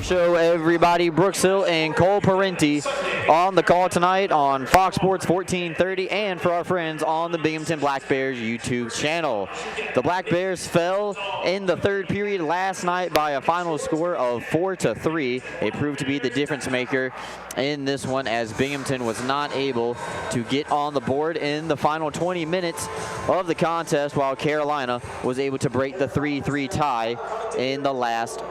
show, everybody. Brooks Hill and Cole Parenti on the call tonight on Fox Sports 1430 and for our friends on the Binghamton Black Bears YouTube channel. The Black Bears fell in the third period last night by a final score of 4-3. It proved to be the difference maker in this one as Binghamton was not able to get on the board in the final 20 minutes of the contest, while Carolina was able to break the 3-3 tie in the last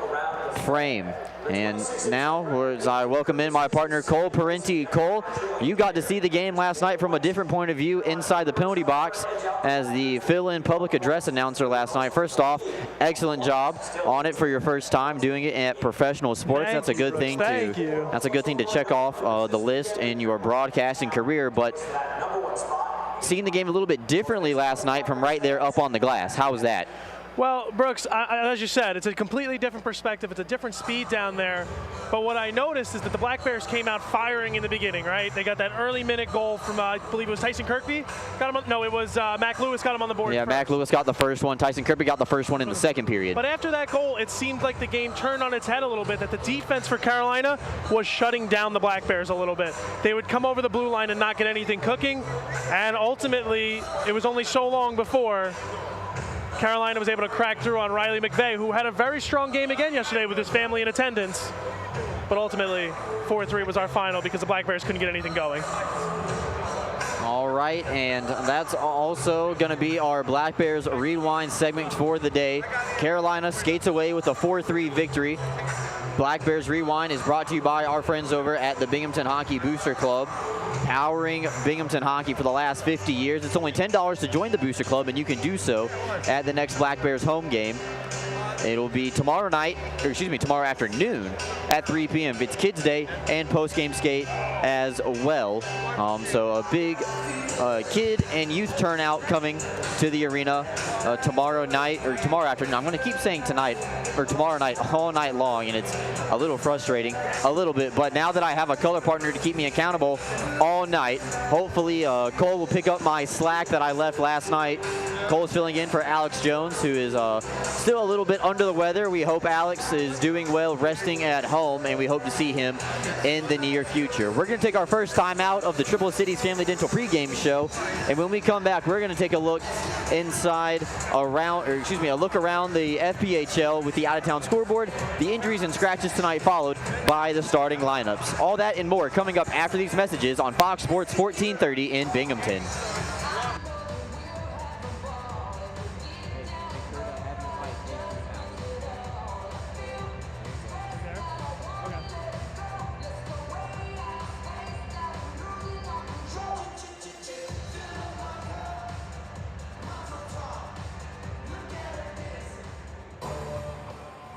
frame. And now, as I welcome in my partner, Cole Parenti. Cole, you got to see the game last night from a different point of view inside the penalty box as the fill-in public address announcer last night. First off, excellent job on it for your first time doing it at professional sports. That's a good thing to check off the list in your broadcasting career. But seeing the game a little bit differently last night from right there up on the glass, how was that? Well, Brooks, as you said, it's a completely different perspective. It's a different speed down there. But what I noticed is that the Black Bears came out firing in the beginning, right? They got that early minute goal from, I believe it was Tyson Kirkby. It was Mac Lewis got him on the board. Yeah, first. Mac Lewis got the first one. Tyson Kirkby got the first one in the second period. But after that goal, it seemed like the game turned on its head a little bit, that the defense for Carolina was shutting down the Black Bears a little bit. They would come over the blue line and not get anything cooking. And ultimately, it was only so long before Carolina was able to crack through on Riley McVeigh, who had a very strong game again yesterday with his family in attendance. But ultimately, 4-3 was our final because the Black Bears couldn't get anything going. All right, and that's also going to be our Black Bears Rewind segment for the day. Carolina skates away with a 4-3 victory. Black Bears Rewind is brought to you by our friends over at the Binghamton Hockey Booster Club, powering Binghamton hockey for the last 50 years. It's only $10 to join the Booster Club, and you can do so at the next Black Bears home game. It'll be tomorrow afternoon at 3 p.m. It's Kids Day and post-game skate as well. So a big kid and youth turnout coming to the arena tomorrow afternoon. I'm going to keep saying tonight or tomorrow night all night long, and it's a little frustrating, a little bit. But now that I have a color partner to keep me accountable all night, hopefully Cole will pick up my slack that I left last night. Cole's filling in for Alex Jones, who is still a little bit under the weather. We hope Alex is doing well, resting at home, and we hope to see him in the near future. We're going to take our first time out of the Triple Cities Family Dental pregame show, and when we come back, we're going to take a look a look around the FPHL with the out-of-town scoreboard, the injuries and scratches tonight, followed by the starting lineups. All that and more coming up after these messages on Fox Sports 1430 in Binghamton.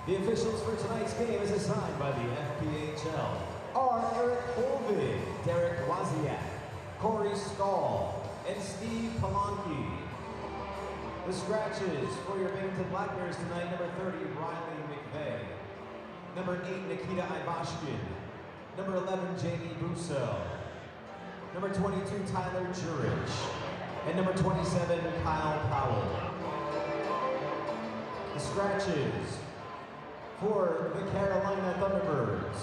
The officials for tonight's game is assigned by the FPHL are Eric Colvig, Derek Wozniak, Corey Stahl, and Steve Polanki. The scratches for your Binghamton Black Bears tonight: number 30, Riley McVeigh; number 8, Nikita Ivashkin; number 11, Jamie Busso; number 22, Tyler Jurich; and number 27, Kyle Powell. The scratches for the Carolina Thunderbirds: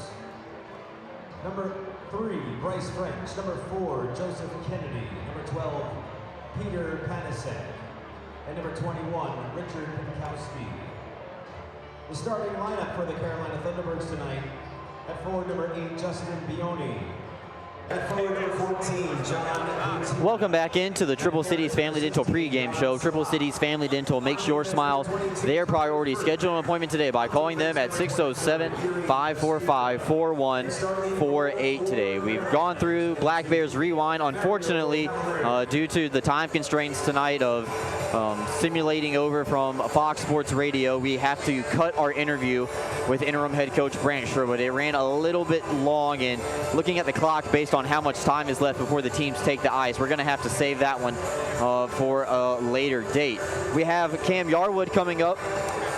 number 3, Bryce French; number 4, Joseph Kennedy; number 12, Peter Panasek; and number 21, Richard Pinkowski. The starting lineup for the Carolina Thunderbirds tonight: at forward, number 8, Justin Bioni; at forward, number 14, John. Welcome back into the Triple Cities Family Dental pregame show. Triple Cities Family Dental makes your smile their priority. Schedule an appointment today by calling them at 607-545-4148 today. We've gone through Black Bears Rewind. Unfortunately, due to the time constraints tonight of simulating over from Fox Sports Radio, we have to cut our interview with interim head coach Brant Sherwood. It ran a little bit long, and looking at the clock based on how much time is left before the teams take the ice, we're going to have to save that one for a later date. We have Cam Yarwood coming up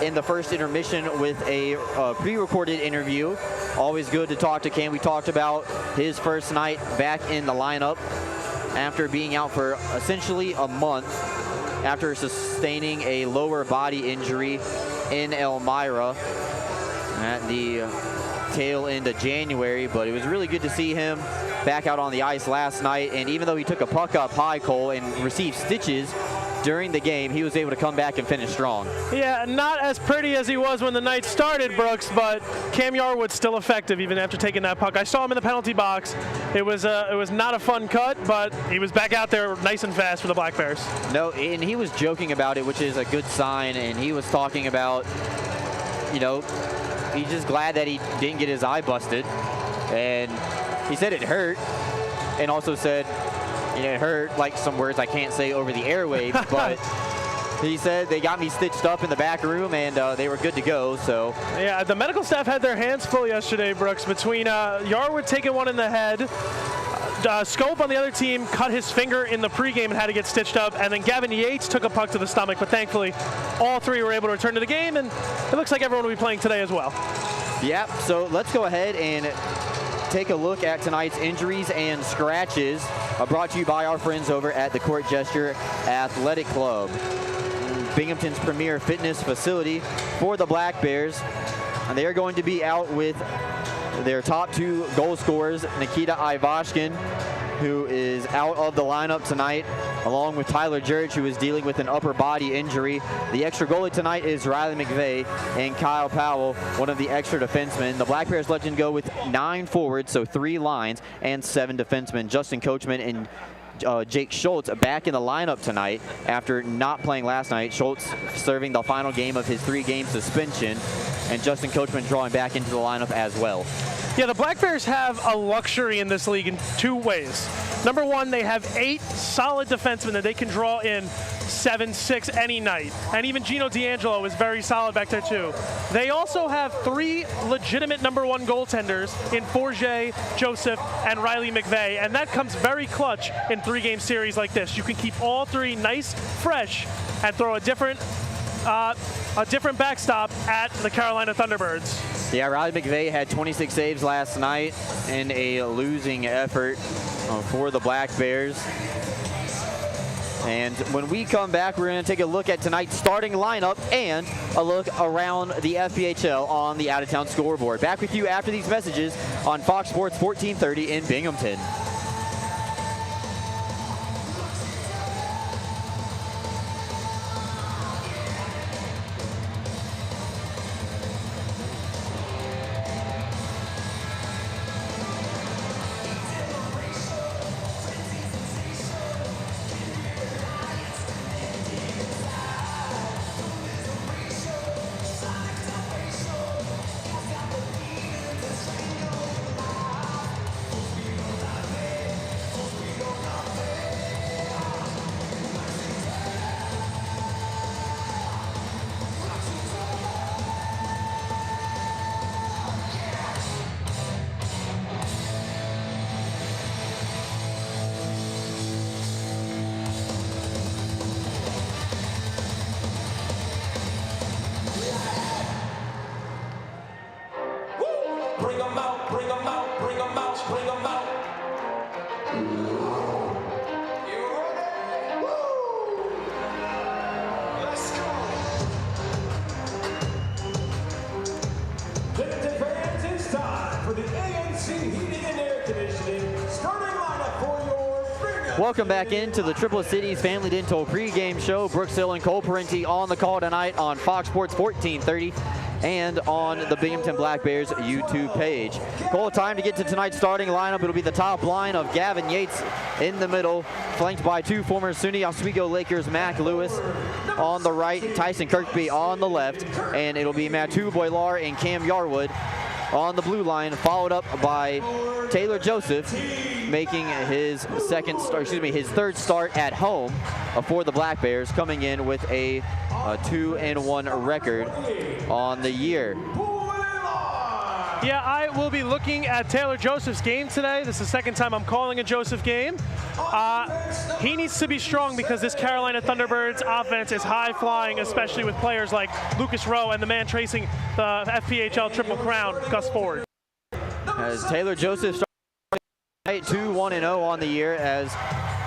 in the first intermission with a pre-recorded interview. Always good to talk to Cam. We talked about his first night back in the lineup after being out for essentially a month after sustaining a lower body injury in Elmira at the tail end of January, but it was really good to see him back out on the ice last night. And even though he took a puck up high, Cole, and received stitches during the game, he was able to come back and finish strong. Yeah, not as pretty as he was when the night started, Brooks, but Cam Yarwood's still effective even after taking that puck. I saw him in the penalty box. It was not a fun cut, but he was back out there nice and fast for the Black Bears. No, and he was joking about it, which is a good sign, and he was talking about, you know, he's just glad that he didn't get his eye busted, and he said it hurt, and also said, you know, it hurt, like some words I can't say over the airwaves, but he said they got me stitched up in the back room, and they were good to go. So yeah, the medical staff had their hands full yesterday, Brooks, between Yarwood taking one in the head, Scope on the other team cut his finger in the pregame and had to get stitched up, and then Gavin Yates took a puck to the stomach, but thankfully all three were able to return to the game, and it looks like everyone will be playing today as well. Yeah, so let's go ahead and take a look at tonight's injuries and scratches, brought to you by our friends over at the Court Gesture Athletic Club, Binghamton's premier fitness facility for the Black Bears. And they are going to be out with their top two goal scorers, Nikita Ivashkin, who is out of the lineup tonight, along with Tyler Jurich, who is dealing with an upper body injury. The extra goalie tonight is Riley McVeigh, and Kyle Powell, one of the extra defensemen. The Black Bears legend go with 9 forwards, so 3 lines, and 7 defensemen. Justin Coachman and Jake Schultz back in the lineup tonight after not playing last night. Schultz serving the final game of his 3-game suspension, and Justin Coachman drawing back into the lineup as well. Yeah, the Black Bears have a luxury in this league in 2 ways. Number one, they have 8 solid defensemen that they can draw in 7-6 any night. And even Gino D'Angelo is very solid back there too. They also have 3 legitimate number 1 goaltenders in Forget, Joseph, and Riley McVeigh. And that comes very clutch in 3-game series like this. You can keep all 3 nice, fresh, and throw a different backstop at the Carolina Thunderbirds. Yeah, Riley McVeigh had 26 saves last night in a losing effort for the Black Bears. And when we come back, we're going to take a look at tonight's starting lineup and a look around the FPHL on the out-of-town scoreboard. Back with you after these messages on Fox Sports 1430 in Binghamton. Bring them out, bring them out, bring them out, bring them out. You ready? Woo! Let's go. Fans, it's time for the ANC Heating and Air Conditioning starting lineup for your Binghamton. Welcome back into the Triple Cities Family Dental pregame show. Brooks Hill and Cole Parenti on the call tonight on Fox Sports 1430. And on the Binghamton Black Bears YouTube page. Cole, time to get to tonight's starting lineup. It'll be the top line of Gavin Yates in the middle, flanked by 2 former SUNY Oswego Lakers, Mac Lewis on the right, Tyson Kirkby on the left, and it'll be Mathieu Boilar and Cam Yarwood on the blue line, followed up by Taylor Joseph, making his third start at home for the Black Bears, coming in with a 2-1 record on the year. Yeah, I will be looking at Taylor Joseph's game today. This is the second time I'm calling a Joseph game. He needs to be strong because this Carolina Thunderbirds offense is high-flying, especially with players like Lucas Rowe and the man tracing the FPHL Triple Crown, Gus Ford. As Taylor Joseph started 2-1-0 on the year, as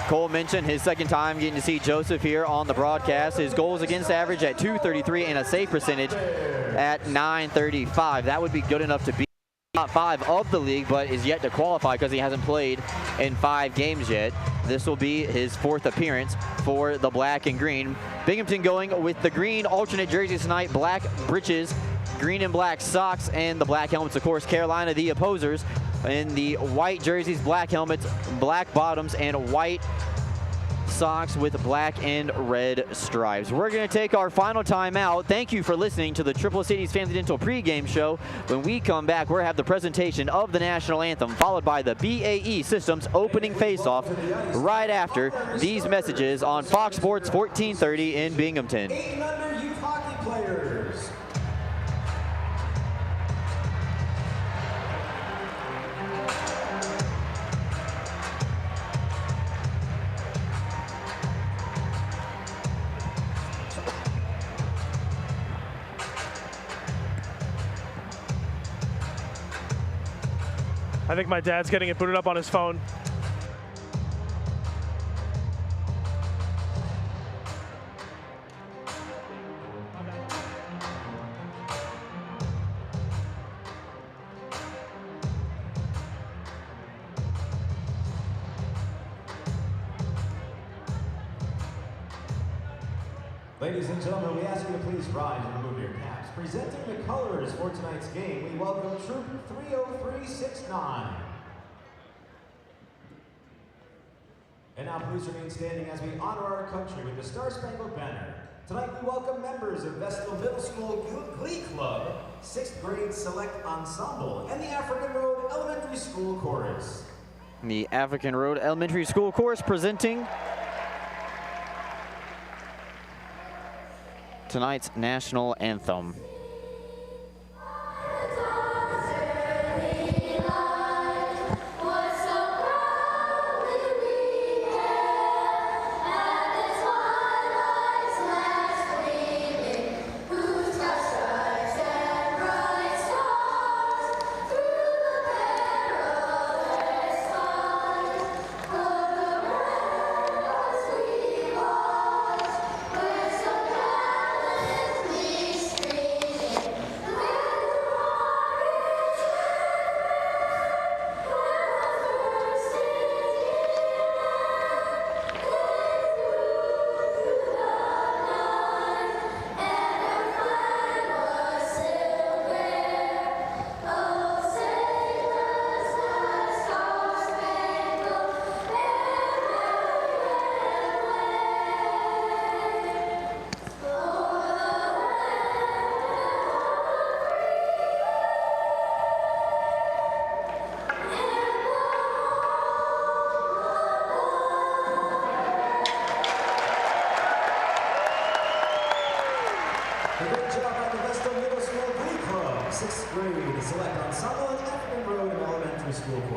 Cole mentioned, his second time getting to see Joseph here on the broadcast. His goals against average at .233 and a save percentage at .935. That would be good enough to beat top 5 of the league, but is yet to qualify because he hasn't played in 5 games yet. This will be his 4th appearance for the black and green. Binghamton going with the green alternate jerseys tonight, black breeches, green and black socks, and the black helmets. Of course, Carolina, the opposers, in the white jerseys, black helmets, black bottoms, and white socks with black and red stripes. We're going to take our final time out. Thank you for listening to the Triple Cities Family Dental pregame show. When we come back, we'll have the presentation of the national anthem, followed by the BAE Systems opening face-off right after these messages on Fox Sports 1430 in Binghamton. 8 and under youth hockey players. I think my dad's getting it booted up on his phone. Ladies and gentlemen, we ask you to please rise and remove your caps. Presenting the colors for tonight's game, we welcome Troop 30369. And now please remain standing as we honor our country with the Star-Spangled Banner. Tonight we welcome members of Vestal Middle School Glee Club, 6th grade select ensemble, and the African Road Elementary School Chorus. The African Road Elementary School Chorus presenting tonight's national anthem.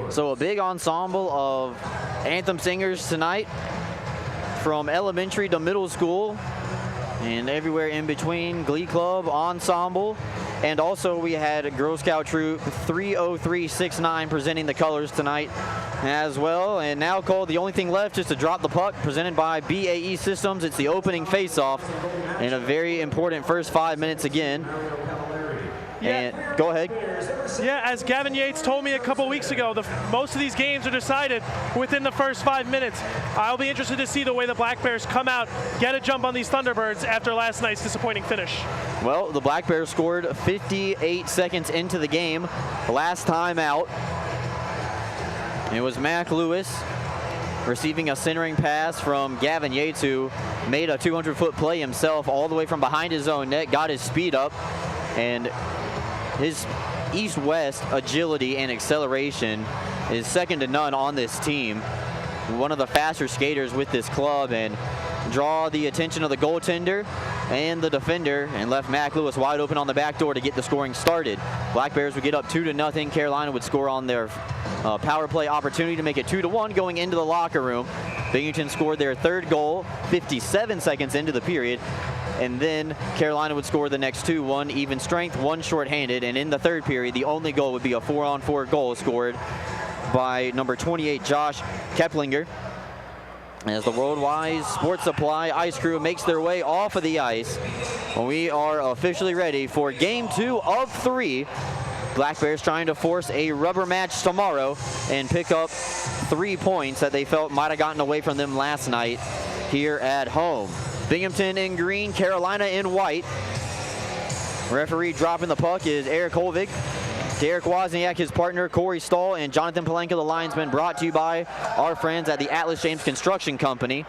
So a big ensemble of anthem singers tonight, from elementary to middle school and everywhere in between. Glee Club, ensemble, and also we had Girl Scout Troop 30369 presenting the colors tonight as well. And now called the only thing left is to drop the puck, presented by BAE Systems. It's the opening face-off in a very important first 5 minutes again. And go ahead. Yeah, as Gavin Yates told me a couple weeks ago, most of these games are decided within the first 5 minutes. I'll be interested to see the way the Black Bears come out, get a jump on these Thunderbirds after last night's disappointing finish. Well, the Black Bears scored 58 seconds into the game last time out. It was Mac Lewis receiving a centering pass from Gavin Yates, who made a 200-foot play himself all the way from behind his own net, got his speed up, and his east-west agility and acceleration is second to none on this team. One of the faster skaters with this club, and draw the attention of the goaltender and the defender, and left Mac Lewis wide open on the back door to get the scoring started. Black Bears would get up 2-0. Carolina would score on their power play opportunity to make it 2-1 going into the locker room. Binghamton scored their third goal 57 seconds into the period. And then Carolina would score the next two, one even strength, one shorthanded. And in the third period, the only goal would be a 4-on-4 goal scored by number 28, Josh Keplinger. As the Worldwide Sports Supply ice crew makes their way off of the ice, we are officially ready for game 2 of 3 Black Bears trying to force a rubber match tomorrow and pick up 3 points that they felt might have gotten away from them last night here at home. Binghamton in green, Carolina in white. Referee dropping the puck is Eric Holvig. Derek Wozniak, his partner, Corey Stahl, and Jonathan Palenka, the linesman, brought to you by our friends at the Atlas James Construction Company.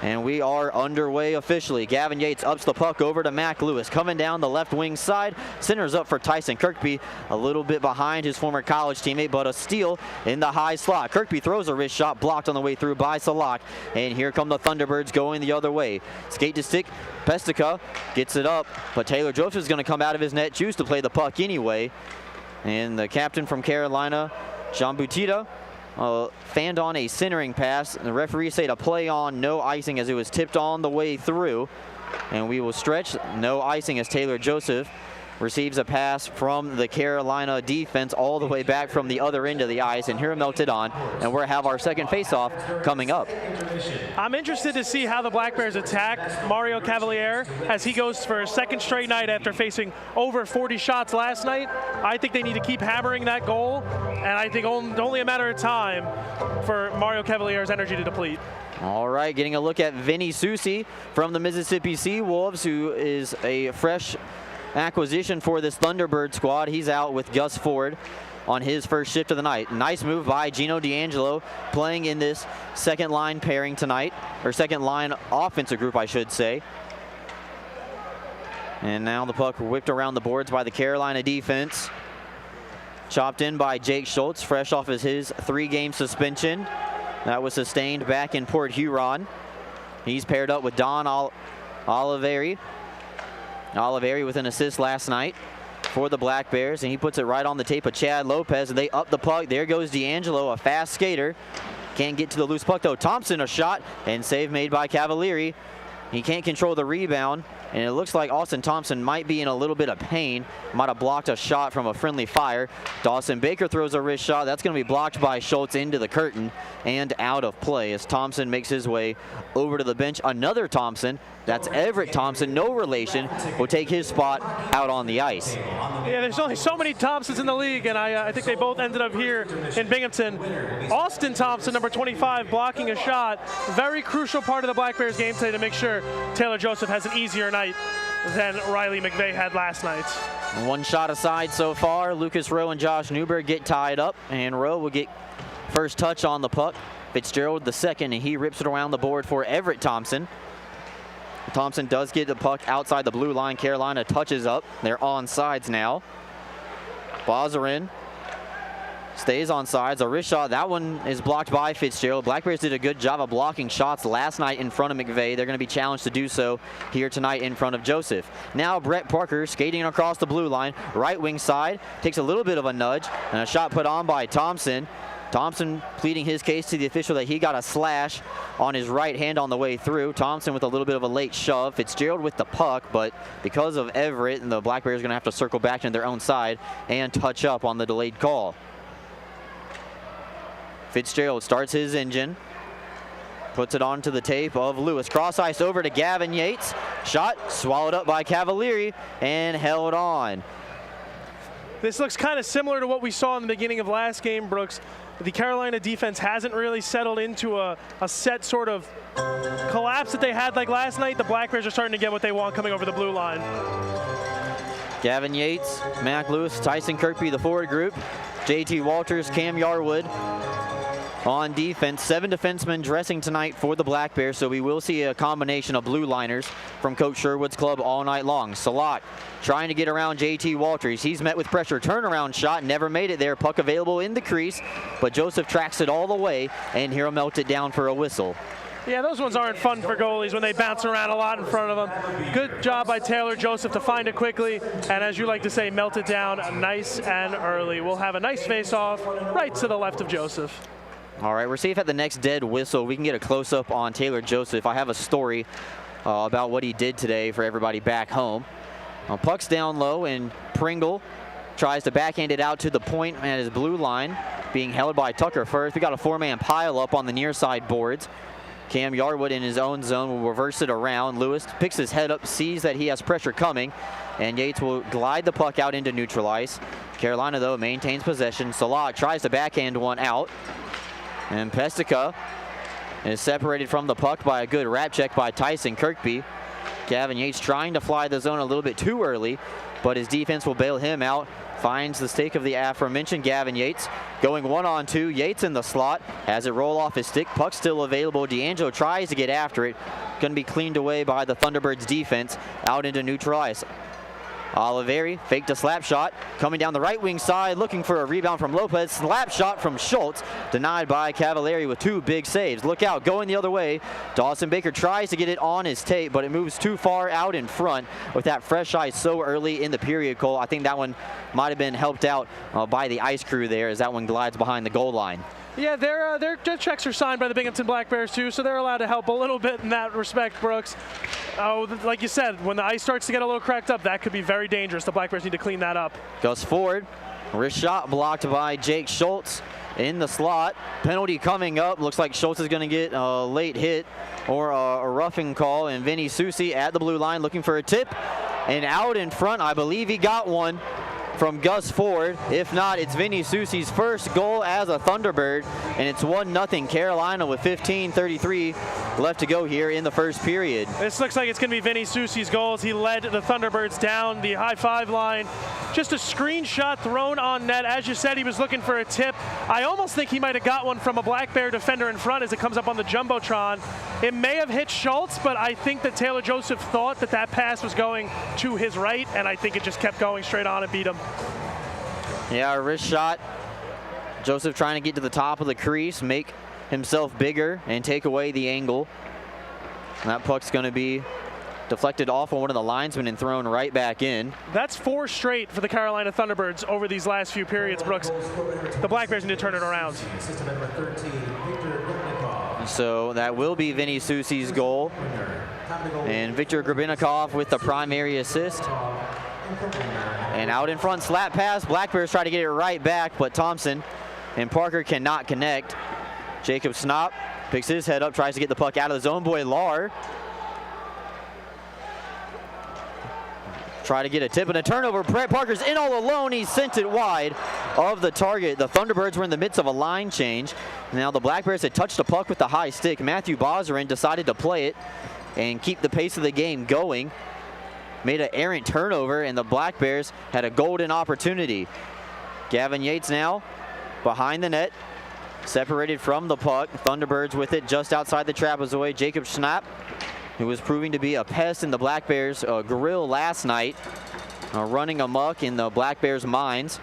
And we are underway officially. Gavin Yates ups the puck over to Mac Lewis. Coming down the left wing side, centers up for Tyson Kirkby, a little bit behind his former college teammate, but a steal in the high slot. Kirkby throws a wrist shot, blocked on the way through by Salak. And here come the Thunderbirds going the other way. Skate to stick, Pestica gets it up, but Taylor Joseph is going to come out of his net, choose to play the puck anyway. And the captain from Carolina, Jean Boutita, fanned on a centering pass. The referee said a play on, no icing as it was tipped on the way through. And we will stretch, no icing as Taylor Joseph receives a pass from the Carolina defense all the way back from the other end of the ice, and here melted on, and we'll have our second faceoff coming up. I'm interested to see how the Black Bears attack Mario Cavalier as he goes for a second straight night after facing over 40 shots last night. I think they need to keep hammering that goal, and I think only a matter of time for Mario Cavalier's energy to deplete. All right, getting a look at Vinny Susi from the Mississippi Sea Wolves, who is a fresh acquisition for this Thunderbird squad. He's out with Gus Ford on his first shift of the night. Nice move by Gino D'Angelo, playing in this second line pairing tonight, or second line offensive group, I should say. And now the puck whipped around the boards by the Carolina defense. Chopped in by Jake Schultz, fresh off his 3-game suspension. That was sustained back in Port Huron. He's paired up with Don Oliveri. Oliveri with an assist last night for the Black Bears, and he puts it right on the tape of Chad Lopez, and they up the puck. There goes D'Angelo, a fast skater. Can't get to the loose puck though. Thompson a shot, and save made by Cavalieri. He can't control the rebound, and it looks like Austin Thompson might be in a little bit of pain. Might have blocked a shot from a friendly fire. Dawson Baker throws a wrist shot. That's going to be blocked by Schultz into the curtain and out of play as Thompson makes his way over to the bench. Another Thompson, that's Everett Thompson, no relation, will take his spot out on the ice. Yeah, there's only so many Thompsons in the league, and I think they both ended up here in Binghamton. Austin Thompson, number 25, blocking a shot. Very crucial part of the Black Bears game today to make sure Taylor Joseph has an easier night than Riley McVeigh had last night. One shot aside so far. Lucas Rowe and Josh Newberg get tied up, and Rowe will get first touch on the puck. Fitzgerald the second, and he rips it around the board for Everett Thompson. Thompson does get the puck outside the blue line. Carolina touches up. They're on sides now. Bozarin stays on sides. A wrist shot. That one is blocked by Fitzgerald. Black Bears did a good job of blocking shots last night in front of McVeigh. They're going to be challenged to do so here tonight in front of Joseph. Now Brett Parker skating across the blue line. Right wing side. Takes a little bit of a nudge. And a shot put on by Thompson. Thompson pleading his case to the official that he got a slash on his right hand on the way through. Thompson with a little bit of a late shove. Fitzgerald with the puck, but because of Everett, and the Black Bears are going to have to circle back into their own side and touch up on the delayed call. Fitzgerald starts his engine. Puts it onto the tape of Lewis. Cross ice over to Gavin Yates. Shot swallowed up by Cavalieri and held on. This looks kind of similar to what we saw in the beginning of last game, Brooks. The Carolina defense hasn't really settled into a set sort of collapse that they had like last night. The Black Bears are starting to get what they want coming over the blue line. Gavin Yates, Mac Lewis, Tyson Kirkby, the forward group. JT Walters, Cam Yarwood on defense. 7 defensemen dressing tonight for the Black Bears, so we will see a combination of blue liners from Coach Sherwood's club all night long. Salak trying to get around JT Walters. He's met with pressure. Turnaround shot, never made it there. Puck available in the crease, but Joseph tracks it all the way, and here will melt it down for a whistle. Yeah, those ones aren't fun for goalies when they bounce around a lot in front of them. Good job by Taylor Joseph to find it quickly, and as you like to say, melt it down nice and early. We'll have a nice face-off right to the left of Joseph. All right, we're safe at the next dead whistle. We can get a close-up on Taylor Joseph. I have a story about what he did today for everybody back home. Puck's down low, and Pringle tries to backhand it out to the point at his blue line, being held by Tucker first. We got a 4-man pile up on the near side boards. Cam Yarwood in his own zone will reverse it around. Lewis picks his head up, sees that he has pressure coming, and Yates will glide the puck out into neutral ice. Carolina, though, maintains possession. Salak tries to backhand one out, and Pestica is separated from the puck by a good wrap check by Tyson Kirkby. Gavin Yates trying to fly the zone a little bit too early, but his defense will bail him out. Finds the stake of the aforementioned Gavin Yates. Going 1-on-2, Yates in the slot. Has it roll off his stick. Puck still available. D'Angelo tries to get after it. Going to be cleaned away by the Thunderbirds defense out into neutral ice. Oliveri faked a slap shot, coming down the right wing side, looking for a rebound from Lopez. Slap shot from Schultz, denied by Cavalieri with 2 big saves. Look out, going the other way. Dawson Baker tries to get it on his tape, but it moves too far out in front with that fresh ice so early in the period, Cole. I think that one might have been helped out by the ice crew there as that one glides behind the goal line. Yeah, their checks are signed by the Binghamton Black Bears too, so they're allowed to help a little bit in that respect, Brooks. Oh, like you said, when the ice starts to get a little cracked up, that could be very dangerous. The Black Bears need to clean that up. Goes forward. Wrist shot blocked by Jake Schultz in the slot. Penalty coming up. Looks like Schultz is going to get a late hit or a roughing call. And Vinny Susi at the blue line looking for a tip. And out in front, I believe he got one from Gus Ford. If not, it's Vinny Susi's first goal as a Thunderbird, and it's 1-0 Carolina with 15:33 left to go here in the first period. This looks like it's going to be Vinny Susi's goals. He led the Thunderbirds down the high five line. Just a screenshot thrown on net. As you said, he was looking for a tip. I almost think he might have got one from a Black Bear defender in front as it comes up on the Jumbotron. It may have hit Schultz, but I think that Taylor Joseph thought that that pass was going to his right, and I think it just kept going straight on and beat him. Yeah, a wrist shot. Joseph trying to get to the top of the crease, make himself bigger, and take away the angle. And that puck's going to be deflected off of one of the linesmen and thrown right back in. That's 4 straight for the Carolina Thunderbirds over these last few periods, Brooks. The Black Bears need to turn it around. So that will be Vinny Susi's goal. And Victor Grabinikov with the primary assist. And out in front, slap pass. Black Bears try to get it right back, but Thompson and Parker cannot connect. Jacob Snop picks his head up, tries to get the puck out of the zone. Boy, Lar try to get a tip and a turnover. Brett Parker's in all alone. He sent it wide of the target. The Thunderbirds were in the midst of a line change. Now the Black Bears had touched the puck with the high stick. Matthew Bozerin decided to play it and keep the pace of the game going. Made an errant turnover, and the Black Bears had a golden opportunity. Gavin Yates now behind the net, separated from the puck. Thunderbirds with it just outside the trapezoid. Jacob Schnapp, who was proving to be a pest in the Black Bears' grill last night, running amok in the Black Bears' minds.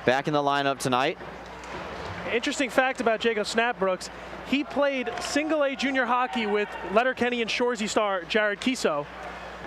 Back in the lineup tonight. Interesting fact about Jacob Schnapp, Brooks. He played single-A junior hockey with Letterkenny and Shoresy star Jared Kiso.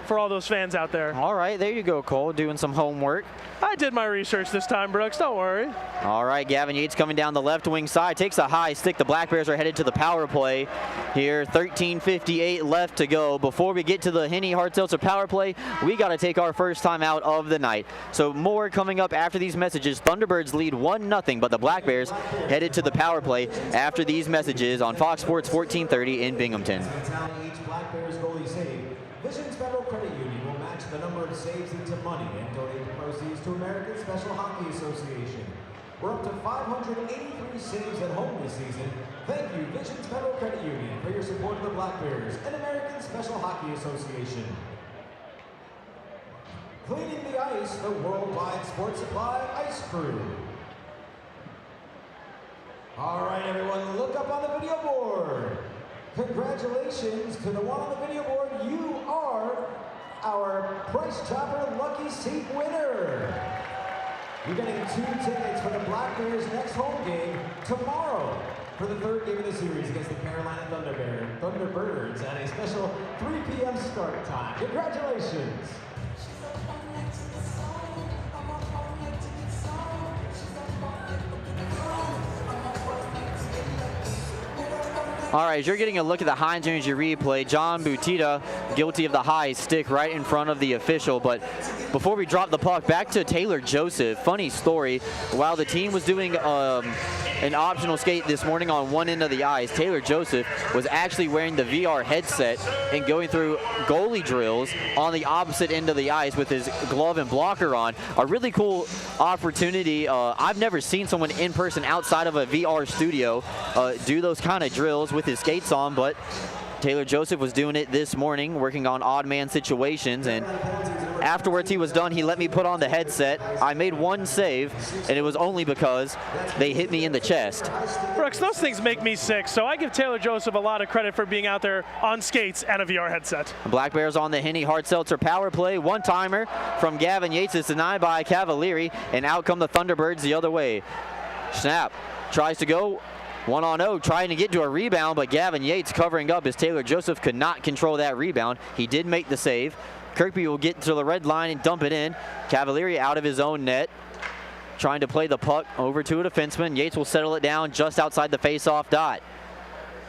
For all those fans out there. All right, there you go, Cole, doing some homework. I did my research this time, Brooks, don't worry. All right, Gavin Yates coming down the left wing side, takes a high stick. The Black Bears are headed to the power play here. 13:58 left to go. Before we get to the Henny Hard Seltzer power play, we got to take our first time out of the night. So more coming up after these messages. Thunderbirds lead 1-0, but the Black Bears headed to the power play after these messages on Fox Sports 1430 in Binghamton. Each Black Bears goalie save. Vision's Federal Credit Union will match the number of saves into money and donate the proceeds to American Special Hockey Association. We're up to 583 saves at home this season. Thank you, Vision's Federal Credit Union, for your support of the Black Bears and American Special Hockey Association. Cleaning the ice, the worldwide sports supply ice crew. All right, everyone, look up on the video board. Congratulations to the one on the video board. You are our Price Chopper Lucky Seat winner. You're getting 2 tickets for the Black Bears' next home game tomorrow for the 3rd game of the series against the Carolina Thunderbirds at a special 3 p.m. start time. Congratulations. All right, as you're getting a look at the Heinz Energy replay, John Butita guilty of the high stick right in front of the official. But before we drop the puck, back to Taylor Joseph. Funny story, while the team was doing an optional skate this morning on one end of the ice, Taylor Joseph was actually wearing the VR headset and going through goalie drills on the opposite end of the ice with his glove and blocker on. A really cool opportunity. I've never seen someone in person outside of a VR studio do those kind of drills with his skates on, but Taylor Joseph was doing it this morning, working on odd man situations, and afterwards he was done. He let me put on the headset. I made one save, and it was only because they hit me in the chest. Brooks, those things make me sick, so I give Taylor Joseph a lot of credit for being out there on skates and a VR headset. Black Bears on the Henny Hard Seltzer power play. One-timer from Gavin Yates is denied by Cavalieri, and out come the Thunderbirds the other way. Snap tries to go 1-on-0, trying to get to a rebound, but Gavin Yates covering up as Taylor Joseph could not control that rebound. He did make the save. Kirkby will get to the red line and dump it in. Cavalieri out of his own net, trying to play the puck over to a defenseman. Yates will settle it down just outside the face-off dot.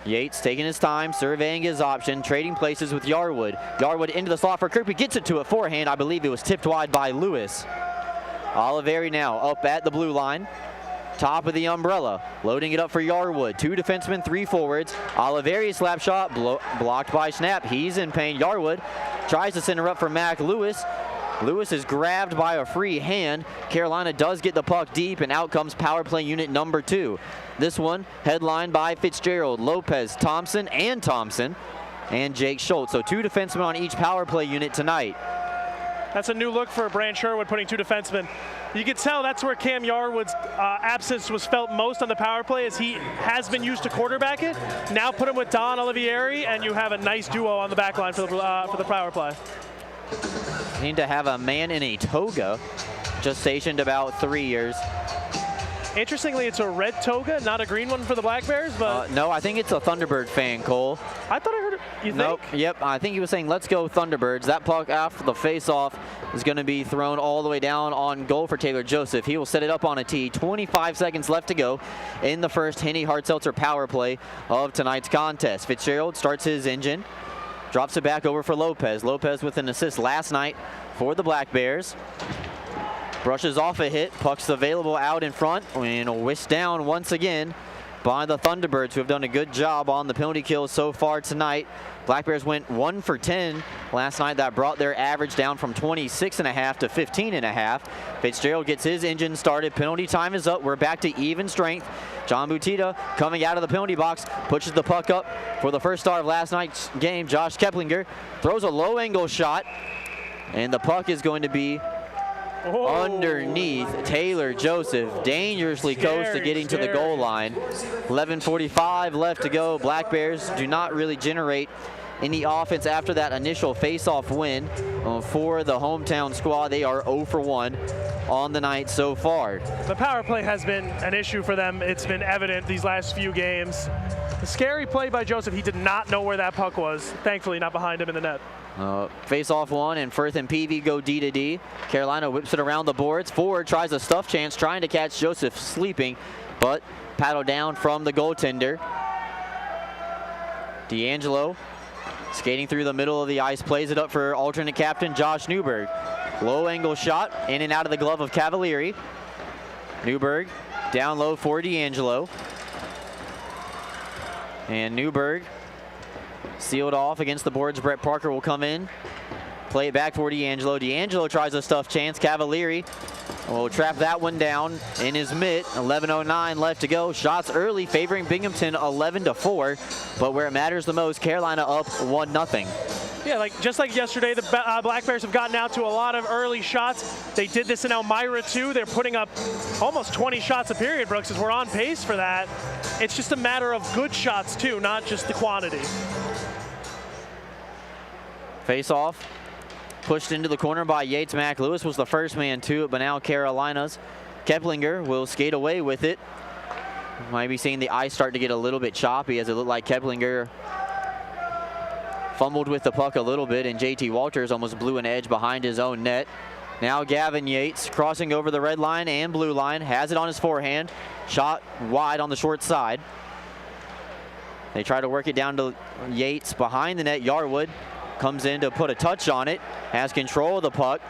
Yates taking his time, surveying his option, trading places with Yarwood. Yarwood into the slot for Kirkby, gets it to it forehand. I believe it was tipped wide by Lewis. Oliveri now up at the blue line. Top of the umbrella, loading it up for Yarwood. 2 defensemen, 3 forwards. Oliveri slap shot, blocked by Snap. He's in pain. Yarwood tries to center up for Mac Lewis. Lewis is grabbed by a free hand. Carolina does get the puck deep, and out comes power play unit number 2. This one headlined by Fitzgerald, Lopez, Thompson, and Jake Schultz. So 2 defensemen on each power play unit tonight. That's a new look for Brand Sherwood, putting 2 defensemen. You can tell that's where Cam Yarwood's absence was felt most on the power play, as he has been used to quarterback it. Now put him with Don Olivieri, and you have a nice duo on the back line for the power play. Need to have a man in a toga, just stationed about 3 years. Interestingly, it's a red toga, not a green one for the Black Bears, but... no, I think it's a Thunderbird fan, Cole. I thought I heard it. You think? Nope. Yep. I think he was saying, let's go Thunderbirds. That puck after the face-off is going to be thrown all the way down on goal for Taylor Joseph. He will set it up on a tee. 25 seconds left to go in the first Henny Hard Seltzer power play of tonight's contest. Fitzgerald starts his engine, drops it back over for Lopez. Lopez with an assist last night for the Black Bears. Brushes off a hit, puck's available out in front, and whisked down once again by the Thunderbirds, who have done a good job on the penalty kills so far tonight. Black Bears went 1 for 10 last night. That brought their average down from 26.5 to 15.5. Fitzgerald gets his engine started. Penalty time is up. We're back to even strength. John Butita coming out of the penalty box, pushes the puck up for the first star of last night's game. Josh Keplinger throws a low angle shot, and the puck is going to be underneath Taylor Joseph, dangerously close to getting to the goal line. 11:45 left to go. Black Bears do not really generate any offense after that initial face-off win for the hometown squad. They are 0 for 1 on the night so far. The power play has been an issue for them. It's been evident these last few games. The scary play by Joseph, he did not know where that puck was. Thankfully not behind him in the net. Face-off one, and Firth and Peavy go D to D. Carolina whips it around the boards. Forward tries a stuff chance, trying to catch Joseph sleeping, but paddled down from the goaltender. D'Angelo skating through the middle of the ice, plays it up for alternate captain Josh Newberg. Low angle shot, in and out of the glove of Cavalieri. Newberg down low for D'Angelo. And Newberg sealed off against the boards. Brett Parker will come in, play it back for D'Angelo. D'Angelo tries a stuff chance. Cavalieri will trap that one down in his mitt. 11:09 left to go. Shots early favoring Binghamton 11-4, but where it matters the most, Carolina up 1-0. Yeah, just like yesterday, the Black Bears have gotten out to a lot of early shots. They did this in Elmira too. They're putting up almost 20 shots a period, Brooks, as we're on pace for that. It's just a matter of good shots too, not just the quantity. Face off, pushed into the corner by Yates. Mac Lewis was the first man to it, but now Carolina's Keplinger will skate away with it. Might be seeing the ice start to get a little bit choppy, as it looked like Keplinger fumbled with the puck a little bit, and JT Walters almost blew an edge behind his own net. Now Gavin Yates crossing over the red line and blue line, has it on his forehand, shot wide on the short side. They try to work it down to Yates behind the net. Yarwood comes in to put a touch on it, has control of the puck,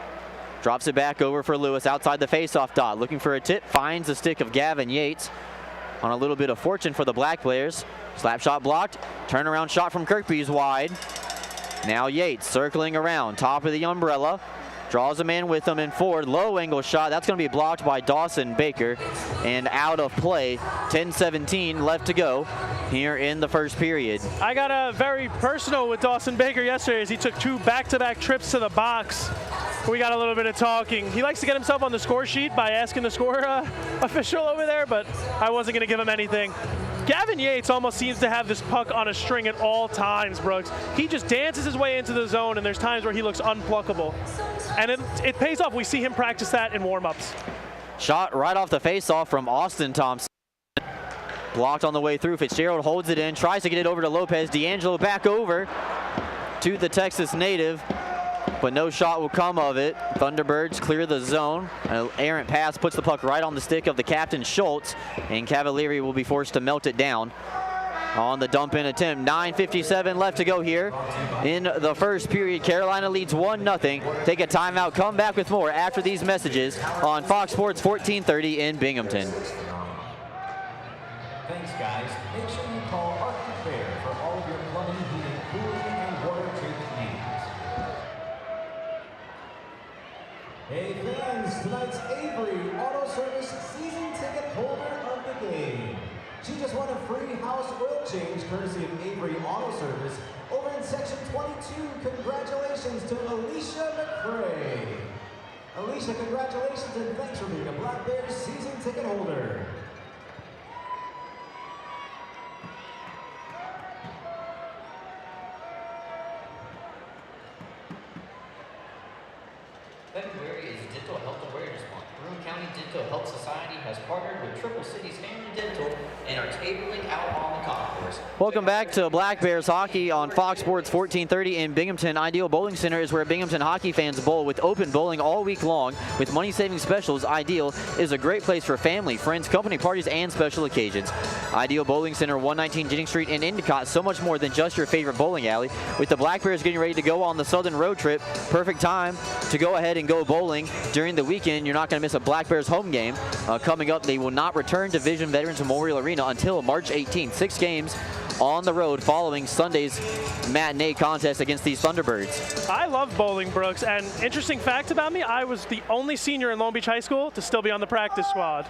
drops it back over for Lewis outside the faceoff dot, looking for a tip, finds the stick of Gavin Yates on a little bit of fortune for the Black Bears. Slap shot blocked, turnaround shot from Kirkby's wide. Now Yates circling around, top of the umbrella, draws a man with him in forward, low angle shot. That's going to be blocked by Dawson Baker and out of play. 10-17 left to go here in the first period. I got very personal with Dawson Baker yesterday as he took 2 back-to-back trips to the box. We got a little bit of talking. He likes to get himself on the score sheet by asking the score official over there, but I wasn't going to give him anything. Gavin Yates almost seems to have this puck on a string at all times, Brooks. He just dances his way into the zone, and there's times where he looks unpluckable. And it pays off. We see him practice that in warm-ups. Shot right off the face-off from Austin Thompson. Blocked on the way through. Fitzgerald holds it in, tries to get it over to Lopez. D'Angelo back over to the Texas native, but no shot will come of it. Thunderbirds clear the zone. An errant pass puts the puck right on the stick of the captain, Schultz, and Cavalieri will be forced to melt it down on the dump-in attempt. 9:57 left to go here in the first period. Carolina leads 1-0. Take a timeout, come back with more after these messages on Fox Sports 1430 in Binghamton. Thanks, guys. Make sure you call Arctic Fair for all of your plumbing, heating, cooling, and water treatment needs. Hey fans, tonight's Avery Auto Service season ticket holder of the game. She just won a free house oil change courtesy of Avery Auto Service over in section 22. Congratulations to Alicia McCray. Alicia, congratulations and thanks for being a Black Bears season ticket holder. February is Dental Health Awareness Month. Broome County Dental Health Society has partnered with Triple Cities Family Dental and are tabling out on the concourse. Welcome back to Black Bears Hockey on Fox Sports 1430 in Binghamton. Ideal Bowling Center is where Binghamton hockey fans bowl with open bowling all week long with money-saving specials. Ideal is a great place for family, friends, company parties, and special occasions. Ideal Bowling Center, 119 Jennings Street in Endicott. So much more than just your favorite bowling alley. With the Black Bears getting ready to go on the Southern road trip, perfect time to go ahead and go bowling during the weekend. You're not going to miss a Black Bears home game coming up. They will not return to Vision Veterans Memorial Arena until March 18th. 6 games on the road following Sunday's matinee contest against these Thunderbirds. I love bowling, Brooks, and interesting fact about me, I was the only senior in Long Beach High School to still be on the practice squad.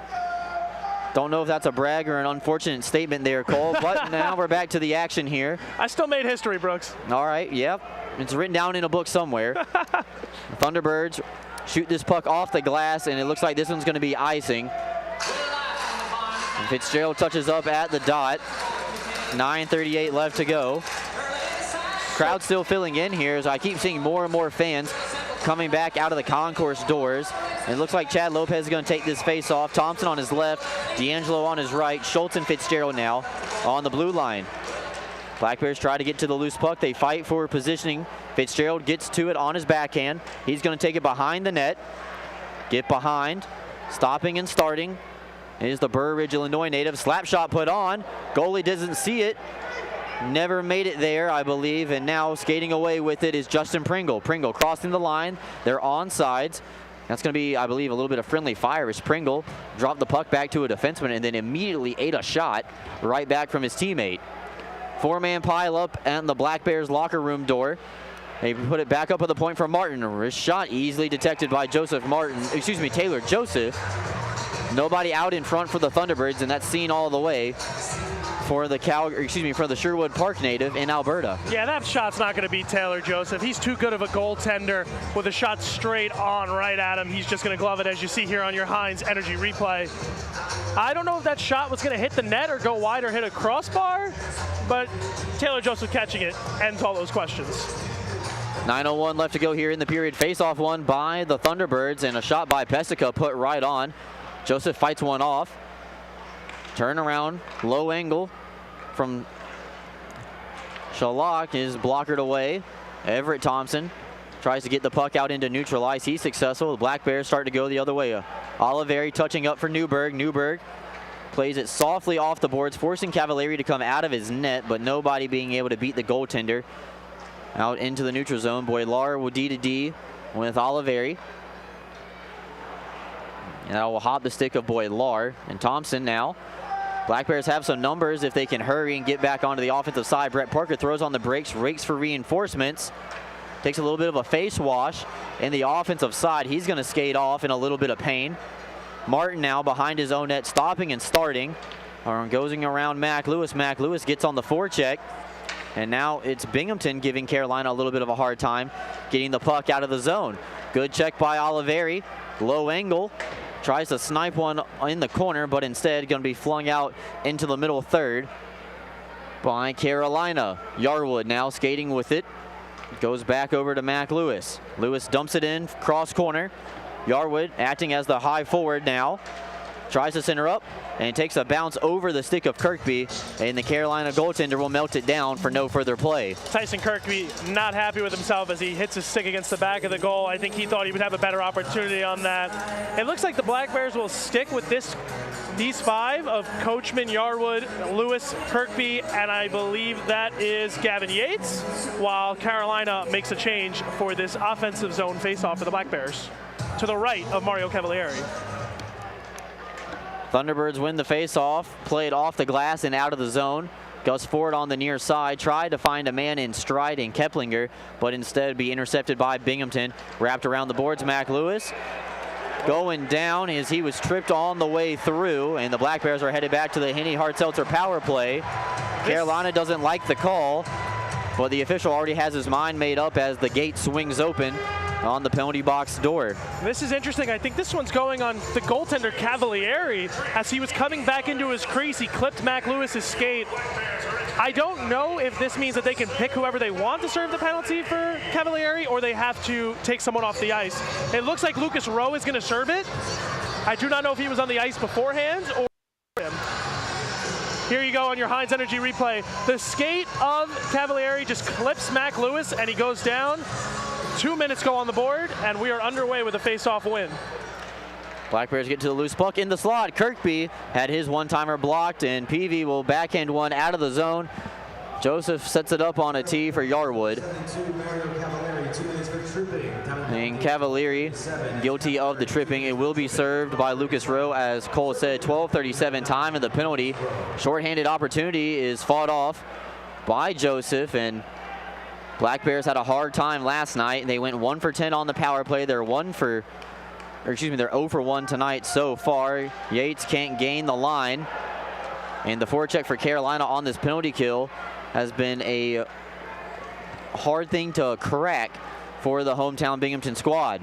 Don't know if that's a brag or an unfortunate statement there, Cole, but now we're back to the action here. I still made history, Brooks. All right, yep. It's written down in a book somewhere. Thunderbirds shoot this puck off the glass, and it looks like this one's going to be icing. And Fitzgerald touches up at the dot. 9:38 left to go. Crowd still filling in here as I keep seeing more and more fans coming back out of the concourse doors. And it looks like Chad Lopez is going to take this face off. Thompson on his left, D'Angelo on his right, Schultz and Fitzgerald now on the blue line. Black Bears try to get to the loose puck. They fight for positioning. Fitzgerald gets to it on his backhand. He's going to take it behind the net. Get behind. Stopping and starting is the Burr Ridge, Illinois native. Slap shot put on. Goalie doesn't see it. Never made it there, I believe. And now skating away with it is Justin Pringle. Pringle crossing the line. They're on sides. That's going to be, I believe, a little bit of friendly fire as Pringle dropped the puck back to a defenseman and then immediately ate a shot right back from his teammate. 4-man pile up at the Black Bears locker room door. They put it back up at the point for Martin. Wrist shot easily detected by Taylor Joseph. Nobody out in front for the Thunderbirds, and that's seen all the way for the Sherwood Park native in Alberta. Yeah, that shot's not going to beat Taylor Joseph. He's too good of a goaltender with a shot straight on right at him. He's just going to glove it, as you see here on your Heinz Energy replay. I don't know if that shot was going to hit the net or go wide or hit a crossbar, but Taylor Joseph catching it ends all those questions. 9:01 left to go here in the period. Face-off won by the Thunderbirds, and a shot by Pesica put right on. Joseph fights one off. Turn around, low angle from Shalak is blockered away. Everett Thompson tries to get the puck out into neutral ice. He's successful. The Black Bears start to go the other way. Oliveri touching up for Newberg. Newberg plays it softly off the boards, forcing Cavalieri to come out of his net, but nobody being able to beat the goaltender Out into the neutral zone. Boilar will D to D with Oliveri. And that will hop the stick of Boilar. And Thompson now. Black Bears have some numbers if they can hurry and get back onto the offensive side. Brett Parker throws on the brakes, rakes for reinforcements. Takes a little bit of a face wash in the offensive side. He's going to skate off in a little bit of pain. Martin now behind his own net, stopping and starting. Goes around Mac Lewis. Mac Lewis gets on the forecheck. And now it's Binghamton giving Carolina a little bit of a hard time getting the puck out of the zone. Good check by Oliveri. Low angle. Tries to snipe one in the corner, but instead going to be flung out into the middle third by Carolina. Yarwood now skating with it. Goes back over to Mac Lewis. Lewis dumps it in, cross corner. Yarwood acting as the high forward now. Tries to center up and takes a bounce over the stick of Kirkby, and the Carolina goaltender will melt it down for no further play. Tyson Kirkby not happy with himself as he hits his stick against the back of the goal. I think he thought he would have a better opportunity on that. It looks like the Black Bears will stick with these five of Coachman, Yarwood, Lewis, Kirkby, and I believe that is Gavin Yates, while Carolina makes a change for this offensive zone faceoff for the Black Bears to the right of Mario Cavalieri. Thunderbirds win the face-off, played off the glass and out of the zone. Gus Ford on the near side, tried to find a man in stride in Keplinger, but instead be intercepted by Binghamton. Wrapped around the boards, Mac Lewis. Going down as he was tripped on the way through, and the Black Bears are headed back to the Henny Hart-Seltzer power play. Carolina doesn't like the call, but the official already has his mind made up as the gate swings open on the penalty box door. This is interesting. I think this one's going on the goaltender Cavalieri. As he was coming back into his crease, he clipped Mac Lewis's skate. I don't know if this means that they can pick whoever they want to serve the penalty for Cavalieri, or they have to take someone off the ice. It looks like Lucas Rowe is going to serve it. I do not know if he was on the ice beforehand or him. Here you go on your Heinz Energy replay. The skate of Cavalieri just clips Mac Lewis and he goes down. 2 minutes go on the board, and we are underway with a face-off win. Black Bears get to the loose puck in the slot. Kirkby had his one-timer blocked, and Peavy will backhand one out of the zone. Joseph sets it up on a tee for Yarwood. And Cavalieri guilty of the tripping. It will be served by Lucas Rowe, as Cole said. 12:37 time, and the penalty. Shorthanded opportunity is fought off by Joseph, and Black Bears had a hard time last night. They went 1 for 10 on the power play. They're 0 for 1 tonight so far. Yates can't gain the line. And the forecheck for Carolina on this penalty kill has been a hard thing to crack for the hometown Binghamton squad.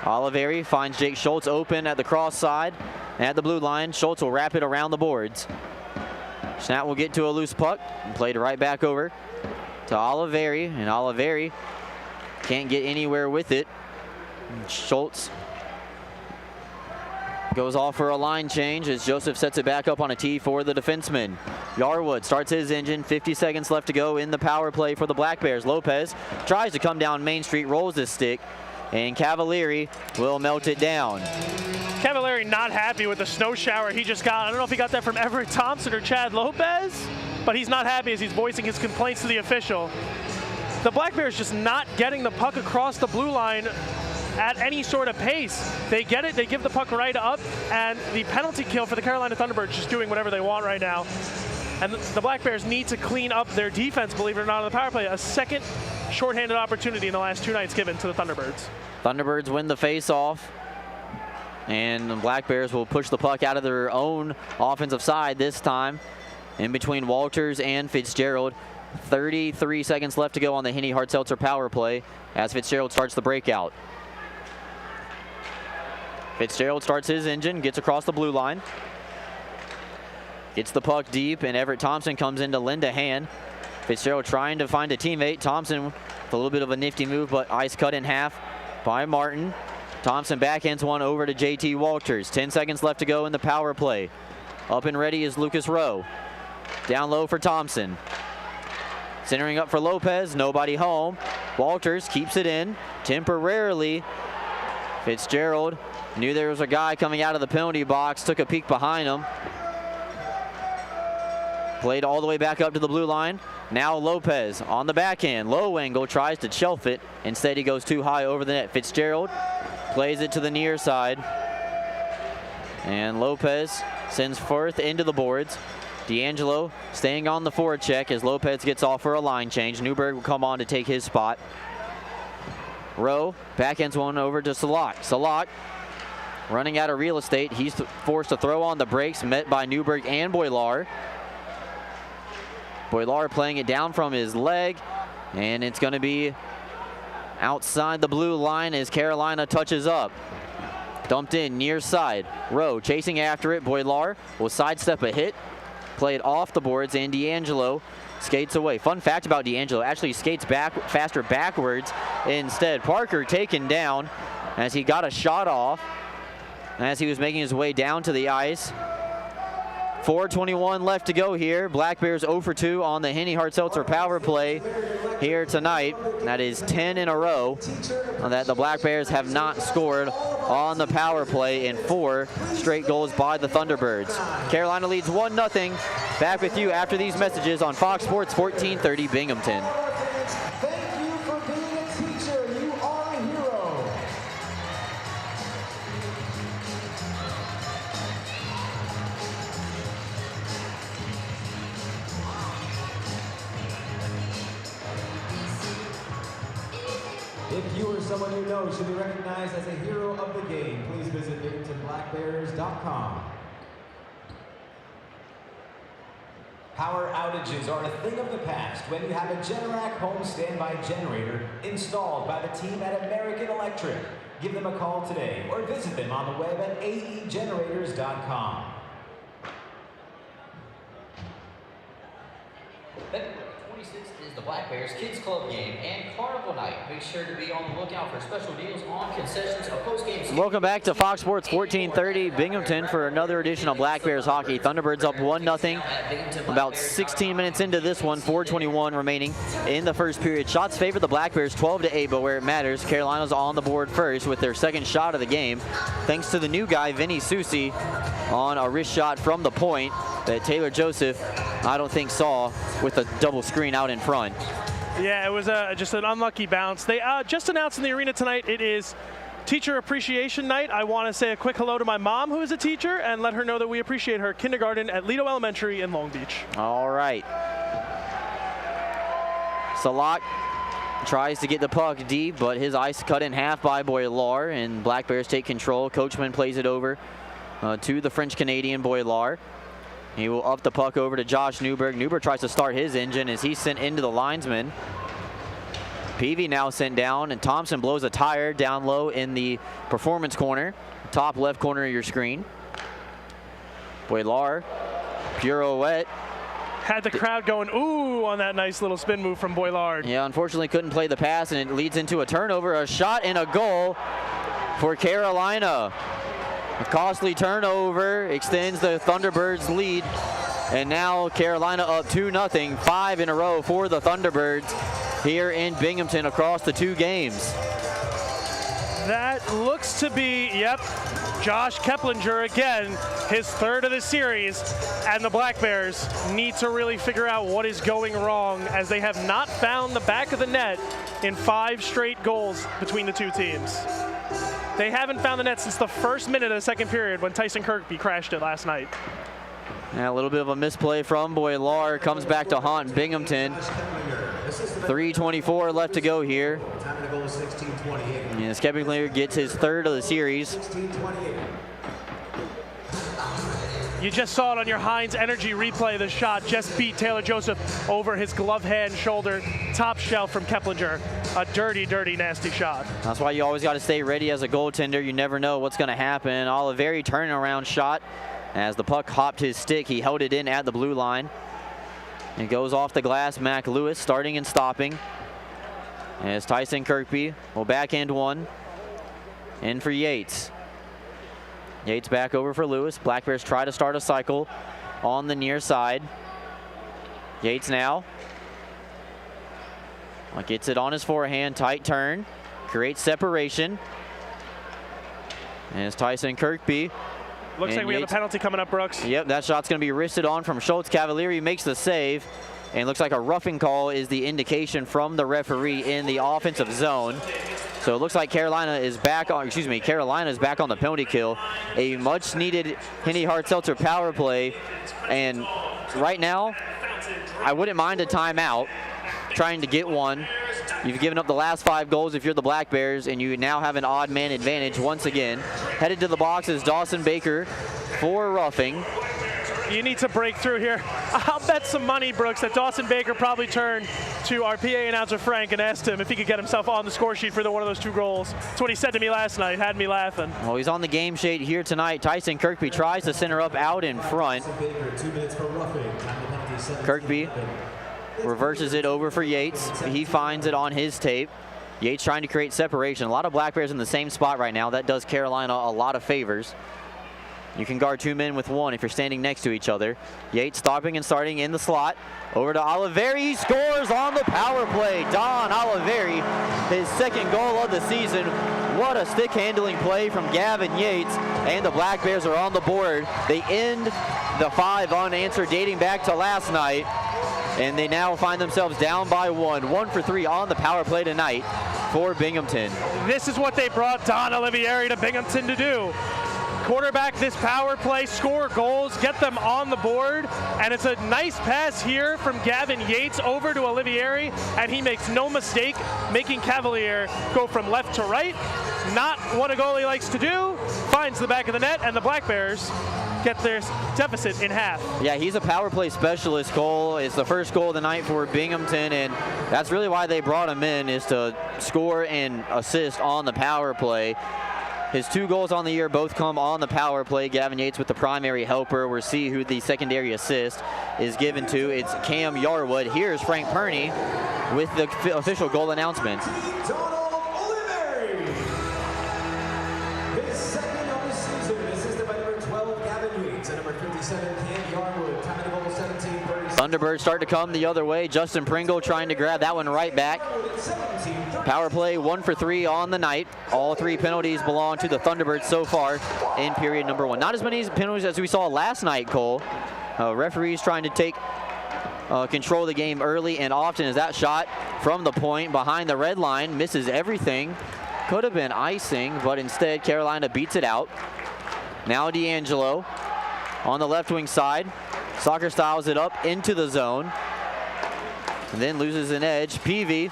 Oliveri finds Jake Schultz open at the cross side at the blue line. Schultz will wrap it around the boards. Snap will get to a loose puck and played right back over to Oliveri, and Oliveri can't get anywhere with it. Schultz goes off for a line change as Joseph sets it back up on a tee for the defenseman. Yarwood starts his engine. 50 seconds left to go in the power play for the Black Bears. Lopez tries to come down Main Street, rolls his stick, and Cavalieri will melt it down. Cavalieri not happy with the snow shower he just got. I don't know if he got that from Everett Thompson or Chad Lopez, but he's not happy as he's voicing his complaints to the official. The Black Bears just not getting the puck across the blue line at any sort of pace. They get it, they give the puck right up, and the penalty kill for the Carolina Thunderbirds just doing whatever they want right now. And the Black Bears need to clean up their defense, believe it or not, on the power play. A second shorthanded opportunity in the last 2 nights given to the Thunderbirds. Thunderbirds win the face-off, and the Black Bears will push the puck out of their own offensive side this time, in between Walters and Fitzgerald. 33 seconds left to go on the Henny Hart-Seltzer power play as Fitzgerald starts the breakout. Fitzgerald starts his engine, gets across the blue line. Gets the puck deep, and Everett Thompson comes in to lend a hand. Fitzgerald trying to find a teammate. Thompson with a little bit of a nifty move, but ice cut in half by Martin. Thompson backhands one over to JT Walters. 10 seconds left to go in the power play. Up and ready is Lucas Rowe. Down low for Thompson. Centering up for Lopez, nobody home. Walters keeps it in temporarily. Fitzgerald knew there was a guy coming out of the penalty box, took a peek behind him. Played all the way back up to the blue line. Now Lopez on the backhand. Low angle, tries to shelf it. Instead, he goes too high over the net. Fitzgerald plays it to the near side. And Lopez sends Firth into the boards. D'Angelo staying on the forecheck as Lopez gets off for a line change. Newberg will come on to take his spot. Rowe backhands one over to Salak. Salak running out of real estate. He's forced to throw on the brakes, met by Newberg and Boilar. Boilar playing it down from his leg, and it's going to be outside the blue line as Carolina touches up. Dumped in near side. Rowe chasing after it. Boilar will sidestep a hit. Play it off the boards, and D'Angelo skates away. Fun fact about D'Angelo, actually skates back faster backwards instead. Parker taken down as he got a shot off as he was making his way down to the ice. 4:21 left to go here. Black Bears 0 for 2 on the Henny Hart Seltzer power play here tonight. That is 10 in a row that the Black Bears have not scored on the power play in 4 straight goals by the Thunderbirds. Carolina leads 1-0. Back with you after these messages on Fox Sports 1430 Binghamton. Thank you for being a teacher. You are a hero. If you or someone you know should be recognized as a hero of the game, please visit BinghamtonBlackBears.com. Power outages are a thing of the past when you have a Generac home standby generator installed by the team at American Electric. Give them a call today or visit them on the web at aegenerators.com. February 26th is the Black Bears Kids Club game and Carnival Night. Make sure to be on the lookout for special deals on concessions, a post-game. Welcome back to Fox Sports 1430 Binghamton for another edition of Black Bears hockey. Thunderbirds up 1-0. About 16 minutes into this one, 4:21 remaining in the first period. Shots favor the Black Bears 12-8, but where it matters, Carolina's on the board first with their second shot of the game, thanks to the new guy, Vinny Susi, on a wrist shot from the point that Taylor Joseph, I don't think, saw with a double screen out in front. Yeah, it was just an unlucky bounce. They just announced in the arena tonight it is Teacher Appreciation Night. I want to say a quick hello to my mom, who is a teacher, and let her know that we appreciate her kindergarten at Lido Elementary in Long Beach. All right. Salak tries to get the puck deep, but his ice cut in half by Boilar, and Black Bears take control. Coachman plays it over to the French-Canadian Boilar. He will up the puck over to Josh Newberg. Newberg tries to start his engine as he's sent into the linesman. Peavy now sent down, and Thompson blows a tire down low in the performance corner, top left corner of your screen. Boilar, pirouette. Had the crowd going, ooh, on that nice little spin move from Boilard. Yeah, unfortunately couldn't play the pass, and it leads into a turnover, a shot and a goal for Carolina. A costly turnover extends the Thunderbirds' lead, and now Carolina up 2-0, 5 in a row for the Thunderbirds here in Binghamton across the 2 games. That looks to be, yep, Josh Keplinger again, his 3rd of the series, and the Black Bears need to really figure out what is going wrong, as they have not found the back of the net in 5 straight goals between the 2 teams. They haven't found the net since the first minute of the second period when Tyson Kirkby crashed it last night. Yeah, a little bit of a misplay from Boilar, comes back to haunt Binghamton. 3:24 left to go here. And Keplinger gets his 3rd of the series. You just saw it on your Heinz Energy replay. The shot just beat Taylor Joseph over his glove hand shoulder. Top shelf from Keplinger. A dirty, dirty, nasty shot. That's why you always got to stay ready as a goaltender. You never know what's going to happen. Oliveri turning around shot as the puck hopped his stick. He held it in at the blue line. It goes off the glass. Mac Lewis starting and stopping. As Tyson Kirkby will backhand one. In for Yates. Yates back over for Lewis. Black Bears try to start a cycle on the near side. Yates now gets it on his forehand. Tight turn. Creates separation. And it's Tyson Kirkby. Looks like we have a penalty coming up, Brooks. Yep, that shot's going to be wristed on from Schultz. Cavalieri makes the save. And looks like a roughing call is the indication from the referee in the offensive zone. So it looks like Carolina is back on the penalty kill. A much needed Henny Hart-Seltzer power play. And right now, I wouldn't mind a timeout, trying to get one. You've given up the last 5 goals if you're the Black Bears, and you now have an odd man advantage once again. Headed to the box is Dawson Baker for roughing. You need to break through here. I'll bet some money, Brooks, that Dawson Baker probably turned to our PA announcer, Frank, and asked him if he could get himself on the score sheet for one of those 2 goals. That's what he said to me last night. Had me laughing. Well, he's on the game sheet here tonight. Tyson Kirkby tries to center up out in front. Kirkby reverses it over for Yates. He finds it on his tape. Yates trying to create separation. A lot of Black Bears in the same spot right now. That does Carolina a lot of favors. You can guard 2 men with 1 if you're standing next to each other. Yates stopping and starting in the slot. Over to Oliveri. He scores on the power play. Don Oliveri, his 2nd goal of the season. What a stick handling play from Gavin Yates. And the Black Bears are on the board. They end the 5 unanswered dating back to last night. And they now find themselves down by 1. 1 for 3 on the power play tonight for Binghamton. This is what they brought Don Olivieri to Binghamton to do. Quarterback this power play, score goals, get them on the board, and it's a nice pass here from Gavin Yates over to Olivieri, and he makes no mistake making Cavalier go from left to right. Not what a goalie likes to do. Finds the back of the net, and the Black Bears get their deficit in half. Yeah, he's a power play specialist, Cole. It's the first goal of the night for Binghamton, and that's really why they brought him in, is to score and assist on the power play. His 2 goals on the year both come on the power play. Gavin Yates with the primary helper. We'll see who the secondary assist is given to. It's Cam Yarwood. Here's Frank Perney with the official goal announcement. Donald Oliveri. His 2nd of the season, assisted by number 12, Gavin Yates, and number 57, Cam Yarwood. Time to goal 17-30. Thunderbirds start to come the other way. Justin Pringle trying to grab that one right back. Power play 1 for 3 on the night. All 3 penalties belong to the Thunderbirds so far in period number 1. Not as many penalties as we saw last night, Cole. Referees trying to take control of the game early and often, as that shot from the point behind the red line misses everything. Could have been icing, but instead Carolina beats it out. Now D'Angelo on the left wing side. Soccer styles it up into the zone. And then loses an edge. Peavy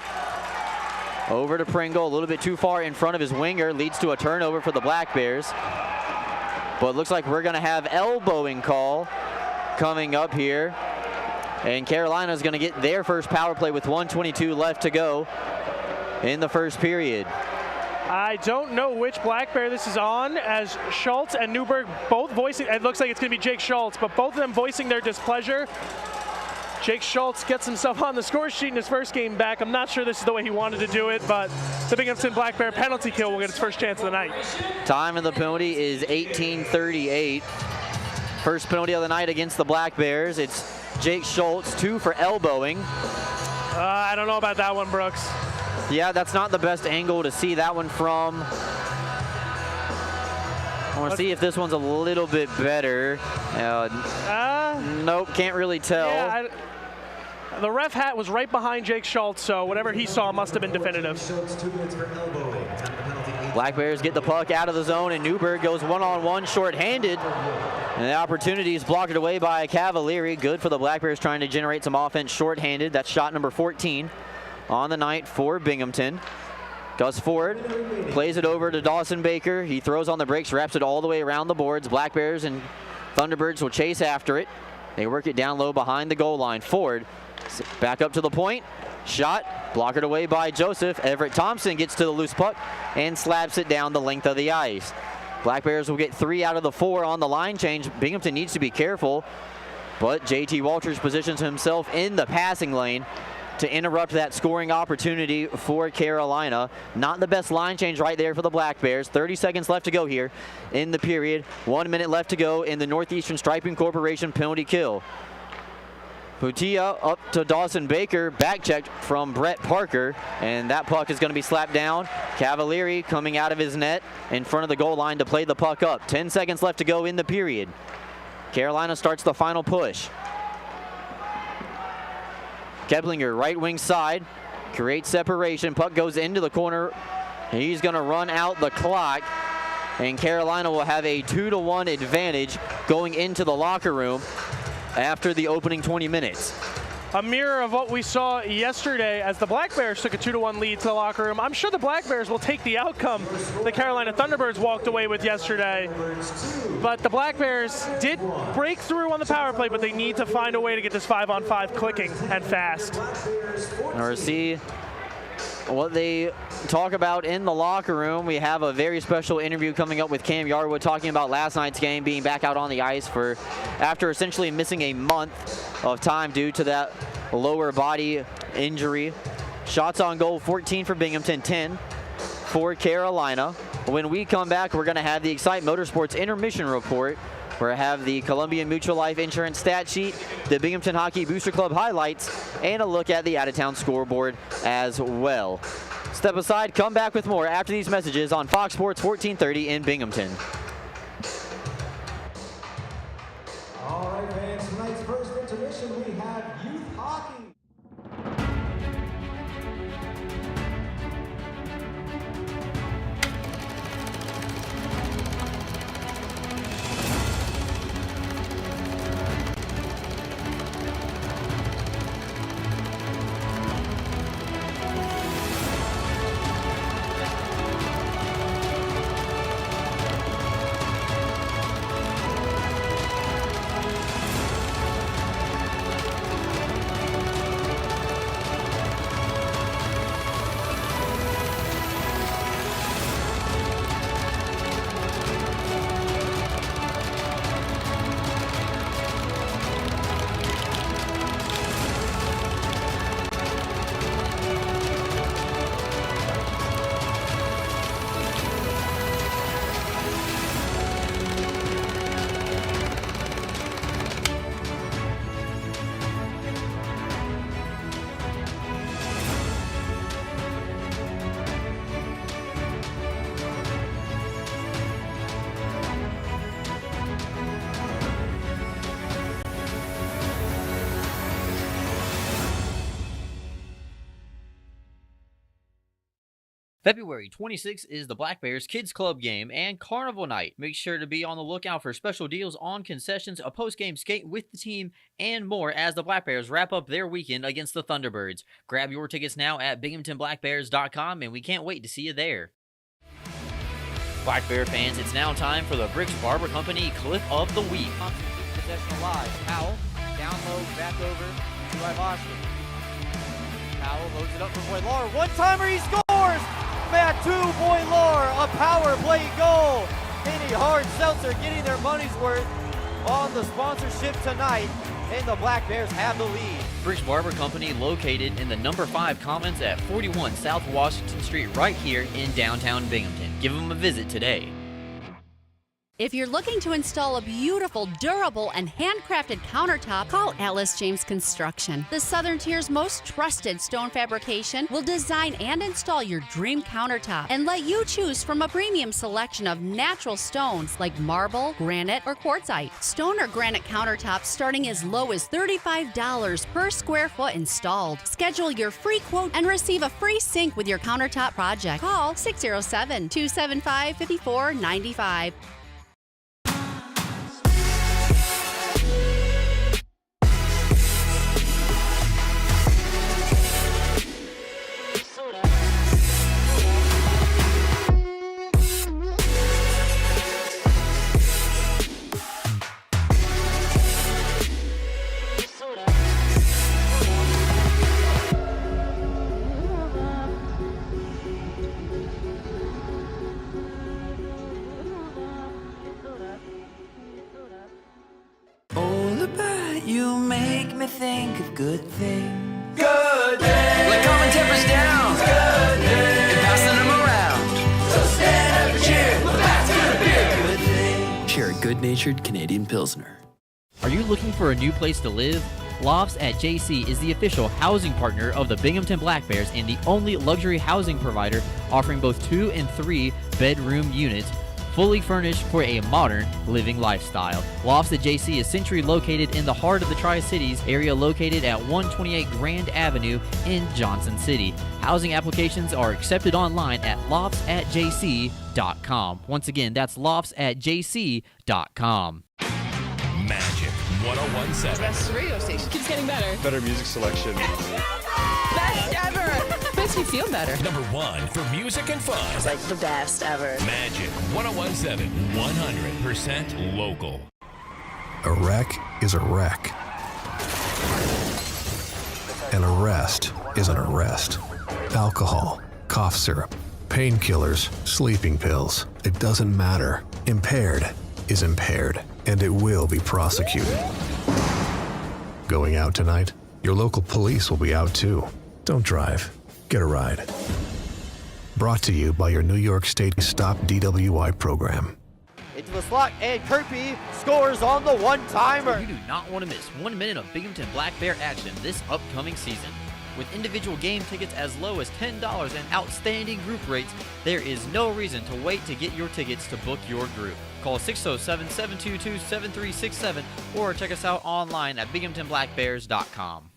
over to Pringle, a little bit too far in front of his winger, leads to a turnover for the Black Bears. But it looks like we're gonna have elbowing call coming up here. And Carolina's gonna get their first power play with 1:22 left to go in the first period. I don't know which Black Bear this is on, as Schultz and Newberg both voicing, it looks like it's gonna be Jake Schultz, but both of them voicing their displeasure. Jake Schultz gets himself on the score sheet in his first game back. I'm not sure this is the way he wanted to do it, but the Binghamton Black Bear penalty kill will get its first chance of the night. Time of the penalty is 18:38. First penalty of the night against the Black Bears. It's Jake Schultz, 2 for elbowing. I don't know about that one, Brooks. Yeah, that's not the best angle to see that one from. I want to see if this one's a little bit better. Nope, can't really tell. Yeah, the ref hat was right behind Jake Schultz, so whatever he saw must have been definitive. Black Bears get the puck out of the zone, and Newberg goes one-on-one short-handed. And the opportunity is blocked away by Cavalieri. Good for the Black Bears trying to generate some offense short-handed. That's shot number 14 on the night for Binghamton. Gus Ford plays it over to Dawson Baker. He throws on the brakes, wraps it all the way around the boards. Black Bears and Thunderbirds will chase after it. They work it down low behind the goal line. Ford back up to the point. Shot, blockered away by Joseph. Everett Thompson gets to the loose puck and slaps it down the length of the ice. Black Bears will get 3 out of the 4 on the line change. Binghamton needs to be careful, but JT Walters positions himself in the passing lane to interrupt that scoring opportunity for Carolina. Not the best line change right there for the Black Bears. 30 seconds left to go here in the period. 1 minute left to go in the Northeastern Striping Corporation penalty kill. Putia up to Dawson Baker, back checked from Brett Parker, and that puck is going to be slapped down. Cavalieri coming out of his net in front of the goal line to play the puck up. 10 seconds left to go in the period. Carolina starts the final push. Keplinger, right wing side, creates separation. Puck goes into the corner. He's going to run out the clock, and Carolina will have a 2-1 advantage going into the locker room after the opening 20 minutes. A mirror of what we saw yesterday as the Black Bears took a 2-1 lead to the locker room. I'm sure the Black Bears will take the outcome the Carolina Thunderbirds walked away with yesterday. But the Black Bears did break through on the power play, but they need to find a way to get this 5-on-5 clicking and fast. Or see what they talk about in the locker room. We have a very special interview coming up with Cam Yarwood talking about last night's game, being back out on the ice after essentially missing a month of time due to that lower body injury. Shots on goal, 14 for Binghamton, 10 for Carolina. When we come back, we're going to have the Excite Motorsports intermission report, where I have the Columbian Mutual Life Insurance stat sheet, the Binghamton Hockey Booster Club highlights, and a look at the out-of-town scoreboard as well. Step aside, come back with more after these messages on Fox Sports 1430 in Binghamton. All right, fans, tonight's first intermission, we have youth hockey. February 26th is the Black Bears Kids Club game and Carnival Night. Make sure to be on the lookout for special deals on concessions, a post-game skate with the team, and more as the Black Bears wrap up their weekend against the Thunderbirds. Grab your tickets now at binghamtonblackbears.com, and we can't wait to see you there. Black Bear fans, it's now time for the Bricks Barber Company Clip of the Week. Possession alive. Powell, down low, back over to Ivashkin. Powell loads it up for Boilar. One-timer, he scores! Back to Boilar, a power play goal. Mini Hard Seltzer getting their money's worth on the sponsorship tonight, and the Black Bears have the lead. Bricks Barber Company located in the number 5 Commons at 41 South Washington Street right here in downtown Binghamton. Give them a visit today. If you're looking to install a beautiful, durable, and handcrafted countertop, call Alice James Construction. The Southern Tier's most trusted stone fabrication will design and install your dream countertop and let you choose from a premium selection of natural stones like marble, granite, or quartzite. Stone or granite countertops starting as low as $35 per square foot installed. Schedule your free quote and receive a free sink with your countertop project. Call 607-275-5495. You make me think of good things. Good things. Like calming tempers down. Good things. And passing them around. So stand up and cheer. Well, that's gonna be a Good things. Share a good-natured Canadian Pilsner. Are you looking for a new place to live? Lofts at JC is the official housing partner of the Binghamton Black Bears and the only luxury housing provider offering both 2 and 3 bedroom units fully furnished for a modern living lifestyle. Lofts at JC is centrally located in the heart of the Tri-Cities area, located at 128 Grand Avenue in Johnson City. Housing applications are accepted online at loftsatjc.com. Once again, that's loftsatjc.com. Magic 1017. Best radio station. Keeps getting better. Better music selection. Best ever. Makes me feel better. Number 1 for music and fun. It's like the best ever. Magic 1017. 100% local. A wreck is a wreck. An arrest is an arrest. Alcohol, cough syrup, painkillers, sleeping pills. It doesn't matter. Impaired is impaired, and it will be prosecuted. Going out tonight? Your local police will be out too. Don't drive. Get a ride. Brought to you by your New York State Stop DWI program. Into the slot, and Kirby scores on the one-timer. You do not want to miss 1 minute of Binghamton Black Bear action this upcoming season. With individual game tickets as low as $10 and outstanding group rates, there is no reason to wait to get your tickets to book your group. Call 607-722-7367 or check us out online at binghamtonblackbears.com.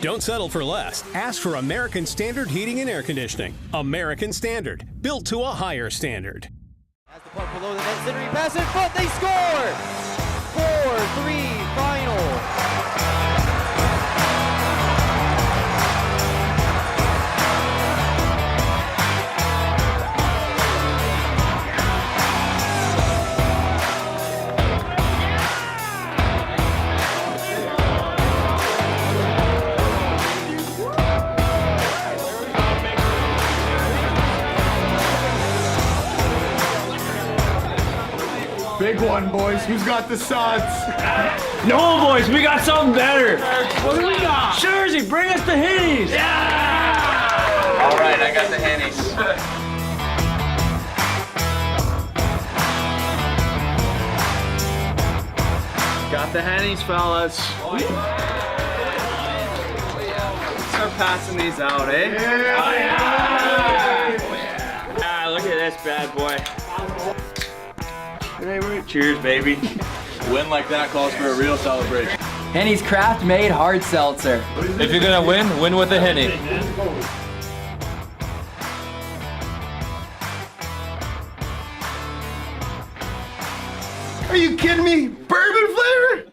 Don't settle for less. Ask for American Standard Heating and Air Conditioning. American Standard, built to a higher standard. As the puck below the net, centering pass in front, they score! 4-3 final. Big one, boys. Who's got the suds? No, boys, we got something better. What do we got? Jersey, bring us the Hennies. Yeah! All right, I got the Hennies. Got the Hennies, fellas. Start passing these out, eh? Ah, look at this bad boy. Cheers, baby. A win like that calls for a real celebration. Henny's Craft Made Hard Seltzer. If you're gonna win with a Henny. Are you kidding me? Bourbon flavor?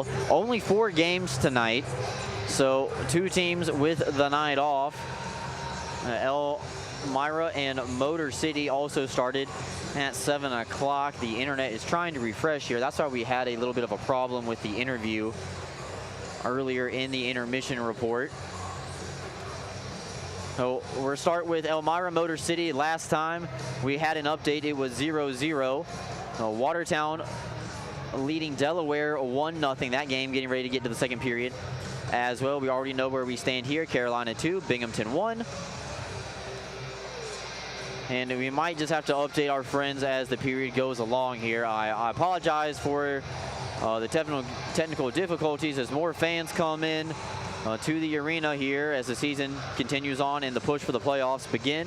well. Only 4 games tonight, so 2 teams with the night off. Elmira and Motor City also started at 7 o'clock. The internet is trying to refresh here. That's why we had a little bit of a problem with the interview earlier in the intermission report. So we'll start with Elmira Motor City. Last time we had an update, it was 0-0. Watertown leading Delaware 1-0. That game getting ready to get to the second period as well. We already know where we stand here. Carolina 2, Binghamton 1. And we might just have to update our friends as the period goes along here. I apologize for the technical difficulties as more fans come in to the arena here as the season continues on and the push for the playoffs begin.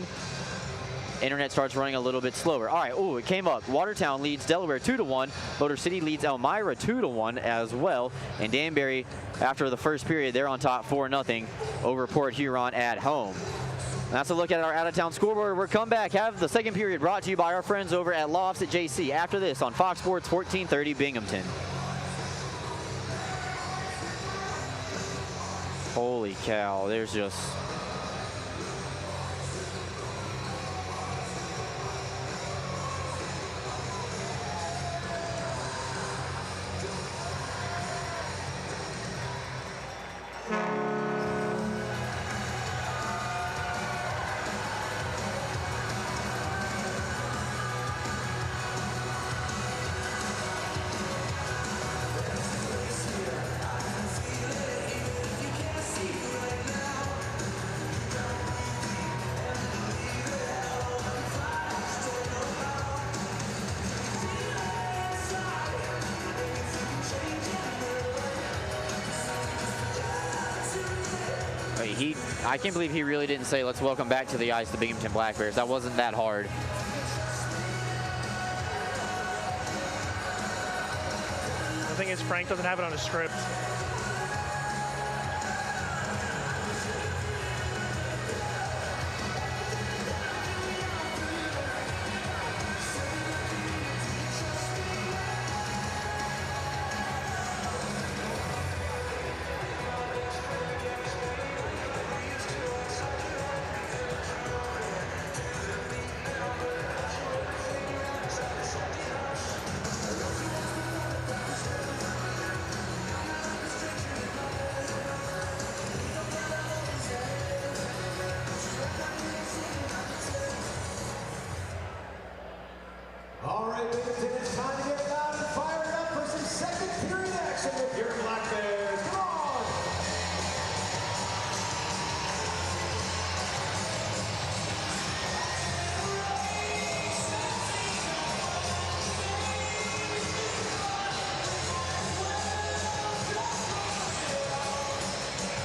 Internet starts running a little bit slower. All right, it came up. Watertown leads Delaware 2-1. Motor City leads Elmira 2-1 as well. And Danbury, after the first period, they're on top 4-0 over Port Huron at home. That's a look at our out-of-town scoreboard. We'll come back, have the second period brought to you by our friends over at Lofts at JC. After this on Fox Sports 1430 Binghamton. Holy cow, there's just... I can't believe he really didn't say, let's welcome back to the ice the Binghamton Black Bears. That wasn't that hard. The thing is, Frank doesn't have it on his script.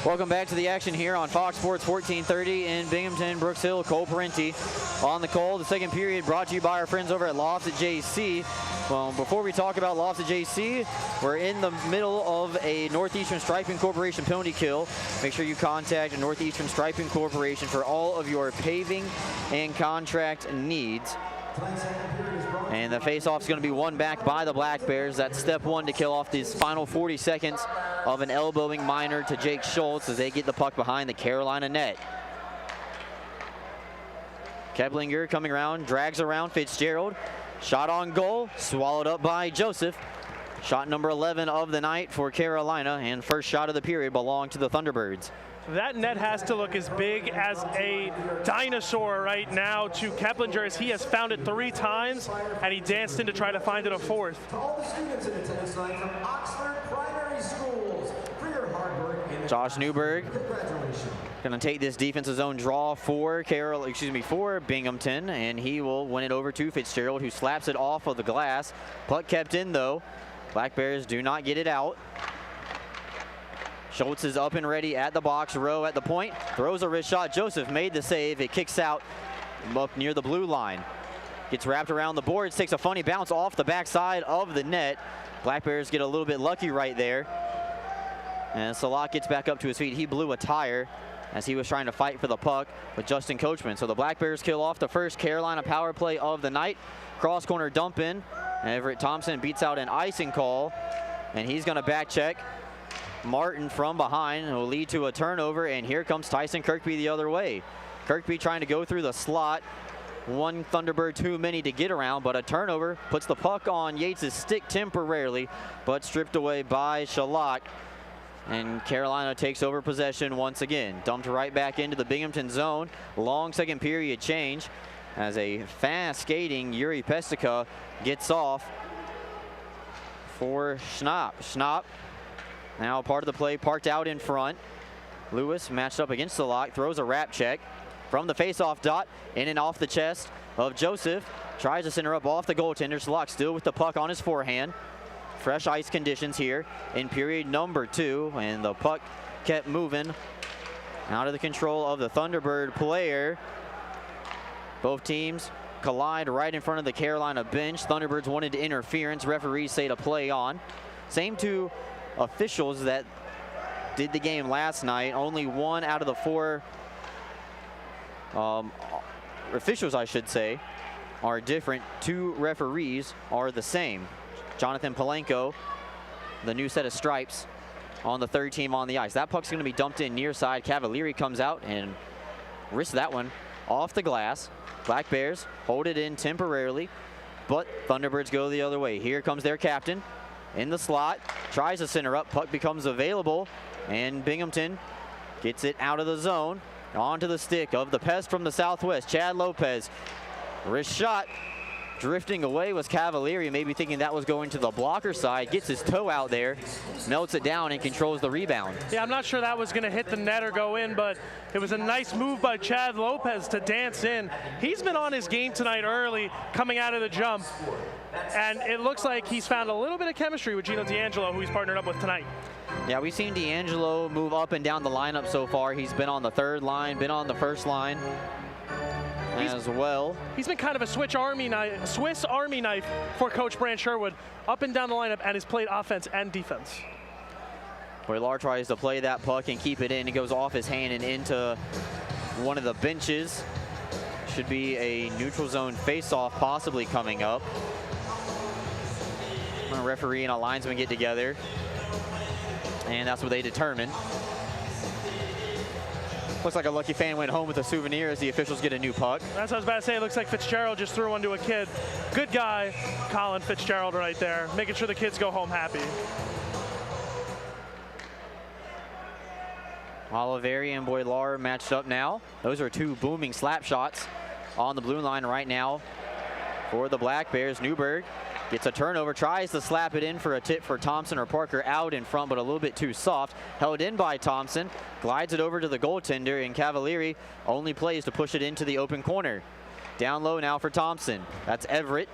Welcome back to the action here on Fox Sports 1430 in Binghamton, Brooks Hill. Cole Parenti on the call. The second period brought to you by our friends over at Lofts at JC. Well, before we talk about Lofts at JC, we're in the middle of a Northeastern Striping Corporation penalty kill. Make sure you contact Northeastern Striping Corporation for all of your paving and contract needs. And the face-off is going to be won back by the Black Bears. That's step one to kill off these final 40 seconds of an elbowing minor to Jake Schultz as they get the puck behind the Carolina net. Keplinger coming around, drags around Fitzgerald. Shot on goal, swallowed up by Joseph. Shot number 11 of the night for Carolina, and first shot of the period belonged to the Thunderbirds. That net has to look as big as a dinosaur right now to Keplinger, as he has found it 3 times, and he danced in to try to find it a 4th. To all the students in attendance tonight from Oxford Primary Schools for your hard work in Josh Newberg going to take this defensive zone draw for Binghamton, and he will win it over to Fitzgerald, who slaps it off of the glass. Puck kept in though. Black Bears do not get it out. Schultz is up and ready at the box, row at the point, throws a wrist shot. Joseph made the save. It kicks out up near the blue line. Gets wrapped around the boards, takes a funny bounce off the backside of the net. Black Bears get a little bit lucky right there. And Salat gets back up to his feet. He blew a tire as he was trying to fight for the puck with Justin Coachman. So the Black Bears kill off the first Carolina power play of the night. Cross corner dump in. And Everett Thompson beats out an icing call and he's going to back check Martin from behind. It will lead to a turnover, and here comes Tyson Kirkby the other way. Kirkby trying to go through the slot. One Thunderbird too many to get around, but a turnover puts the puck on Yates' stick temporarily, but stripped away by Shalak. And Carolina takes over possession once again. Dumped right back into the Binghamton zone. Long second period change as a fast skating Yuri Pestica gets off for Schnapp. Schnapp now part of the play, parked out in front. Lewis matched up against the lock, throws a wrap check from the face-off dot, in and off the chest of Joseph. Tries to center up off the goaltender. Schlock still with the puck on his forehand. Fresh ice conditions here in period number 2, and the puck kept moving out of the control of the Thunderbird player. Both teams collide right in front of the Carolina bench. Thunderbirds wanted interference. Referees say to play on. Same two officials that did the game last night. Only 1 out of the 4 officials, I should say, are different. 2 referees are the same. Jonathan Palenko, the new set of stripes on the 3rd team on the ice. That puck's going to be dumped in near side. Cavalieri comes out and risks that one off the glass. Black Bears hold it in temporarily, but Thunderbirds go the other way. Here comes their captain in the slot, tries to center up. Puck becomes available, and Binghamton gets it out of the zone onto the stick of the Pest from the southwest, Chad Lopez. Wrist shot. Drifting away was Cavalieri, maybe thinking that was going to the blocker side. Gets his toe out there, melts it down, and controls the rebound. Yeah, I'm not sure that was going to hit the net or go in, but it was a nice move by Chad Lopez to dance in. He's been on his game tonight early, coming out of the jump, and it looks like he's found a little bit of chemistry with Gino D'Angelo, who he's partnered up with tonight. Yeah, we've seen D'Angelo move up and down the lineup so far. He's been on the 3rd line, been on the 1st line as well. He's been kind of a Swiss Army knife for Coach Brant Sherwood, up and down the lineup, and has played offense and defense. Boilar tries to play that puck and keep it in. It goes off his hand and into one of the benches. Should be a neutral zone face-off possibly coming up. A referee and a linesman get together, and that's what they determine. Looks like a lucky fan went home with a souvenir as the officials get a new puck. That's what I was about to say. It looks like Fitzgerald just threw one to a kid. Good guy, Colin Fitzgerald right there, making sure the kids go home happy. Oliveri and Boilar matched up now. Those are 2 booming slap shots on the blue line right now for the Black Bears. Newberg gets a turnover, tries to slap it in for a tip for Thompson or Parker out in front, but a little bit too soft. Held in by Thompson, glides it over to the goaltender, and Cavalieri only plays to push it into the open corner. Down low now for Thompson. That's Everett.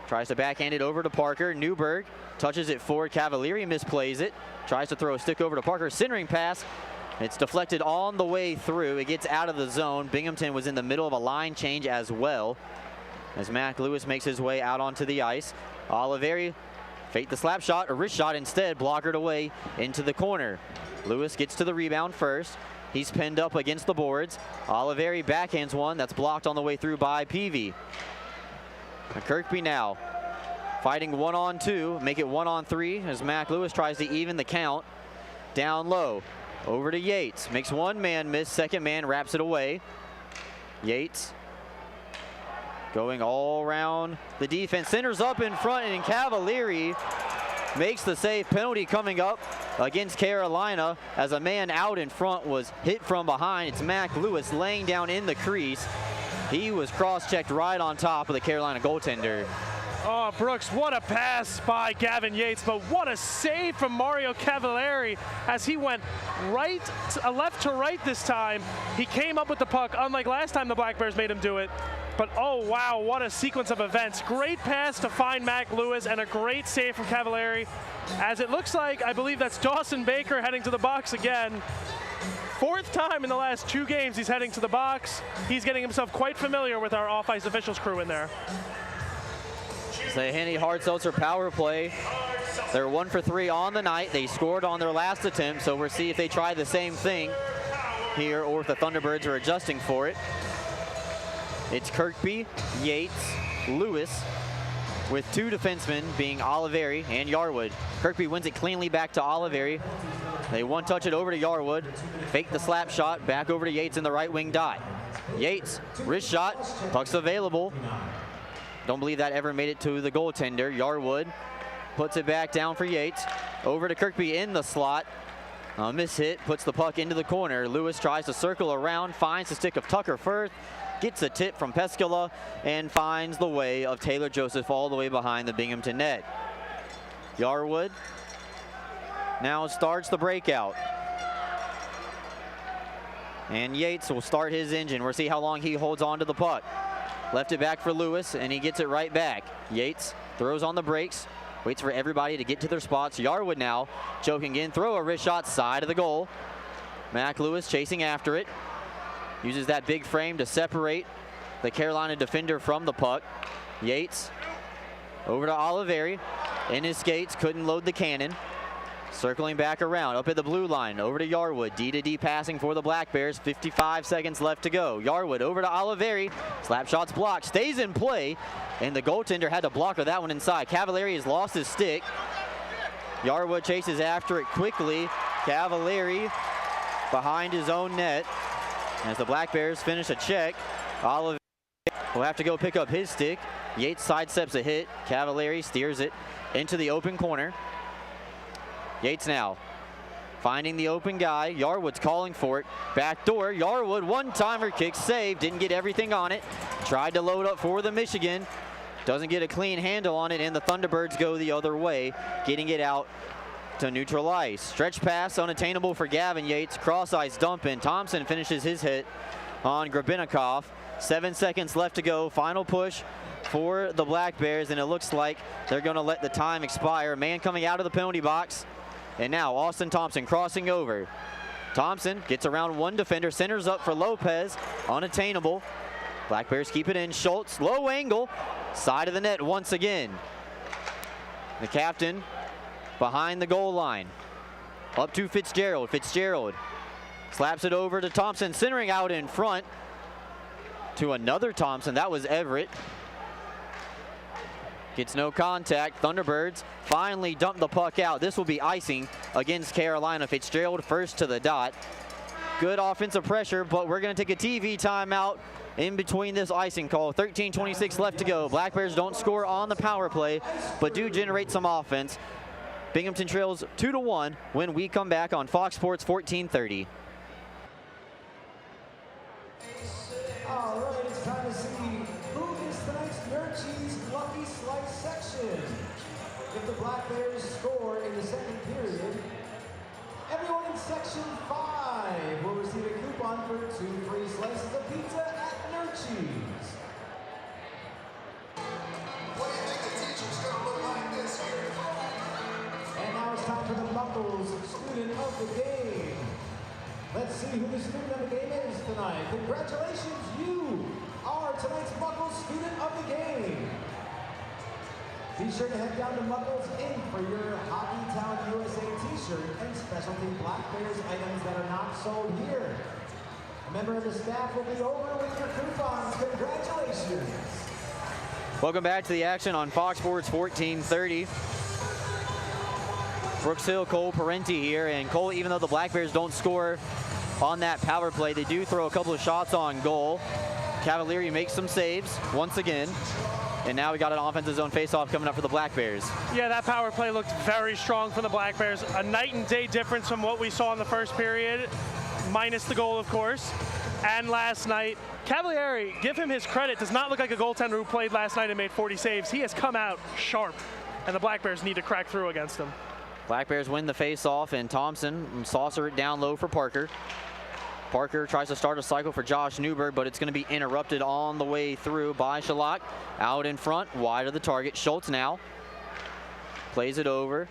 Tries to backhand it over to Parker. Newberg touches it forward. Cavalieri misplays it. Tries to throw a stick over to Parker. Centering pass. It's deflected on the way through. It gets out of the zone. Binghamton was in the middle of a line change as well, as Mac Lewis makes his way out onto the ice. Oliveri faked the slap shot, or wrist shot instead, blockered away into the corner. Lewis gets to the rebound first. He's pinned up against the boards. Oliveri backhands one that's blocked on the way through by Peavy. And Kirkby now fighting 1-on-2, make it 1-on-3 as Mac Lewis tries to even the count. Down low, over to Yates. Makes one man miss, second man wraps it away. Yates going all around the defense, centers up in front, and Cavalieri makes the save. Penalty coming up against Carolina as a man out in front was hit from behind. It's Mac Lewis laying down in the crease. He was cross-checked right on top of the Carolina goaltender. Oh, Brooks, what a pass by Gavin Yates, but what a save from Mario Cavalieri as he went left to right this time. He came up with the puck, unlike last time the Black Bears made him do it. But oh wow, what a sequence of events. Great pass to find Mac Lewis and a great save from Cavalieri. As it looks like, I believe that's Dawson Baker heading to the box again. 4th time in the last 2 games he's heading to the box. He's getting himself quite familiar with our off-ice officials crew in there. The Henny Hard Seltzer power play. They're 1 for 3 on the night. They scored on their last attempt, so we'll see if they try the same thing here or if the Thunderbirds are adjusting for it. It's Kirkby, Yates, Lewis, with two defensemen being Oliveri and Yarwood. Kirkby wins it cleanly back to Oliveri. They one-touch it over to Yarwood. Fake the slap shot, back over to Yates in the right wing dot. Yates, wrist shot, puck's available. Don't believe that ever made it to the goaltender. Yarwood puts it back down for Yates. Over to Kirkby in the slot. A miss hit, puts the puck into the corner. Lewis tries to circle around, finds the stick of Tucker Firth, gets a tip from Peskala, and finds the way of Taylor Joseph all the way behind the Binghamton net. Yarwood now starts the breakout. And Yates will start his engine. We'll see how long he holds on to the puck. Left it back for Lewis, and he gets it right back. Yates throws on the brakes, waits for everybody to get to their spots. Yarwood now choking in, throw a wrist shot, side of the goal. Mac Lewis chasing after it. Uses that big frame to separate the Carolina defender from the puck. Yates over to Oliveri. In his skates, couldn't load the cannon. Circling back around, up at the blue line, over to Yarwood. D-to-D passing for the Black Bears, 55 seconds left to go. Yarwood over to Oliveri. Slap shot's blocked, stays in play, and the goaltender had to block that one inside. Cavalieri has lost his stick. Yarwood chases after it quickly. Cavalieri behind his own net. As the Black Bears finish a check, Oliveri will have to go pick up his stick. Yates sidesteps a hit. Cavalieri steers it into the open corner. Yates now finding the open guy. Yarwood's calling for it. Back door. Yarwood one-timer kick save. Didn't get everything on it. Tried to load up for the Michigan. Doesn't get a clean handle on it, and the Thunderbirds go the other way, getting it out to neutral ice. Stretch pass unattainable for Gavin Yates. Cross ice dump in. Thompson finishes his hit on Grabinikov. 7 seconds left to go. Final push for the Black Bears, and it looks like they're going to let the time expire. Man coming out of the penalty box. And now Austin Thompson crossing over. Thompson gets around one defender, centers up for Lopez, unattainable. Black Bears keep it in. Schultz, low angle, side of the net once again. The captain behind the goal line. Up to Fitzgerald. Fitzgerald slaps it over to Thompson, centering out in front to another Thompson. That was Everett. Gets no contact. Thunderbirds finally dump the puck out. This will be icing against Carolina. Fitzgerald first to the dot. Good offensive pressure, but we're going to take a TV timeout in between this icing call. 13:26 left to go. Black Bears don't score on the power play, but do generate some offense. Binghamton trails 2-1 when we come back on Fox Sports 1430. All right, it's time to see who is tonight's Nerd Cheese Lucky Slice section. If the Black Bears score in the second period, everyone in section 5 will receive a coupon for 2 free slices of pizza at Nerd Cheese. What do you think the teacher's gonna look like this year? And now it's time for the Muckles Student of the Game. Let's see who the student of the game is tonight. Congratulations, you are tonight's Muckles Student of the Game. Be sure to head down to Muckles Inc. for your Hockey Town USA t-shirt and specialty Black Bears items that are not sold here. A member of the staff will be over with your coupons. Congratulations. Welcome back to the action on Fox Sports 1430. Brooks Hill, Cole Parenti here, and Cole, even though the Black Bears don't score on that power play, they do throw a couple of shots on goal. Cavalieri makes some saves once again, and now we got an offensive zone faceoff coming up for the Black Bears. Yeah, that power play looked very strong for the Black Bears. A night and day difference from what we saw in the first period, minus the goal, of course. And last night, Cavalieri, give him his credit, does not look like a goaltender who played last night and made 40 saves. He has come out sharp, and the Black Bears need to crack through against him. Black Bears win the face-off, and Thompson saucer it down low for Parker. Parker tries to start a cycle for Josh Newberg, but it's going to be interrupted on the way through by Shalak. Out in front, wide of the target. Schultz now plays it over.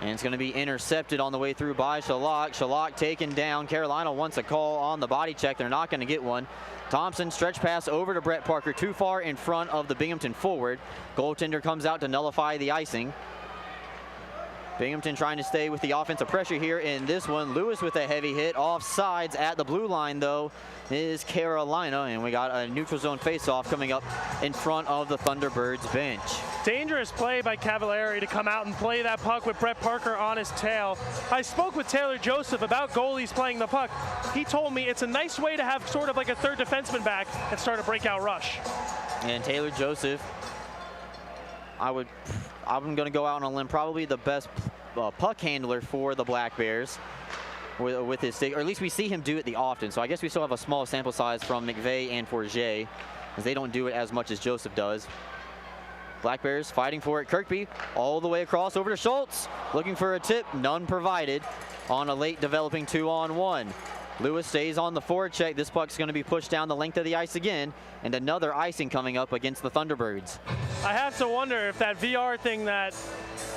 And it's going to be intercepted on the way through by Shalak. Shalak taken down. Carolina wants a call on the body check. They're not going to get one. Thompson, stretch pass over to Brett Parker, too far in front of the Binghamton forward. Goaltender comes out to nullify the icing. Binghamton trying to stay with the offensive pressure here in this one. Lewis with a heavy hit. Offsides at the blue line, though, is Carolina. And we got a neutral zone faceoff coming up in front of the Thunderbirds bench. Dangerous play by Cavalieri to come out and play that puck with Brett Parker on his tail. I spoke with Taylor Joseph about goalies playing the puck. He told me it's a nice way to have sort of like a third defenseman back and start a breakout rush. And Taylor Joseph, I'm going to go out on a limb, probably the best puck handler for the Black Bears with his stick, or at least we see him do it the often. So I guess we still have a small sample size from McVeigh and Forget, as they don't do it as much as Joseph does. Black Bears fighting for it. Kirkby all the way across over to Schultz, looking for a tip, none provided on a late developing 2-on-1. Lewis stays on the forecheck. This puck's going to be pushed down the length of the ice again, and another icing coming up against the Thunderbirds. I have to wonder if that VR thing that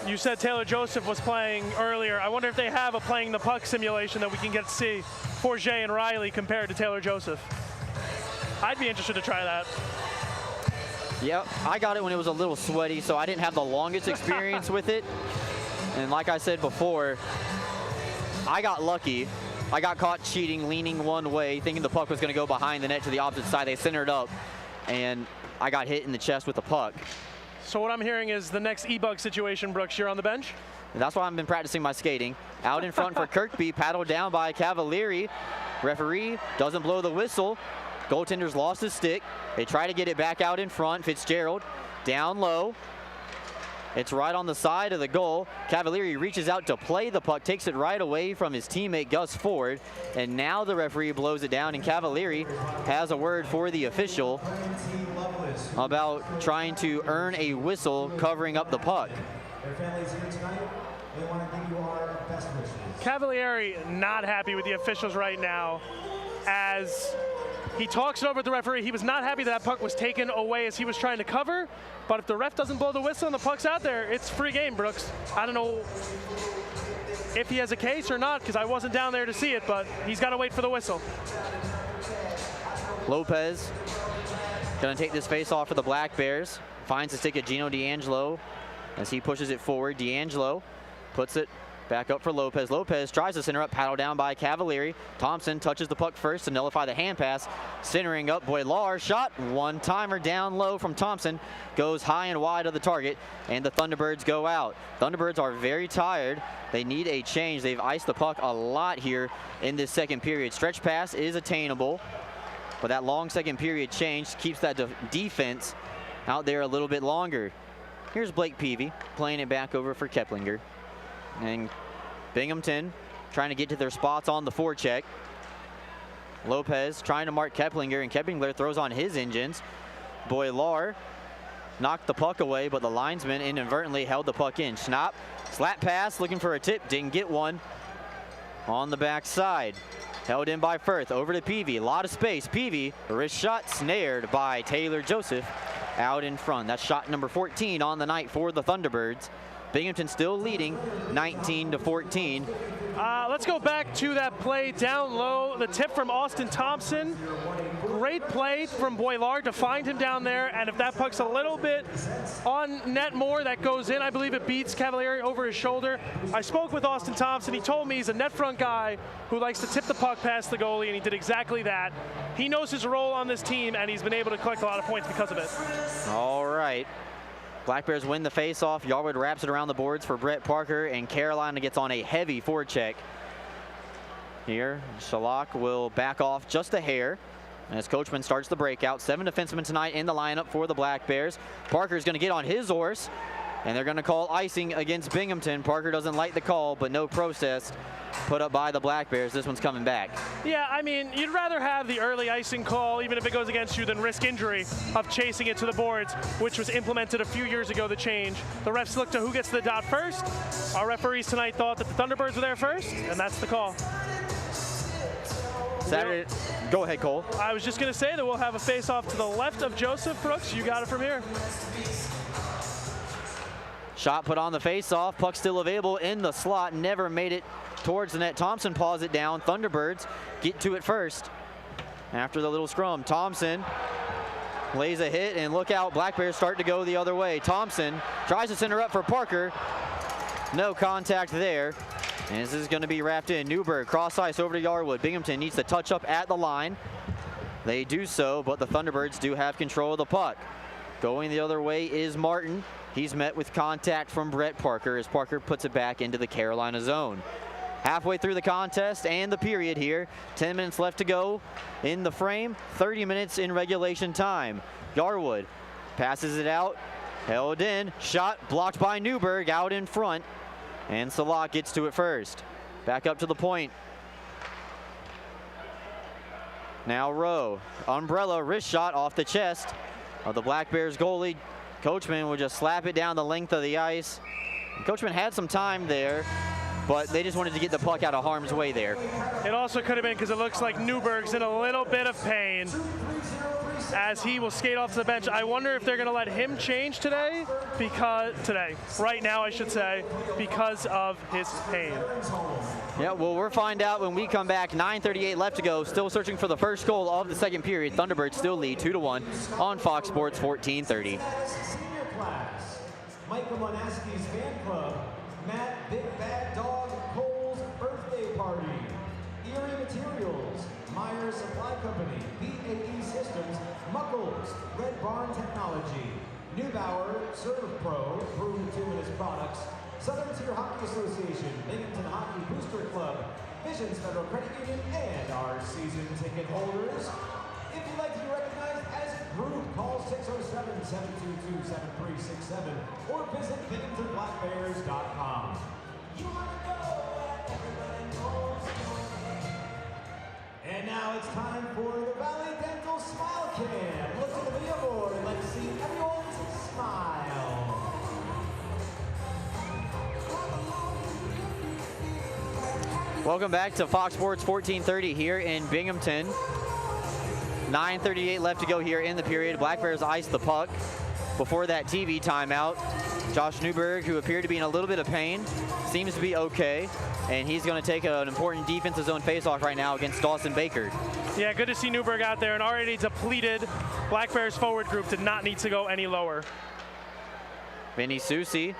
you said Taylor Joseph was playing earlier, I wonder if they have a playing the puck simulation that we can get to see Forget and Riley compared to Taylor Joseph. I'd be interested to try that. Yep, I got it when it was a little sweaty, so I didn't have the longest experience with it. And like I said before, I got lucky. I got caught cheating, leaning one way, thinking the puck was going to go behind the net to the opposite side. They centered up, and I got hit in the chest with the puck. So what I'm hearing is the next E-Bug situation, Brooks, you're on the bench? And that's why I've been practicing my skating. Out in front for Kirkby, paddled down by Cavalieri. Referee doesn't blow the whistle. Goaltender's lost his stick. They try to get it back out in front. Fitzgerald down low. It's right on the side of the goal. Cavalieri reaches out to play the puck, takes it right away from his teammate Gus Ford, and now the referee blows it down, and Cavalieri has a word for the official about trying to earn a whistle covering up the puck. Cavalieri not happy with the officials right now as he talks it over with the referee. He was not happy that puck was taken away as he was trying to cover, but if the ref doesn't blow the whistle and the puck's out there, it's free game, Brooks. I don't know if he has a case or not because I wasn't down there to see it, but he's got to wait for the whistle. Lopez gonna take this face off for the Black Bears. Finds the stick at Gino D'Angelo as he pushes it forward. D'Angelo puts it back up for Lopez. Lopez tries to center up, paddle down by Cavalieri. Thompson touches the puck first to nullify the hand pass. Centering up, Boilar shot. One-timer down low from Thompson. Goes high and wide of the target, and the Thunderbirds go out. Thunderbirds are very tired. They need a change. They've iced the puck a lot here in this second period. Stretch pass is attainable, but that long second period change keeps that defense out there a little bit longer. Here's Blake Peavy playing it back over for Keplinger. And Binghamton trying to get to their spots on the forecheck. Lopez trying to mark Keplinger, and Keplinger throws on his engines. Boilar knocked the puck away, but the linesman inadvertently held the puck in. Schnapp, slap pass, looking for a tip, didn't get one. On the backside, held in by Firth, over to Peavy, a lot of space. Peavy, wrist shot, snared by Taylor Joseph out in front. That's shot number 14 on the night for the Thunderbirds. Binghamton still leading 19-14. Let's go back to that play down low. The tip from Austin Thompson. Great play from Boilar to find him down there. And if that puck's a little bit on net more, that goes in. I believe it beats Cavalieri over his shoulder. I spoke with Austin Thompson. He told me he's a net front guy who likes to tip the puck past the goalie, and he did exactly that. He knows his role on this team, and he's been able to collect a lot of points because of it. All right. Black Bears win the face-off. Yarwood wraps it around the boards for Brett Parker, and Carolina gets on a heavy forecheck. Here, Shalak will back off just a hair as Coachman starts the breakout. 7 defensemen tonight in the lineup for the Black Bears. Parker's going to get on his horse, and they're going to call icing against Binghamton. Parker doesn't like the call, but no protest put up by the Black Bears. This one's coming back. Yeah, I mean, you'd rather have the early icing call, even if it goes against you, than risk injury of chasing it to the boards, which was implemented a few years ago, the change. The refs look to who gets the dot first. Our referees tonight thought that the Thunderbirds were there first, and that's the call. Saturday, go ahead, Cole. I was just going to say that we'll have a face-off to the left of Joseph. Brooks, you got it from here. Shot put on the face-off. Puck still available in the slot. Never made it towards the net. Thompson paws it down. Thunderbirds get to it first after the little scrum. Thompson lays a hit, and look out, Black Bears start to go the other way. Thompson tries to center up for Parker. No contact there. And this is going to be wrapped in. Newberg cross ice over to Yarwood. Binghamton needs to touch up at the line. They do so, but the Thunderbirds do have control of the puck. Going the other way is Martin. He's met with contact from Brett Parker as Parker puts it back into the Carolina zone. Halfway through the contest and the period here. 10 minutes left to go in the frame. 30 minutes in regulation time. Yarwood passes it out. Held in. Shot blocked by Newberg out in front. And Salak gets to it first. Back up to the point. Now Rowe. Umbrella wrist shot off the chest of the Black Bears goalie. Coachman will just slap it down the length of the ice. Coachman had some time there, but they just wanted to get the puck out of harm's way there. It also could have been because it looks like Newberg's in a little bit of pain as he will skate off to the bench. I wonder if they're going to let him change right now I should say, because of his pain. Yeah, well, we'll find out when we come back. 9:38 left to go. Still searching for the first goal of the second period. Thunderbirds still lead 2-1 on Fox Sports 1430. Senior class, Michael Monaski's fan club, Matt Big Bad Dog Cole's birthday party, Erie Materials, Myers Supply Company, BAE Systems, Muckles, Red Barn Technology, Neubauer, Serve Pro, Proven Bituminous Products, Southern Tier Hockey Association, Binghamton Hockey Booster Club, Visions Federal Credit Union, and our season ticket holders. If you'd like to be recognized as a group, call 607-722-7367 or visit BinghamtonBlackBears.com. You want to go where everybody knows. And now it's time for the Valley Dental Smile Cam. Look to the video board and let's see everyone's smile. Welcome back to Fox Sports 1430 here in Binghamton. 9:38 left to go here in the period. Black Bears ice the puck. Before that TV timeout, Josh Newberg, who appeared to be in a little bit of pain, seems to be okay. And he's going to take an important defensive zone faceoff right now against Dawson Baker. Yeah, good to see Newberg out there. An already depleted Black Bears forward group did not need to go any lower. Vinny Susi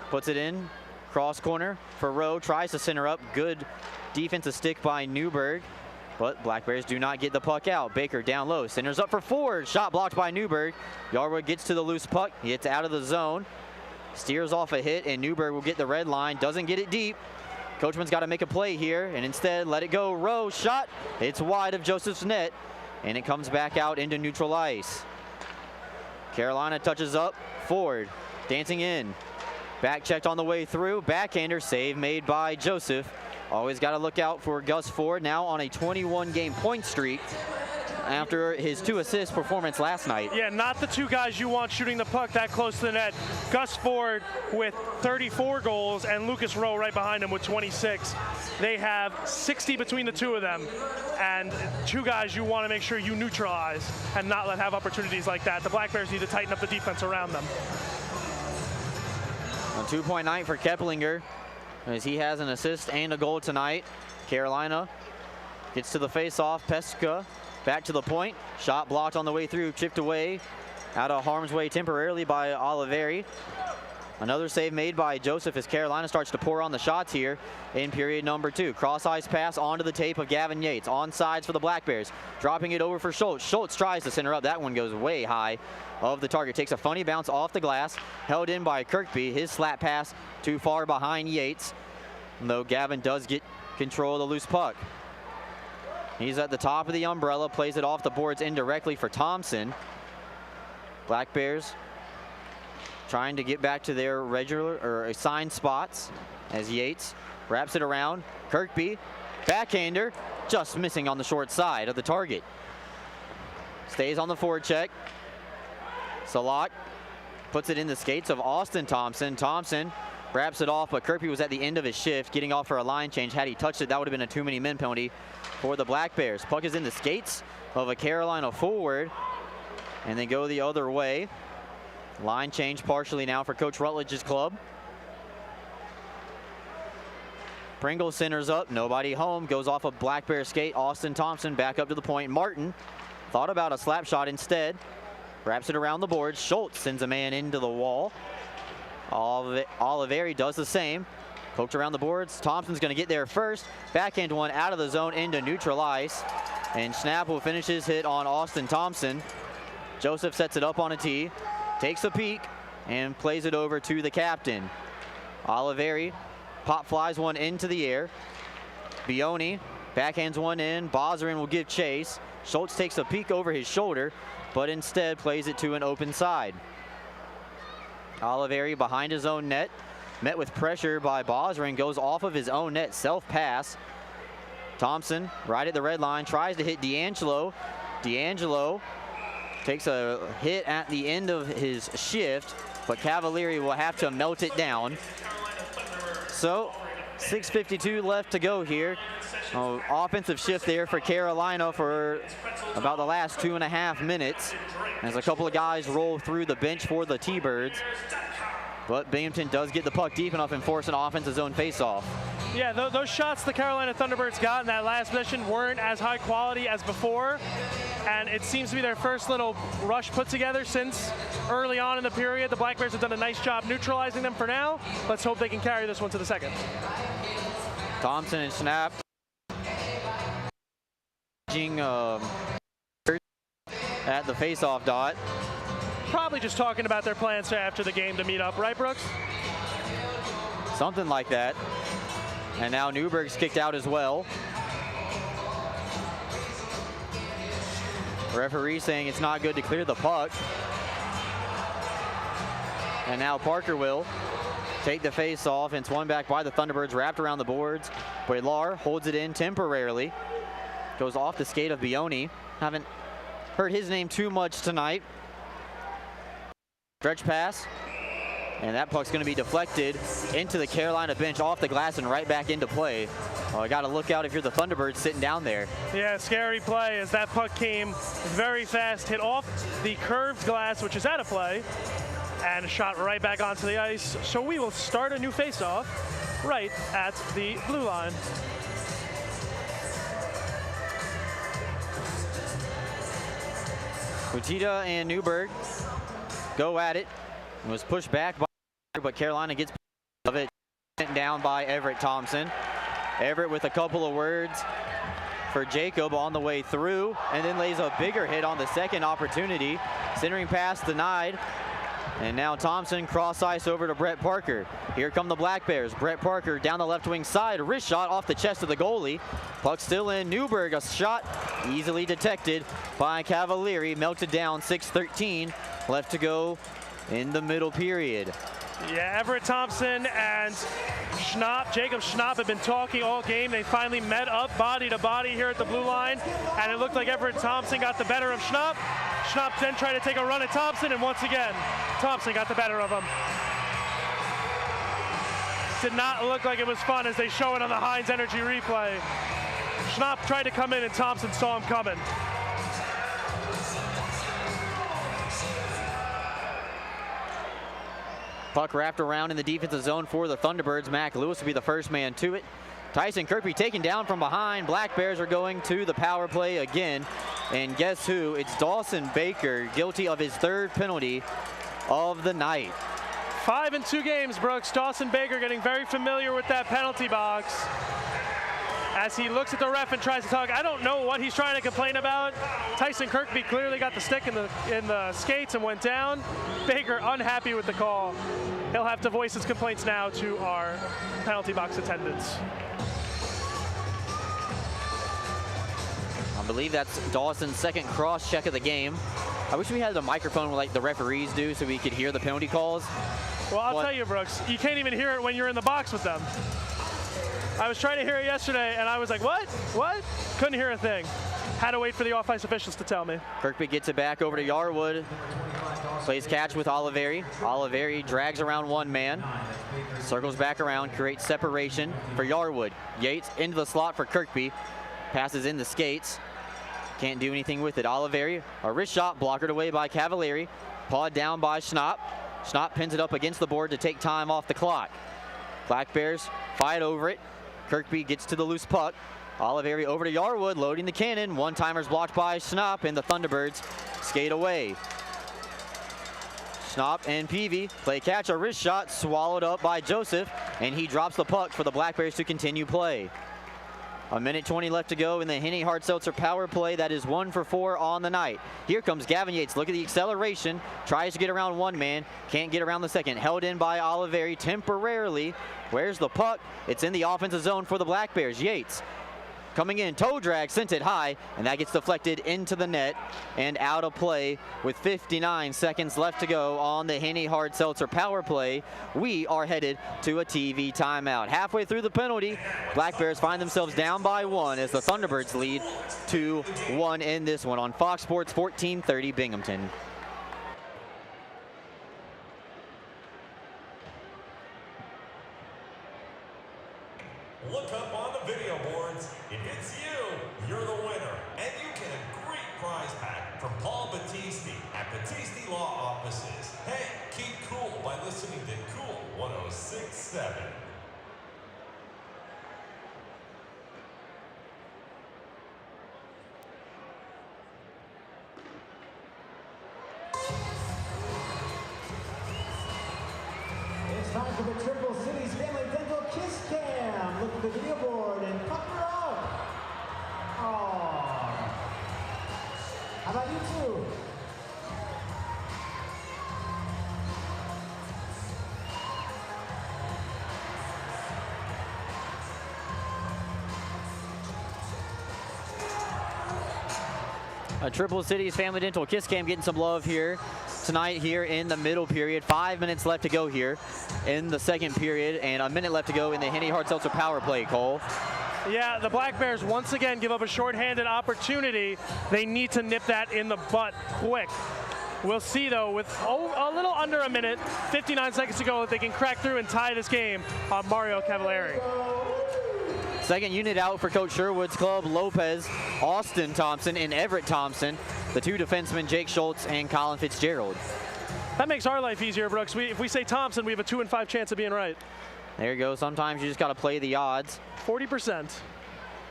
puts it in. Cross corner for Rowe, tries to center up. Good defensive stick by Newberg, but Black Bears do not get the puck out. Baker down low, centers up for Ford. Shot blocked by Newberg. Yarwood gets to the loose puck. He gets out of the zone, steers off a hit, and Newberg will get the red line. Doesn't get it deep. Coachman's got to make a play here, and instead let it go. Rowe shot. It's wide of Joseph's net, and it comes back out into neutral ice. Carolina touches up. Ford dancing in. Back checked on the way through. Backhander save made by Joseph. Always got to look out for Gus Ford, now on a 21-game point streak after his 2-assist performance last night. Yeah, not the two guys you want shooting the puck that close to the net. Gus Ford with 34 goals and Lucas Rowe right behind him with 26. They have 60 between the two of them, and two guys you want to make sure you neutralize and not let have opportunities like that. The Black Bears need to tighten up the defense around them. A 2-point for Keplinger, as he has an assist and a goal tonight. Carolina gets to the face-off. Pesca back to the point. Shot blocked on the way through, chipped away out of harm's way temporarily by Oliveri. Another save made by Joseph as Carolina starts to pour on the shots here in period number 2. Cross ice pass onto the tape of Gavin Yates. Onsides for the Black Bears. Dropping it over for Schultz. Schultz tries to center up. That one goes way high of the target. Takes a funny bounce off the glass. Held in by Kirkby. His slap pass too far behind Yates. Though Gavin does get control of the loose puck. He's at the top of the umbrella. Plays it off the boards indirectly for Thompson. Black Bears trying to get back to their regular or assigned spots as Yates wraps it around. Kirkby, backhander, just missing on the short side of the target. Stays on the forward check. Salak puts it in the skates of Austin Thompson. Thompson wraps it off, but Kirkby was at the end of his shift, getting off for a line change. Had he touched it, that would have been a too many men penalty for the Black Bears. Puck is in the skates of a Carolina forward, and they go the other way. Line change partially now for Coach Rutledge's club. Pringle centers up, nobody home, goes off a Black Bear skate. Austin Thompson back up to the point. Martin thought about a slap shot instead. Wraps it around the boards. Schultz sends a man into the wall. Oliveri does the same. Poked around the boards. Thompson's going to get there first. Backhand one out of the zone into neutral ice. And Schnapp will finish his hit on Austin Thompson. Joseph sets it up on a tee. Takes a peek and plays it over to the captain. Oliveri pop flies one into the air. Bioni backhands one in. Bozerin will give chase. Schultz takes a peek over his shoulder, but instead plays it to an open side. Oliveri behind his own net. Met with pressure by Bozerin, goes off of his own net, self-pass. Thompson, right at the red line, tries to hit D'Angelo. D'Angelo takes a hit at the end of his shift, but Cavalieri will have to melt it down. So, 6:52 left to go here. Offensive shift there for Carolina for about the last 2.5 minutes, as a couple of guys roll through the bench for the T-Birds. But Binghamton does get the puck deep enough and force an offensive zone faceoff. Yeah, those shots the Carolina Thunderbirds got in that last possession weren't as high quality as before. And it seems to be their first little rush put together since early on in the period. The Black Bears have done a nice job neutralizing them for now. Let's hope they can carry this one to the second. Thompson and Schnapp at the faceoff dot. Probably just talking about their plans after the game to meet up, right, Brooks? Something like that. And now Newberg's kicked out as well. Referee saying it's not good to clear the puck. And now Parker will take the face off, and it's won back by the Thunderbirds, wrapped around the boards. Boilar holds it in temporarily. Goes off the skate of Bioni. Haven't heard his name too much tonight. Stretch pass, and that puck's going to be deflected into the Carolina bench, off the glass and right back into play. Oh, I got to look out if you're the Thunderbirds sitting down there. Yeah, scary play as that puck came very fast, hit off the curved glass, which is out of play, and shot right back onto the ice. So we will start a new faceoff right at the blue line. Utita and Newberg go at it. It was pushed back by, but Carolina gets of it, sent down by Everett Thompson. Everett with a couple of words for Jacob on the way through, and then lays a bigger hit on the second opportunity. Centering pass denied. And now Thompson cross ice over to Brett Parker. Here come the Black Bears. Brett Parker down the left wing side, wrist shot off the chest of the goalie. Puck still in. Newberg, a shot easily detected by Cavalieri. Melted down. 6:13 left to go in the middle period. Yeah, Everett Thompson and Jacob Schnapp have been talking all game. They finally met up body to body here at the blue line, and it looked like Everett Thompson got the better of Schnapp. Schnapp then tried to take a run at Thompson, and once again, Thompson got the better of him. Did not look like it was fun as they show it on the Heinz Energy replay. Schnapp tried to come in, and Thompson saw him coming. Puck wrapped around in the defensive zone for the Thunderbirds. Mac Lewis will be the first man to it. Tyson Kirkby taken down from behind. Black Bears are going to the power play again. And guess who? It's Dawson Baker, guilty of his third penalty of the night. 5 in 2 games, Brooks. Dawson Baker getting very familiar with that penalty box as he looks at the ref and tries to talk. I don't know what he's trying to complain about. Tyson Kirkby clearly got the stick in the skates and went down. Baker unhappy with the call. He'll have to voice his complaints now to our penalty box attendants. I believe that's Dawson's second cross check of the game. I wish we had the microphone like the referees do so we could hear the penalty calls. Well, I'll tell you, Brooks, you can't even hear it when you're in the box with them. I was trying to hear it yesterday, and I was like, what? What? Couldn't hear a thing. Had to wait for the off-ice officials to tell me. Kirkby gets it back over to Yarwood. Plays catch with Oliveri. Oliveri drags around one man. Circles back around, creates separation for Yarwood. Yates into the slot for Kirkby. Passes in the skates. Can't do anything with it. Oliveri, a wrist shot, blockered away by Cavalieri. Pawed down by Schnapp. Schnapp pins it up against the board to take time off the clock. Black Bears fight over it. Kirkby gets to the loose puck. Oliveri over to Yarwood, loading the cannon. One-timer's blocked by Schnapp, and the Thunderbirds skate away. Schnapp and Peavy play catch, a wrist shot swallowed up by Joseph, and he drops the puck for the Black Bears to continue play. 1:20 left to go in the Henny Hard Seltzer power play. That is 1 for 4 on the night. Here comes Gavin Yates. Look at the acceleration. Tries to get around one man. Can't get around the second. Held in by Oliveri temporarily. Where's the puck? It's in the offensive zone for the Black Bears. Yates coming in, toe drag, sent it high, and that gets deflected into the net and out of play with 59 seconds left to go on the Henny Hard Seltzer power play. We are headed to a TV timeout. Halfway through the penalty, Black Bears find themselves down by 1 as the Thunderbirds lead 2-1 in this one on Fox Sports 1430 Binghamton. Look up on the video boards. If it's you, you're the winner. And you get a great prize pack from Paul Battisti at Battisti Law Offices. Hey, keep cool by listening to Cool 106.7. It's time for the Triple Cities Family Dental Kiss Cam. Look at the video board and pucker up. Oh. How about you two? A Triple Cities Family Dental Kiss Cam getting some love here tonight here in the middle period. 5 minutes left to go here in the second period and a minute left to go in the Henny Hard Seltzer power play, Cole. Yeah, the Black Bears once again give up a shorthanded opportunity. They need to nip that in the butt quick. We'll see, though, with a little under a minute, 59 seconds to go, if they can crack through and tie this game on Mario Cavalieri. Second unit out for Coach Sherwood's club, Lopez, Austin Thompson, and Everett Thompson. The two defensemen, Jake Schultz and Colin Fitzgerald. That makes our life easier, Brooks. If we say Thompson, we have a 2 in 5 chance of being right. There you go. Sometimes you just got to play the odds. 40%.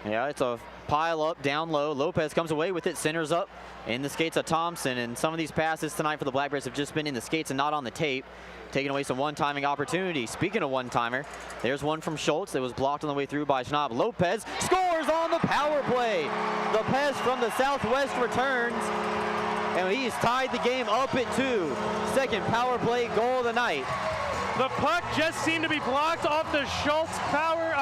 Yeah, it's a pile up, down low. Lopez comes away with it, centers up in the skates of Thompson. And some of these passes tonight for the Black Bears have just been in the skates and not on the tape, taking away some one-timing opportunities. Speaking of one-timer, there's one from Schultz that was blocked on the way through by Schnapp. Lopez scores on the power play. The Pez from the Southwest returns, and he's tied the game up at 2. Second power play goal of the night. The puck just seemed to be blocked off the Schultz power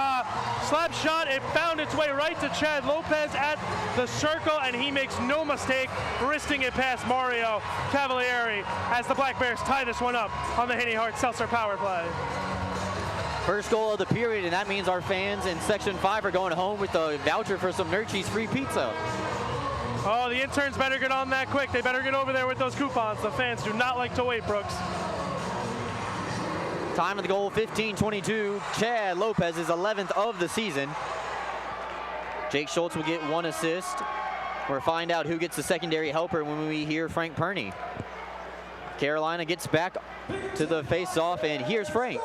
slap shot. It found its way right to Chad Lopez at the circle, and he makes no mistake wristing it past Mario Cavalieri as the Black Bears tie this one up on the Henny Hard Seltzer power play. First goal of the period, and that means our fans in Section 5 are going home with a voucher for some Nurchie's free pizza. Oh, the interns better get on that quick. They better get over there with those coupons. The fans do not like to wait, Brooks. Time of the goal, 15:22. Chad Lopez is 11th of the season. Jake Schultz will get 1 assist. We'll find out who gets the secondary helper when we hear Frank Perney. Carolina gets back to the face-off, and here's Frank.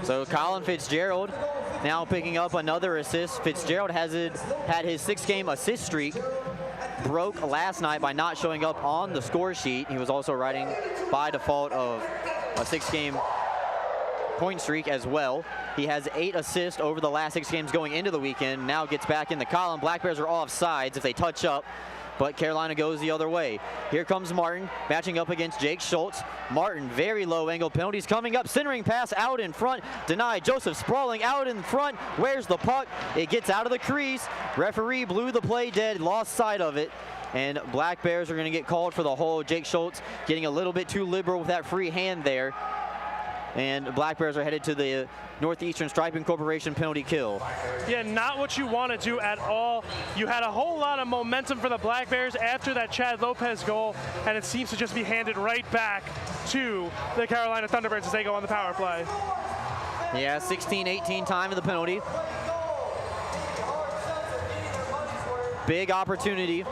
So Colin Fitzgerald now picking up another assist. Fitzgerald has had his 6-game assist streak broke last night by not showing up on the score sheet. He was also riding by default of a 6-game point streak as well. He has 8 assists over the last 6 games going into the weekend. Now gets back in the column. Black Bears are offsides if they touch up, but Carolina goes the other way. Here comes Martin matching up against Jake Schultz. Martin, very low angle penalties coming up. Centering pass out in front, denied. Joseph sprawling out in front. Where's the puck? It gets out of the crease. Referee blew the play dead, lost sight of it. And Black Bears are going to get called for the hold. Jake Schultz getting a little bit too liberal with that free hand there. And Black Bears are headed to the Northeastern Striping Corporation penalty kill. Yeah, not what you want to do at all. You had a whole lot of momentum for the Black Bears after that Chad Lopez goal, and it seems to just be handed right back to the Carolina Thunderbirds as they go on the power play. Yeah, 16-18 time of the penalty. Big opportunity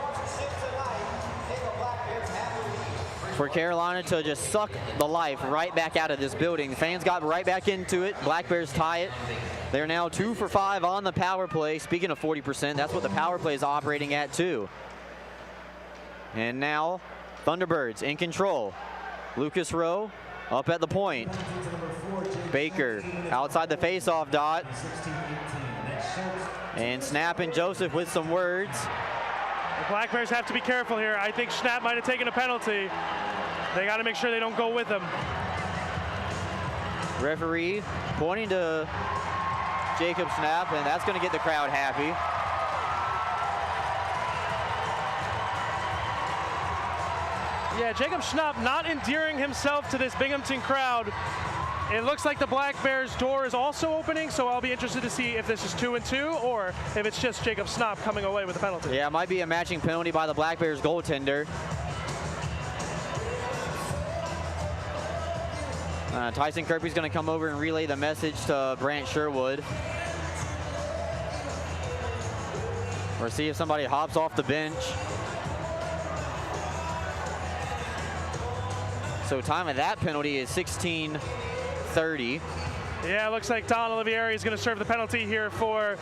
for Carolina to just suck the life right back out of this building. The fans got right back into it. Black Bears tie it. They're now 2 for 5 on the power play. Speaking of 40%, that's what the power play is operating at too. And now Thunderbirds in control. Lucas Rowe up at the point. Baker outside the face-off dot. And Schnapp and Joseph with some words. The Black Bears have to be careful here. I think Schnapp might have taken a penalty. They got to make sure they don't go with him. Referee pointing to Jacob Schnapp, and that's going to get the crowd happy. Yeah, Jacob Schnapp not endearing himself to this Binghamton crowd. It looks like the Black Bears' door is also opening, so I'll be interested to see if this is 2-2 or if it's just Jacob Schnapp coming away with a penalty. Yeah, it might be a matching penalty by the Black Bears goaltender. Tyson Kirby's going to come over and relay the message to Brant Sherwood. Or see if somebody hops off the bench. So time of that penalty is 16:30. Yeah, it looks like Don Olivieri is going to serve the penalty here for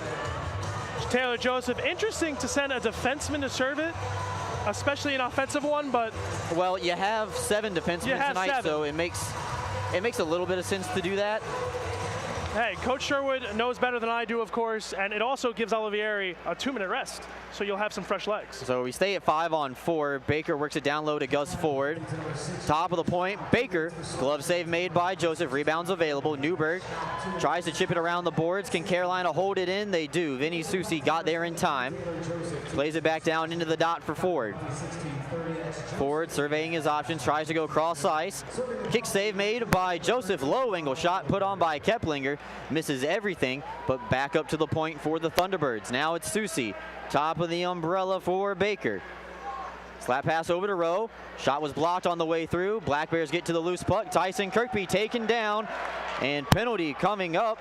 Taylor Joseph. Interesting to send a defenseman to serve it, especially an offensive one, but... Well, you have 7 defensemen tonight, so it makes a little bit of sense to do that. Hey, Coach Sherwood knows better than I do, of course, and it also gives Olivieri a 2-minute rest, so you'll have some fresh legs. So we stay at 5-on-4. Baker works it down low to Gus Ford. Top of the point, Baker. Glove save made by Joseph. Rebounds available. Newberg tries to chip it around the boards. Can Carolina hold it in? They do. Vinny Susi got there in time. Plays it back down into the dot for Ford. Ford surveying his options, tries to go cross ice. Kick save made by Joseph. Low angle shot put on by Keplinger. Misses everything, but back up to the point for the Thunderbirds. Now it's Susi. Top of the umbrella for Baker. Slap pass over to Rowe. Shot was blocked on the way through. Black Bears get to the loose puck. Tyson Kirkby taken down, and penalty coming up.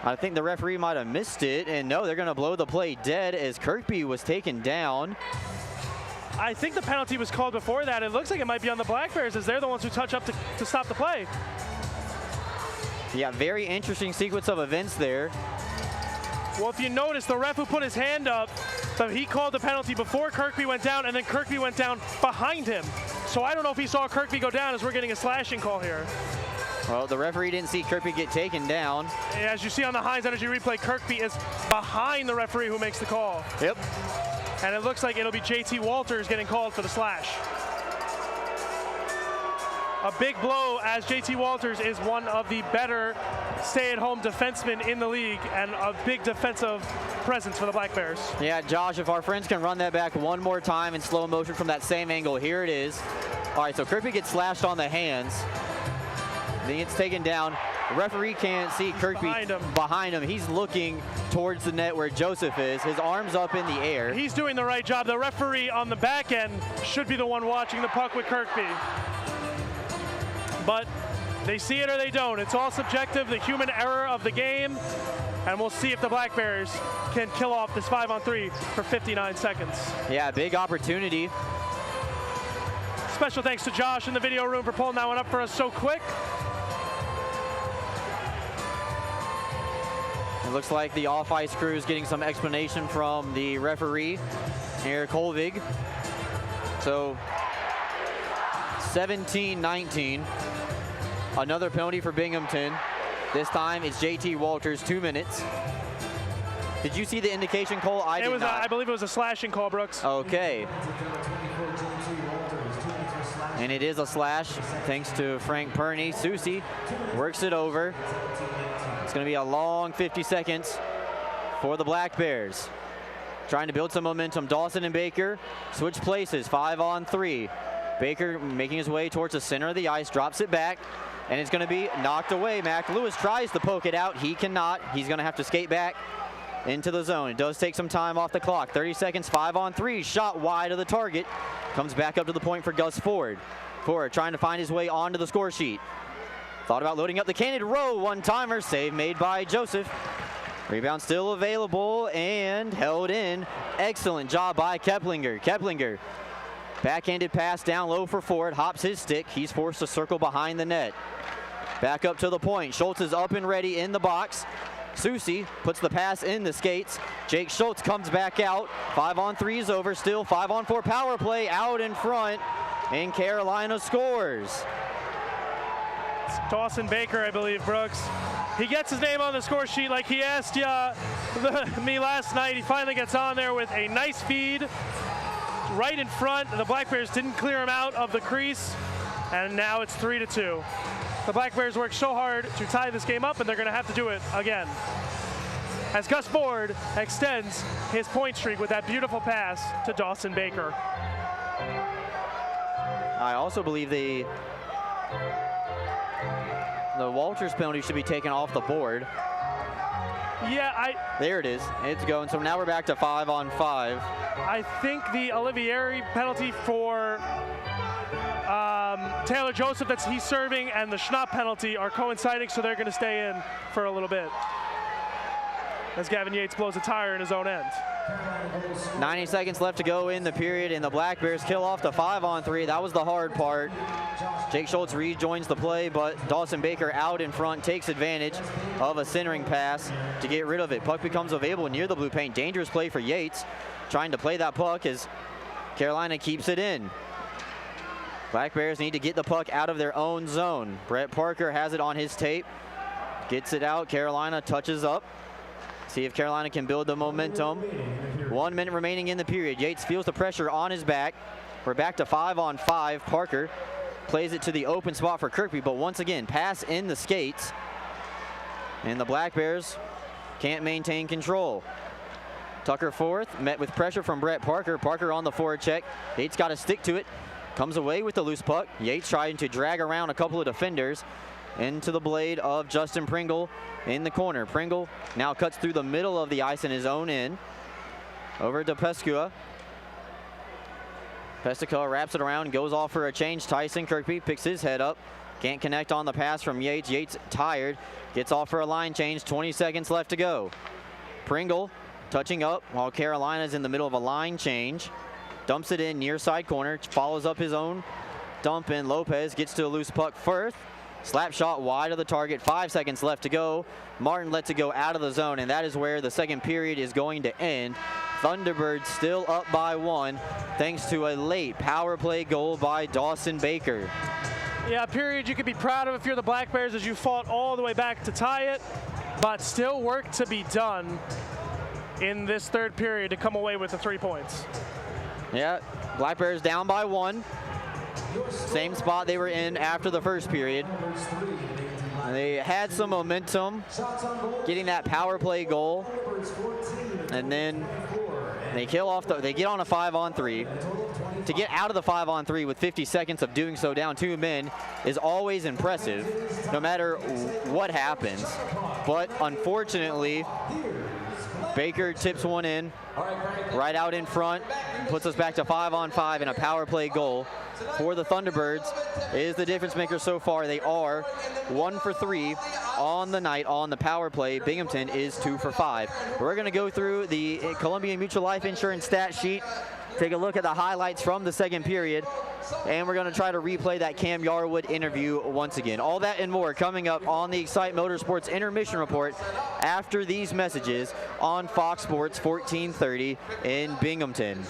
I think the referee might have missed it, and no, they're going to blow the play dead as Kirkby was taken down. I think the penalty was called before that. It looks like it might be on the Black Bears as they're the ones who touch up to stop the play. Yeah, very interesting sequence of events there. Well, if you notice, the ref who put his hand up, so he called the penalty before Kirkby went down, and then Kirkby went down behind him. So I don't know if he saw Kirkby go down as we're getting a slashing call here. Well, the referee didn't see Kirkby get taken down. As you see on the Heinz Energy replay, Kirkby is behind the referee who makes the call. Yep. And it looks like it'll be JT Walters getting called for the slash. A big blow, as JT Walters is one of the better stay-at-home defensemen in the league and a big defensive presence for the Black Bears. Yeah, Josh, if our friends can run that back one more time in slow motion from that same angle, here it is. All right, so Kirkby gets slashed on the hands. Then gets taken down. The referee can't see Kirkby behind him. He's looking towards the net where Joseph is. His arm's up in the air. He's doing the right job. The referee on the back end should be the one watching the puck with Kirkby. But they see it or they don't. It's all subjective, the human error of the game. And we'll see if the Black Bears can kill off this 5-on-3 for 59 seconds. Yeah, big opportunity. Special thanks to Josh in the video room for pulling that one up for us so quick. It looks like the off-ice crew is getting some explanation from the referee, Eric Holvig. So 17-19. Another penalty for Binghamton. This time it's JT Walters, 2 minutes. Did you see the indication call? I did not. I believe it was a slashing call, Brooks. Okay. And it is a slash, thanks to Frank Perney. Susi works it over. It's going to be a long 50 seconds for the Black Bears. Trying to build some momentum. Dawson and Baker switch places, 5-on-3. Baker making his way towards the center of the ice, drops it back, and it's going to be knocked away. Mac Lewis tries to poke it out. He cannot. He's going to have to skate back into the zone. It does take some time off the clock. 30 seconds, 5-on-3. Shot wide of the target. Comes back up to the point for Gus Ford. Ford trying to find his way onto the score sheet. Thought about loading up the candid row. One-timer. Save made by Joseph. Rebound still available and held in. Excellent job by Keplinger. Keplinger Backhanded pass down low for Ford. Hops his stick. He's forced to circle behind the net. Back up to the point. Schultz is up and ready in the box. Susi puts the pass in the skates. Jake Schultz comes back out. 5-on-3 is over. Still 5-on-4 power play out in front. And Carolina scores. It's Dawson Baker, I believe, Brooks. He gets his name on the score sheet like he asked me last night. He finally gets on there with a nice feed right in front. The Black Bears didn't clear him out of the crease, and now it's 3-2. The Black Bears worked so hard to tie this game up, and they're going to have to do it again. As Gus Ford extends his point streak with that beautiful pass to Dawson Baker. I also believe the Walters penalty should be taken off the board. Yeah, there it is. It's going. So now we're back to 5-on-5. I think the Olivieri penalty for Taylor Joseph that he's serving and the Schnapp penalty are coinciding, so they're going to stay in for a little bit as Gavin Yates blows a tire in his own end. 90 seconds left to go in the period, and the Black Bears kill off the 5-on-3. That was the hard part. Jake Schultz rejoins the play, but Dawson Baker out in front takes advantage of a centering pass to get rid of it. Puck becomes available near the blue paint. Dangerous play for Yates, trying to play that puck as Carolina keeps it in. Black Bears need to get the puck out of their own zone. Brett Parker has it on his tape, gets it out. Carolina touches up. See if Carolina can build the momentum. 1 minute remaining in the period. Yates feels the pressure on his back. We're back to 5-on-5. Parker plays it to the open spot for Kirkby, but once again, pass in the skates. And the Black Bears can't maintain control. Tucker Forth met with pressure from Brett Parker. Parker on the forward check. Yates got to stick to it. Comes away with the loose puck. Yates trying to drag around a couple of defenders into the blade of Justin Pringle in the corner. Pringle now cuts through the middle of the ice in his own end. Over to Pescua. Pescua wraps it around, goes off for a change. Tyson Kirkby picks his head up. Can't connect on the pass from Yates. Yates tired, gets off for a line change. 20 seconds left to go. Pringle touching up while Carolina's in the middle of a line change. Dumps it in near side corner, follows up his own dump in. Lopez gets to a loose puck first. Slap shot wide of the target. 5 seconds left to go. Martin lets it go out of the zone, and that is where the second period is going to end. Thunderbirds still up by 1 thanks to a late power play goal by Dawson Baker. Yeah, period you could be proud of if you're the Black Bears as you fought all the way back to tie it, but still work to be done in this third period to come away with the 3 points. Yeah, Black Bears down by 1. Same spot they were in after the first period. They had some momentum getting that power play goal, and then they kill off they get on a 5-on-3. To get out of the 5-on-3 with 50 seconds of doing so down 2 men is always impressive, no matter what happens. But unfortunately, Baker tips one in right out in front, puts us back to 5-on-5, and a power play goal for the Thunderbirds is the difference maker so far. They are 1 for 3 on the night on the power play. Binghamton is 2 for 5. We're going to go through the Columbia Mutual Life Insurance stat sheet, take a look at the highlights from the second period, and we're going to try to replay that Cam Yarwood interview once again. All that and more coming up on the Excite Motorsports Intermission Report after these messages on Fox Sports 1430 in Binghamton.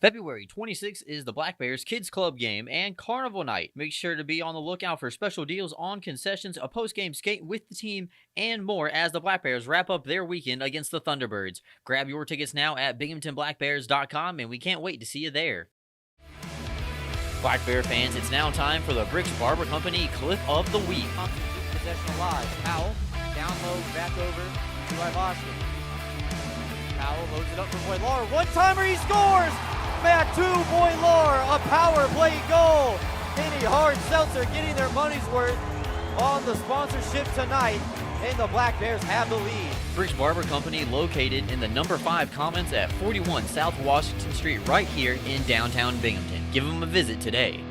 February 26th is the Black Bears Kids Club game and Carnival Night. Make sure to be on the lookout for special deals on concessions, a post-game skate with the team, and more as the Black Bears wrap up their weekend against the Thunderbirds. Grab your tickets now at binghamtonblackbears.com, and we can't wait to see you there. Black Bear fans, it's now time for the Bricks Barber Company Clip of the Week. Possession alive. Powell, down low, back over to Ivosky. Powell loads it up for Boilar. One-timer, he scores! Mattu Boilar, a power play goal. Penny Hard Seltzer getting their money's worth on the sponsorship tonight, and the Black Bears have the lead. Bricks Barber Company located in the number 5 Commons at 41 South Washington Street right here in downtown Binghamton. Give them a visit today.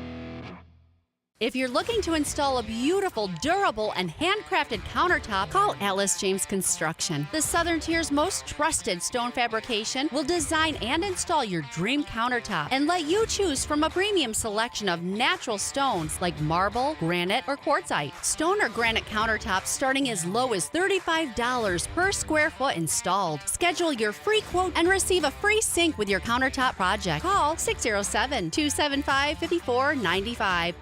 If you're looking to install a beautiful, durable, and handcrafted countertop, call Atlas James Construction. The Southern Tier's most trusted stone fabrication will design and install your dream countertop and let you choose from a premium selection of natural stones like marble, granite, or quartzite. Stone or granite countertops starting as low as $35 per square foot installed. Schedule your free quote and receive a free sink with your countertop project. Call 607-275-5495.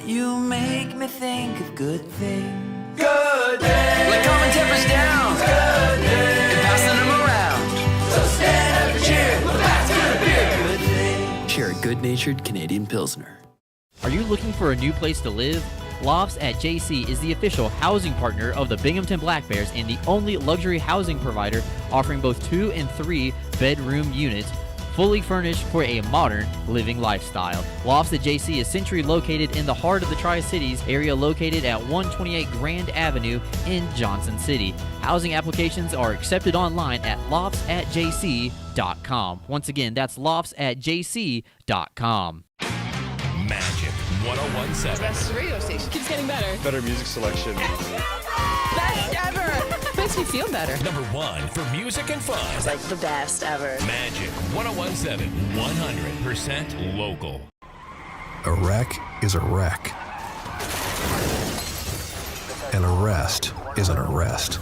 You make me think of good things. Good things. Like calming tempers down. Good things. Passing them around. So stand up and cheer. Look back to the beer. Good things. Share a good-natured Canadian Pilsner. Are you looking for a new place to live? Lofts at JC is the official housing partner of the Binghamton Black Bears and the only luxury housing provider offering both 2 and 3 bedroom units, fully furnished for a modern living lifestyle. Lofts at JC is centrally located in the heart of the Tri-Cities area, located at 128 Grand Avenue in Johnson City. Housing applications are accepted online at loftsatjc.com. Once again, that's loftsatjc.com. Magic 1017. Best radio station. Keeps getting better. Better music selection. Best ever. Makes me feel better. Number 1 for music and fun. It's like the best ever. Magic 1017. 100% local. A wreck is a wreck. An arrest is an arrest.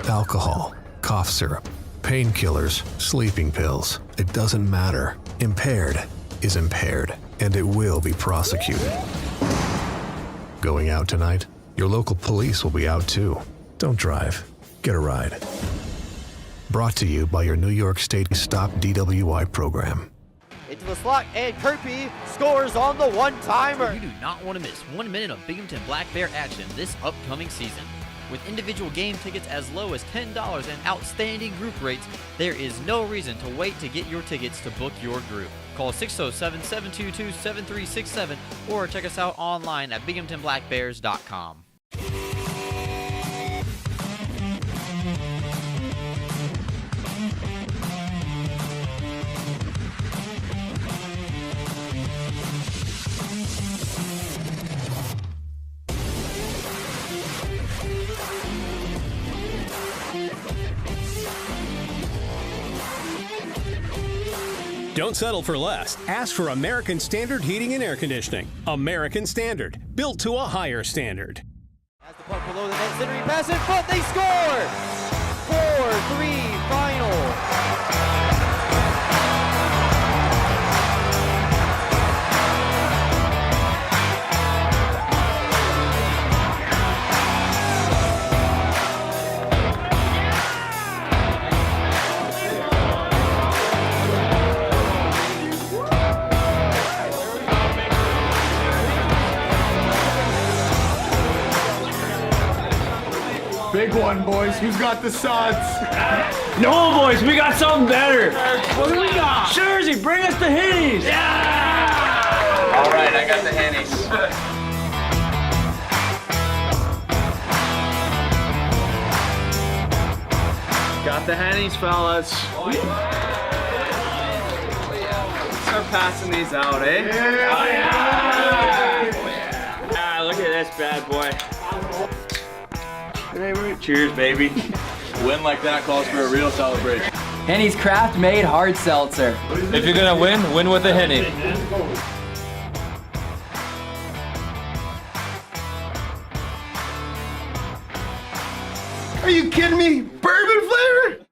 Alcohol, cough syrup, painkillers, sleeping pills. It doesn't matter. Impaired is impaired, and it will be prosecuted. Going out tonight? Your local police will be out too. Don't drive. Get a ride. Brought to you by your New York State Stop DWI program. Into the slot, and Kirby scores on the one-timer. You do not want to miss 1 minute of Binghamton Black Bear action this upcoming season. With individual game tickets as low as $10 and outstanding group rates, there is no reason to wait to get your tickets to book your group. Call 607-722-7367 or check us out online at binghamtonblackbears.com. Don't settle for less. Ask for American Standard Heating and Air Conditioning. American Standard, built to a higher standard. As the puck below the net, centering pass in front, they score! 4-3 final. Big one, boys. Who's got the suds? No, boys, we got something better. What do we got? Jersey, bring us the Hennies. Yeah! All right, I got the Hennies. Got the Hennies, fellas. Start passing these out, eh? Ah, look at this bad boy. Cheers, baby. A win like that calls for a real celebration. Henny's Craft Made Hard Seltzer. If you're gonna win with a Henny. Are you kidding me? Bourbon flavor?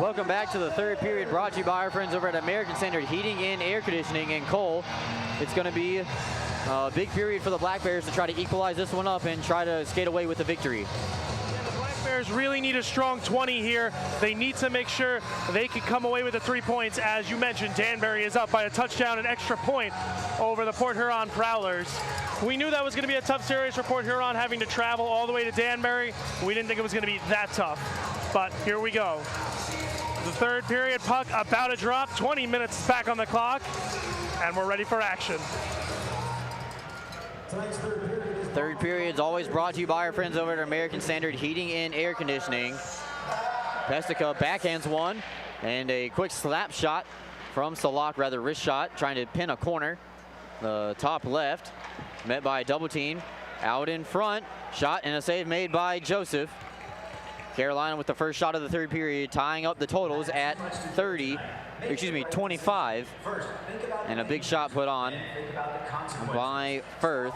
Welcome back to the third period, brought to you by our friends over at American Standard Heating and Air Conditioning. And Cole, it's going to be a big period for the Black Bears to try to equalize this one up and try to skate away with the victory. Yeah, the Black Bears really need a strong 20 here. They need to make sure they can come away with the 3 points. As you mentioned, Danbury is up by a touchdown, an extra point over the Port Huron Prowlers. We knew that was going to be a tough series for Port Huron, having to travel all the way to Danbury. We didn't think it was going to be that tough, but here we go. The third period, puck about to drop, 20 minutes back on the clock, and we're ready for action. Third period is always brought to you by our friends over at American Standard Heating and Air Conditioning. Pestica backhands one, and a quick slap shot from Salak, rather wrist shot, trying to pin a corner. The top left, met by a double team. Out in front, shot and a save made by Joseph. Carolina with the first shot of the third period, tying up the totals at 25. And a big shot put on by Firth,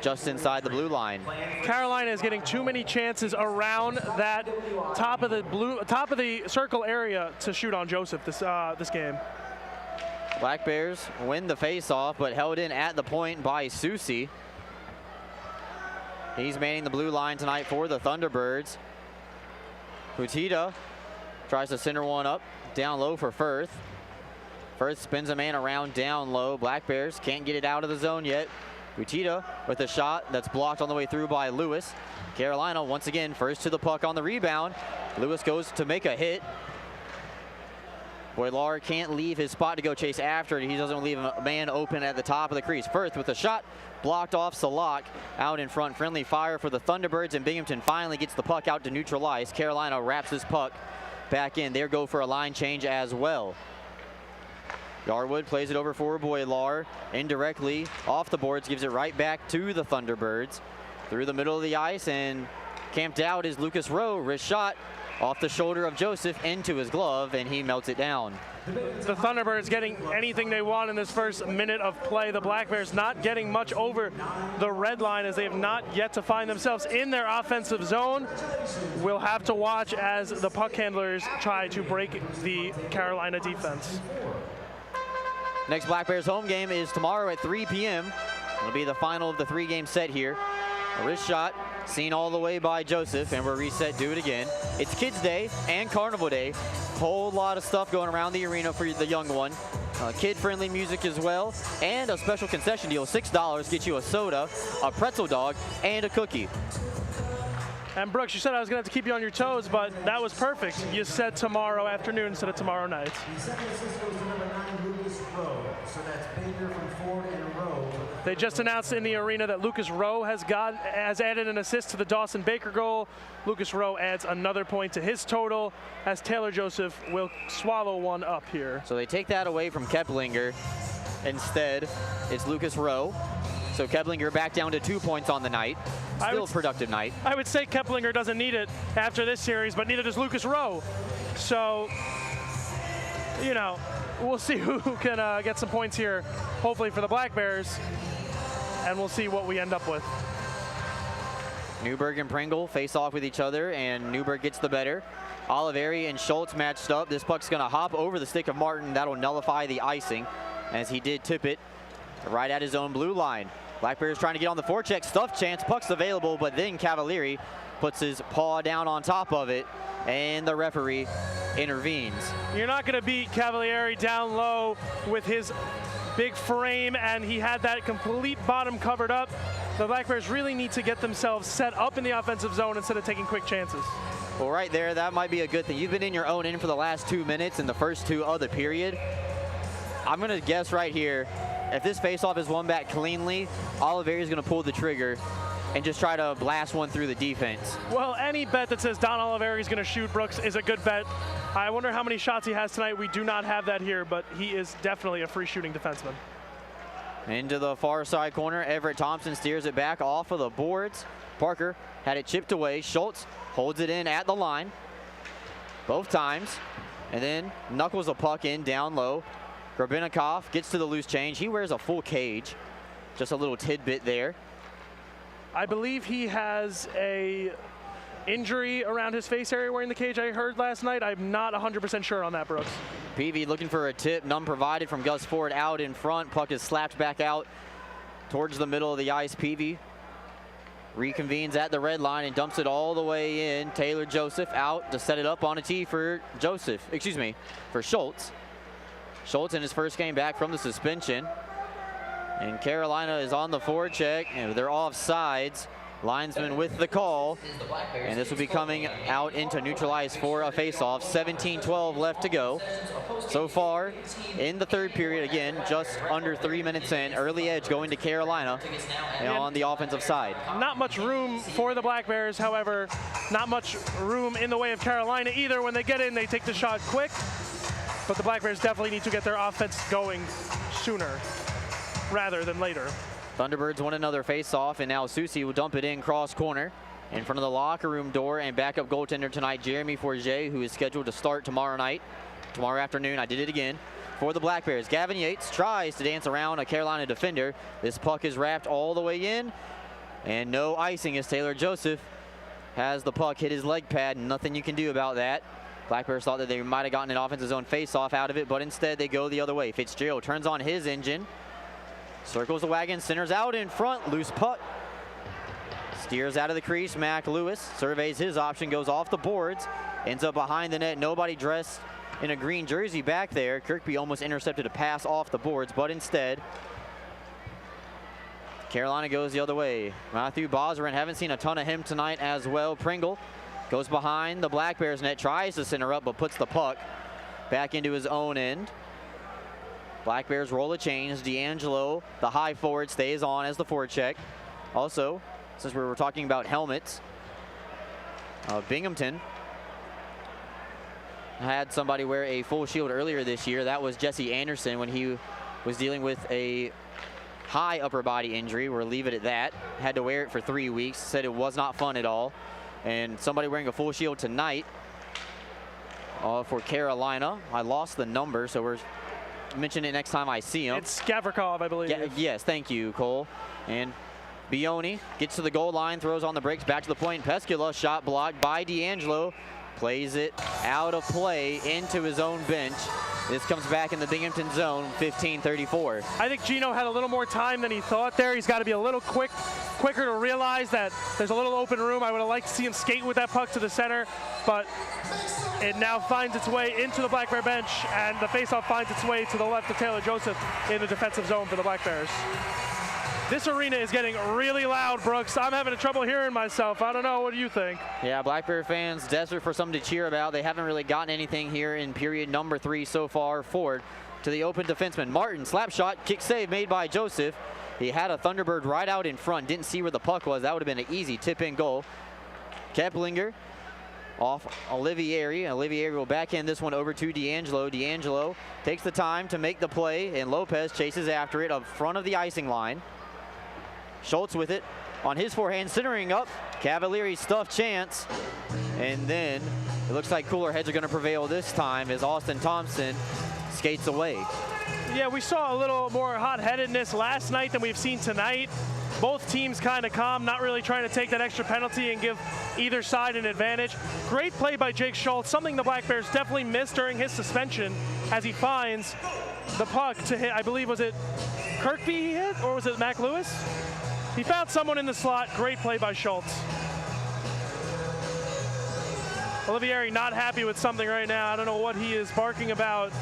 just inside the blue line. Carolina is getting too many chances around that top of the circle area to shoot on Joseph this game. Black Bears win the face-off, but held in at the point by Susi. He's manning the blue line tonight for the Thunderbirds. Putita tries to center one up, down low for Firth. Firth spins a man around down low. Black Bears can't get it out of the zone yet. Putita with a shot that's blocked on the way through by Lewis. Carolina once again first to the puck on the rebound. Lewis goes to make a hit. Boilar can't leave his spot to go chase after it. He doesn't leave a man open at the top of the crease. Firth with a shot blocked off Salak out in front. Friendly fire for the Thunderbirds, and Binghamton finally gets the puck out to neutralize. Carolina wraps this puck back in. There go for a line change as well. Yarwood plays it over for Boilar. Indirectly off the boards, gives it right back to the Thunderbirds. Through the middle of the ice, and camped out is Lucas Rowe. Wrist shot off the shoulder of Joseph into his glove, and he melts it down. The Thunderbirds getting anything they want in this first minute of play. The Black Bears not getting much over the red line, as they have not yet to find themselves in their offensive zone. We'll have to watch as the puck handlers try to break the Carolina defense. Next Black Bears home game is tomorrow at 3 p.m. It'll be the final of the 3-game set here. A wrist shot seen all the way by Joseph, and we're reset, do it again. It's Kids Day and Carnival Day. Whole lot of stuff going around the arena for the young one. Kid-friendly music as well, and a special concession deal. $6 gets you a soda, a pretzel dog, and a cookie. And Brooks, you said I was going to have to keep you on your toes, but that was perfect. You said tomorrow afternoon instead of tomorrow night. They just announced in the arena that Lucas Rowe has added an assist to the Dawson Baker goal. Lucas Rowe adds another point to his total, as Taylor Joseph will swallow one up here. So they take that away from Keplinger. Instead, it's Lucas Rowe. So Keplinger back down to 2 points on the night. Still a productive night. I would say Keplinger doesn't need it after this series, but neither does Lucas Rowe. So, you know, we'll see who can get some points here, hopefully for the Black Bears, and we'll see what we end up with. Newberg and Pringle face off with each other, and Newberg gets the better. Oliveri and Schultz matched up. This puck's going to hop over the stick of Martin. That'll nullify the icing, as he did tip it right at his own blue line. Black Bears trying to get on the forecheck. Stuff chance. Puck's available, but then Cavalieri puts his paw down on top of it, and the referee intervenes. You're not going to beat Cavalieri down low with his big frame, and he had that complete bottom covered up. The Black Bears really need to get themselves set up in the offensive zone instead of taking quick chances. Well, right there, that might be a good thing. You've been in your own end for the last 2 minutes in the first 2 of the period. I'm going to guess right here, if this faceoff is won back cleanly, Oliveri is going to pull the trigger and just try to blast one through the defense. Well, any bet that says Don Oliveri is going to shoot Brooks is a good bet. I wonder how many shots he has tonight. We do not have that here, but he is definitely a free shooting defenseman. Into the far side corner, Everett Thompson steers it back off of the boards. Parker had it chipped away. Schultz holds it in at the line both times, and then knuckles a puck in down low. Grabenikov gets to the loose change. He wears a full cage. Just a little tidbit there. I believe he has a injury around his face area wearing the cage I heard last night. I'm not 100% sure on that, Brooks. Peavy looking for a tip, none provided from Gus Ford out in front. Puck is slapped back out towards the middle of the ice. Peavy reconvenes at the red line and dumps it all the way in. Taylor Joseph out to set it up on a tee for for Schultz. Schultz in his first game back from the suspension. And Carolina is on the forecheck, and they're offsides. Linesman with the call, and this will be coming out into neutralize for a face-off. 17-12 left to go. So far in the third period, again, just under 3 minutes in. Early edge going to Carolina on the offensive side. Not much room for the Black Bears, however, not much room in the way of Carolina either. When they get in, they take the shot quick, but the Black Bears definitely need to get their offense going sooner rather than later. Thunderbirds won another face-off, and now Susi will dump it in cross corner in front of the locker room door. And backup goaltender tonight, Jeremy Forget, who is scheduled to start tomorrow afternoon. I did it again for the Black Bears. Gavin Yates tries to dance around a Carolina defender. This puck is wrapped all the way in, and no icing as Taylor Joseph has the puck hit his leg pad. Nothing you can do about that. Black Bears thought that they might have gotten an offensive zone face-off out of it, but instead they go the other way. Fitzgerald turns on his engine. Circles the wagon, centers out in front, loose puck. Steers out of the crease, Mac Lewis surveys his option, goes off the boards, ends up behind the net. Nobody dressed in a green jersey back there. Kirkby almost intercepted a pass off the boards, but instead, Carolina goes the other way. Matthew Bosran, haven't seen a ton of him tonight as well. Pringle goes behind the Black Bears net, tries to center up, but puts the puck back into his own end. Black Bears roll a change. D'Angelo, the high forward, stays on as the forecheck. Also, since we were talking about helmets, Binghamton had somebody wear a full shield earlier this year. That was Jesse Anderson when he was dealing with a high upper body injury. We'll leave it at that. Had to wear it for 3 weeks. Said it was not fun at all. And somebody wearing a full shield tonight for Carolina. I lost the number, so we're mention it next time I see him. It's Gavrikov, I believe. Yes, thank you, Cole. And Bioni gets to the goal line, throws on the brakes, back to the point. Peskula, shot blocked by D'Angelo, plays it out of play into his own bench. This comes back in the Binghamton zone, 15-34. I think Gino had a little more time than he thought there. He's got to be a little quicker to realize that there's a little open room. I would have liked to see him skate with that puck to the center, but it now finds its way into the Black Bear bench, and the faceoff finds its way to the left of Taylor Joseph in the defensive zone for the Black Bears. This arena is getting really loud, Brooks. I'm having trouble hearing myself. I don't know. What do you think? Yeah, Black Bear fans desperate for something to cheer about. They haven't really gotten anything here in period number 3 so far. Ford to the open defenseman. Martin, slap shot, kick save made by Joseph. He had a Thunderbird right out in front. Didn't see where the puck was. That would have been an easy tip-in goal. Keplinger off Olivieri. Olivieri will backhand this one over to D'Angelo. D'Angelo takes the time to make the play, and Lopez chases after it up front of the icing line. Schultz with it on his forehand, centering up. Cavalieri stuffed chance. And then it looks like cooler heads are going to prevail this time as Austin Thompson skates away. Yeah, we saw a little more hot-headedness last night than we've seen tonight. Both teams kind of calm, not really trying to take that extra penalty and give either side an advantage. Great play by Jake Schultz, something the Black Bears definitely missed during his suspension as he finds the puck to hit. I believe, was it Kirkby he hit, or was it Mac Lewis? He found someone in the slot. Great play by Schultz. Olivieri not happy with something right now. I don't know what he is barking about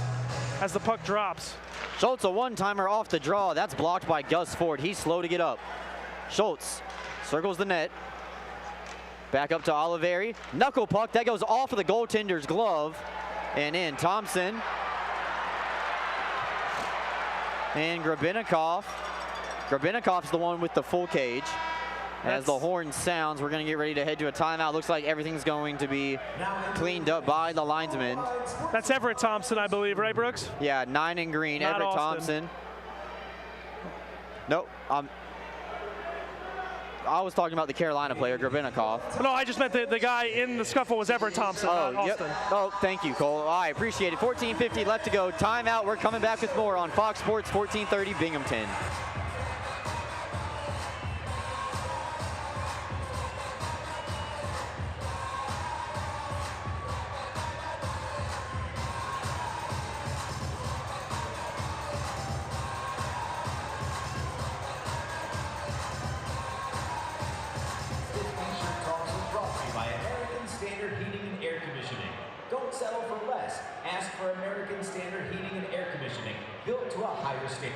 as the puck drops. Schultz, a one-timer off the draw. That's blocked by Gus Ford. He's slow to get up. Schultz circles the net. Back up to Olivieri. Knuckle puck. That goes off of the goaltender's glove and in. Thompson and Grabinikov. Grabinikov's the one with the full cage. As the horn sounds, we're going to get ready to head to a timeout. Looks like everything's going to be cleaned up by the linesman. That's Everett Thompson, I believe, right, Brooks? Yeah, 9 in green. Not Everett Austin. Thompson. Nope. I was talking about the Carolina player, Grabinikov. No, I just meant the guy in the scuffle was Everett Thompson, not Austin. Yep. Oh, thank you, Cole. I appreciate it. 14:50 left to go. Timeout. We're coming back with more on Fox Sports 1430 Binghamton. settle for less. Ask for American Standard Heating and Air Conditioning, built to a higher standard.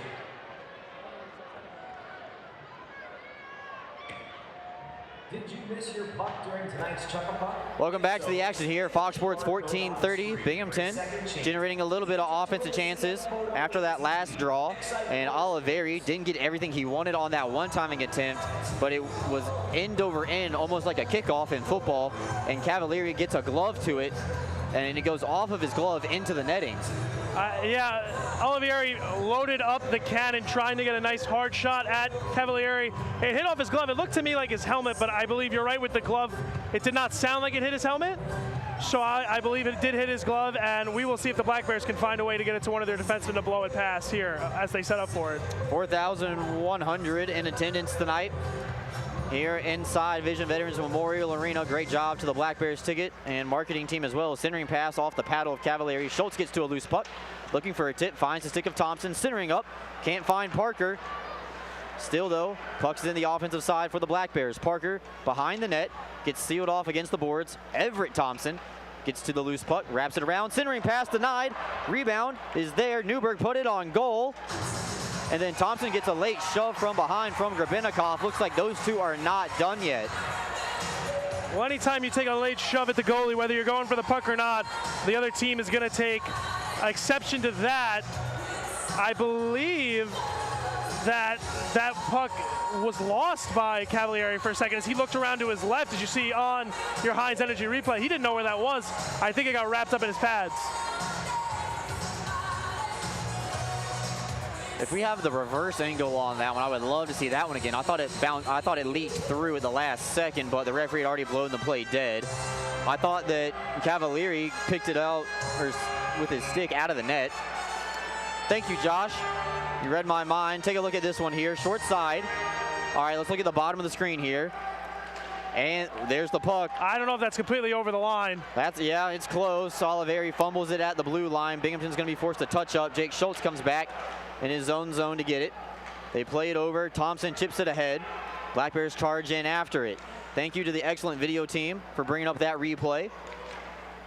Did you miss your puck during tonight's chuck-a-puck? Welcome back to the action here. Fox Sports 1430, Binghamton generating a little bit of offensive chances after that last draw. And Oliveri didn't get everything he wanted on that one-timing attempt, but it was end over end, almost like a kickoff in football. And Cavalieri gets a glove to it, and it goes off of his glove into the netting. Yeah, Olivieri loaded up the cannon trying to get a nice hard shot at Cavalieri. It hit off his glove. It looked to me like his helmet, but I believe you're right with the glove. It did not sound like it hit his helmet. So I believe it did hit his glove, and we will see if the Black Bears can find a way to get it to one of their defensemen to blow it past here as they set up for it. 4,100 in attendance tonight here inside Vision Veterans Memorial Arena. Great job to the Black Bears ticket and marketing team as well. Centering pass off the paddle of Cavalieri. Schultz gets to a loose puck, looking for a tip, finds the stick of Thompson, centering up, can't find Parker. Still though, puck's in the offensive side for the Black Bears. Parker behind the net, gets sealed off against the boards. Everett Thompson gets to the loose puck, wraps it around, centering pass denied. Rebound is there, Newberg put it on goal. And then Thompson gets a late shove from behind from Grabenikov. Looks like those two are not done yet. Well, anytime you take a late shove at the goalie, whether you're going for the puck or not, the other team is going to take exception to that. I believe that puck was lost by Cavalieri for a second as he looked around to his left, as you see on your Heinz Energy replay. He didn't know where that was. I think it got wrapped up in his pads. If we have the reverse angle on that one, I would love to see that one again. I thought it leaked through at the last second, but the referee had already blown the play dead. I thought that Cavalieri picked it out with his stick out of the net. Thank you, Josh. You read my mind. Take a look at this one here. Short side. All right, let's look at the bottom of the screen here. And there's the puck. I don't know if that's completely over the line. Yeah, it's close. Oliveri fumbles it at the blue line. Binghamton's going to be forced to touch up. Jake Schultz comes back in his own zone to get it. They play it over. Thompson chips it ahead. Black Bears charge in after it. Thank you to the excellent video team for bringing up that replay.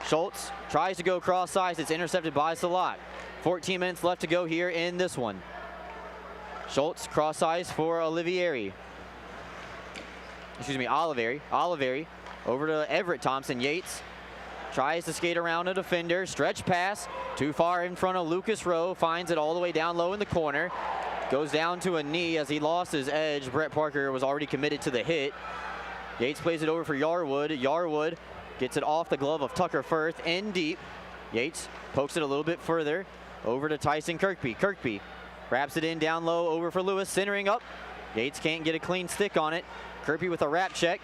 Schultz tries to go cross ice. It's intercepted by Salat. 14 minutes left to go here in this one. Schultz cross ice for Oliveri. Oliveri over to Everett Thompson. Yates tries to skate around a defender. Stretch pass too far in front of Lucas Rowe. Finds it all the way down low in the corner. Goes down to a knee as he lost his edge. Brett Parker was already committed to the hit. Yates plays it over for Yarwood. Yarwood gets it off the glove of Tucker Firth in deep. Yates pokes it a little bit further over to Tyson Kirkby. Kirkby wraps it in down low over for Lewis, centering up. Yates can't get a clean stick on it. Kirkby with a wrap check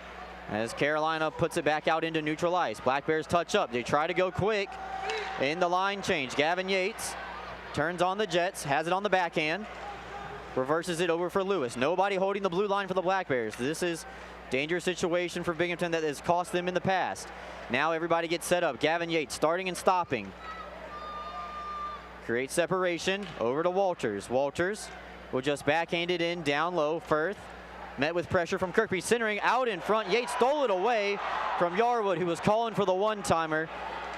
as Carolina puts it back out into neutral ice. Black Bears touch up. They try to go quick in the line change. Gavin Yates turns on the Jets, has it on the backhand, reverses it over for Lewis. Nobody holding the blue line for the Black Bears. This is a dangerous situation for Binghamton that has cost them in the past. Now everybody gets set up. Gavin Yates starting and stopping. Creates separation over to Walters. Walters will just backhand it in down low. Firth met with pressure from Kirkby, centering out in front. Yates stole it away from Yarwood, who was calling for the one-timer.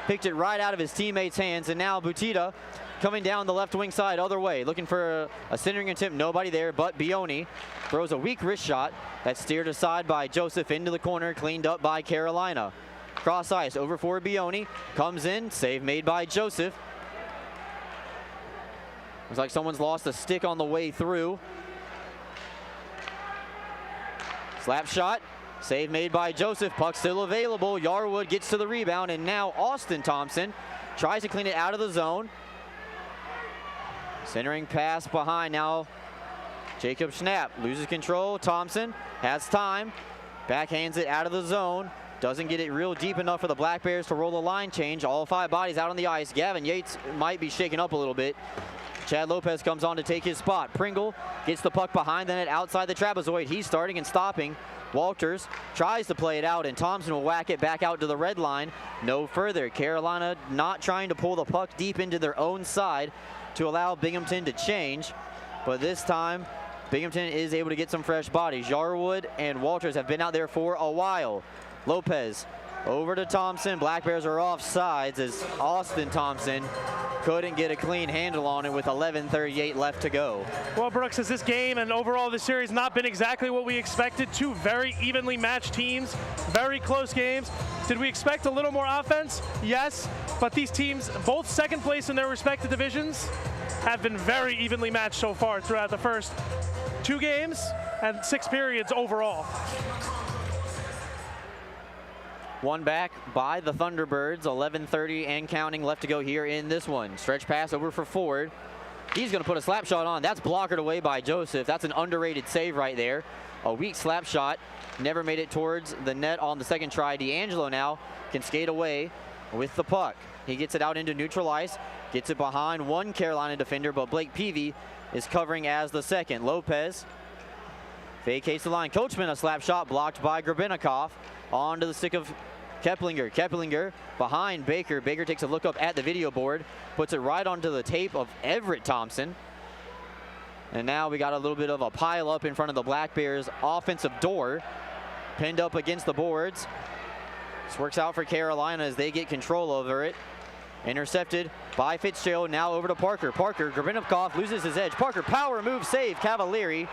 Picked it right out of his teammate's hands, and now Butita coming down the left wing side other way, looking for a centering attempt. Nobody there, but Bioni throws a weak wrist shot that's steered aside by Joseph into the corner, cleaned up by Carolina. Cross ice over for Bioni, comes in, save made by Joseph. Looks like someone's lost a stick on the way through. Slap shot, save made by Joseph. Puck still available. Yarwood gets to the rebound, and now Austin Thompson tries to clean it out of the zone. Centering pass behind now. Jacob Schnapp loses control. Thompson has time. Backhands it out of the zone. Doesn't get it real deep enough for the Black Bears to roll the line change. All 5 bodies out on the ice. Gavin Yates might be shaken up a little bit. Chad Lopez comes on to take his spot. Pringle gets the puck behind the net outside the trapezoid. He's starting and stopping. Walters tries to play it out, and Thompson will whack it back out to the red line. No further. Carolina not trying to pull the puck deep into their own side to allow Binghamton to change. But this time, Binghamton is able to get some fresh bodies. Yarwood and Walters have been out there for a while. Lopez Over to Thompson. Black Bears are off sides as Austin Thompson couldn't get a clean handle on it with 11:38 left to go. Well, Brooks, has this game and overall this series not been exactly what we expected? Two very evenly matched teams, very close games. Did we expect a little more offense? Yes, but these teams, both second place in their respective divisions, have been very evenly matched so far throughout the first 2 games and 6 periods overall. One back by the Thunderbirds, 11:30 and counting left to go here in this one. Stretch pass over for Ford. He's going to put a slap shot on. That's blockered away by Joseph. That's an underrated save right there. A weak slap shot. Never made it towards the net on the second try. D'Angelo now can skate away with the puck. He gets it out into neutral ice. Gets it behind one Carolina defender, but Blake Peavy is covering as the second. Lopez vacates the line. Coachman, a slap shot blocked by Grabenikov. Onto the stick of Keplinger. Keplinger behind Baker. Baker takes a look up at the video board, puts it right onto the tape of Everett Thompson. And now we got a little bit of a pile up in front of the Black Bears offensive door, pinned up against the boards. This works out for Carolina as they get control over it. Intercepted by Fitzgerald, now over to Parker. Parker, Grabenikov loses his edge. Parker, power move, save, Cavalieri.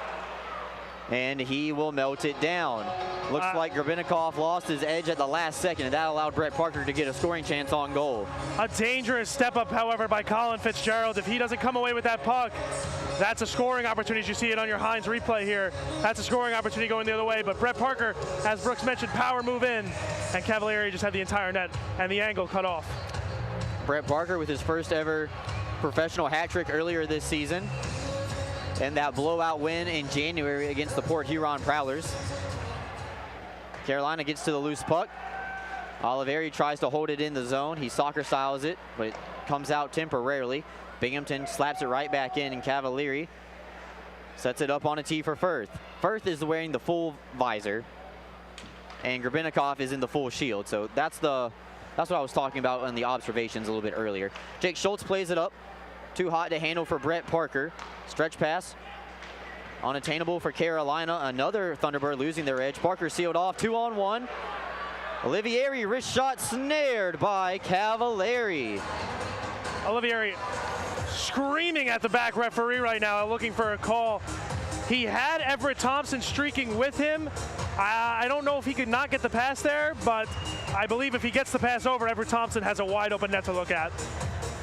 And he will melt it down. Looks like Grabenikov lost his edge at the last second, and that allowed Brett Parker to get a scoring chance on goal. A dangerous step up, however, by Colin Fitzgerald. If he doesn't come away with that puck, that's a scoring opportunity. As you see it on your Hines replay here, that's a scoring opportunity going the other way. But Brett Parker, as Brooks mentioned, power move in, and Cavalieri just had the entire net and the angle cut off. Brett Parker with his first ever professional hat trick earlier this season, and that blowout win in January against the Port Huron Prowlers. Carolina gets to the loose puck. Oliveri tries to hold it in the zone. He soccer styles it, but it comes out temporarily. Binghamton slaps it right back in, and Cavalieri sets it up on a tee for Firth. Firth is wearing the full visor, and Grabenikov is in the full shield. So that's what I was talking about in the observations a little bit earlier. Jake Schultz plays it up. Too hot to handle for Brett Parker. Stretch pass. Unattainable for Carolina. Another Thunderbird losing their edge. Parker sealed off. 2-on-1. Olivieri, wrist shot snared by Cavalieri. Olivieri screaming at the back referee right now, looking for a call. He had Everett Thompson streaking with him. I don't know if he could not get the pass there, but I believe if he gets the pass over, Everett Thompson has a wide open net to look at.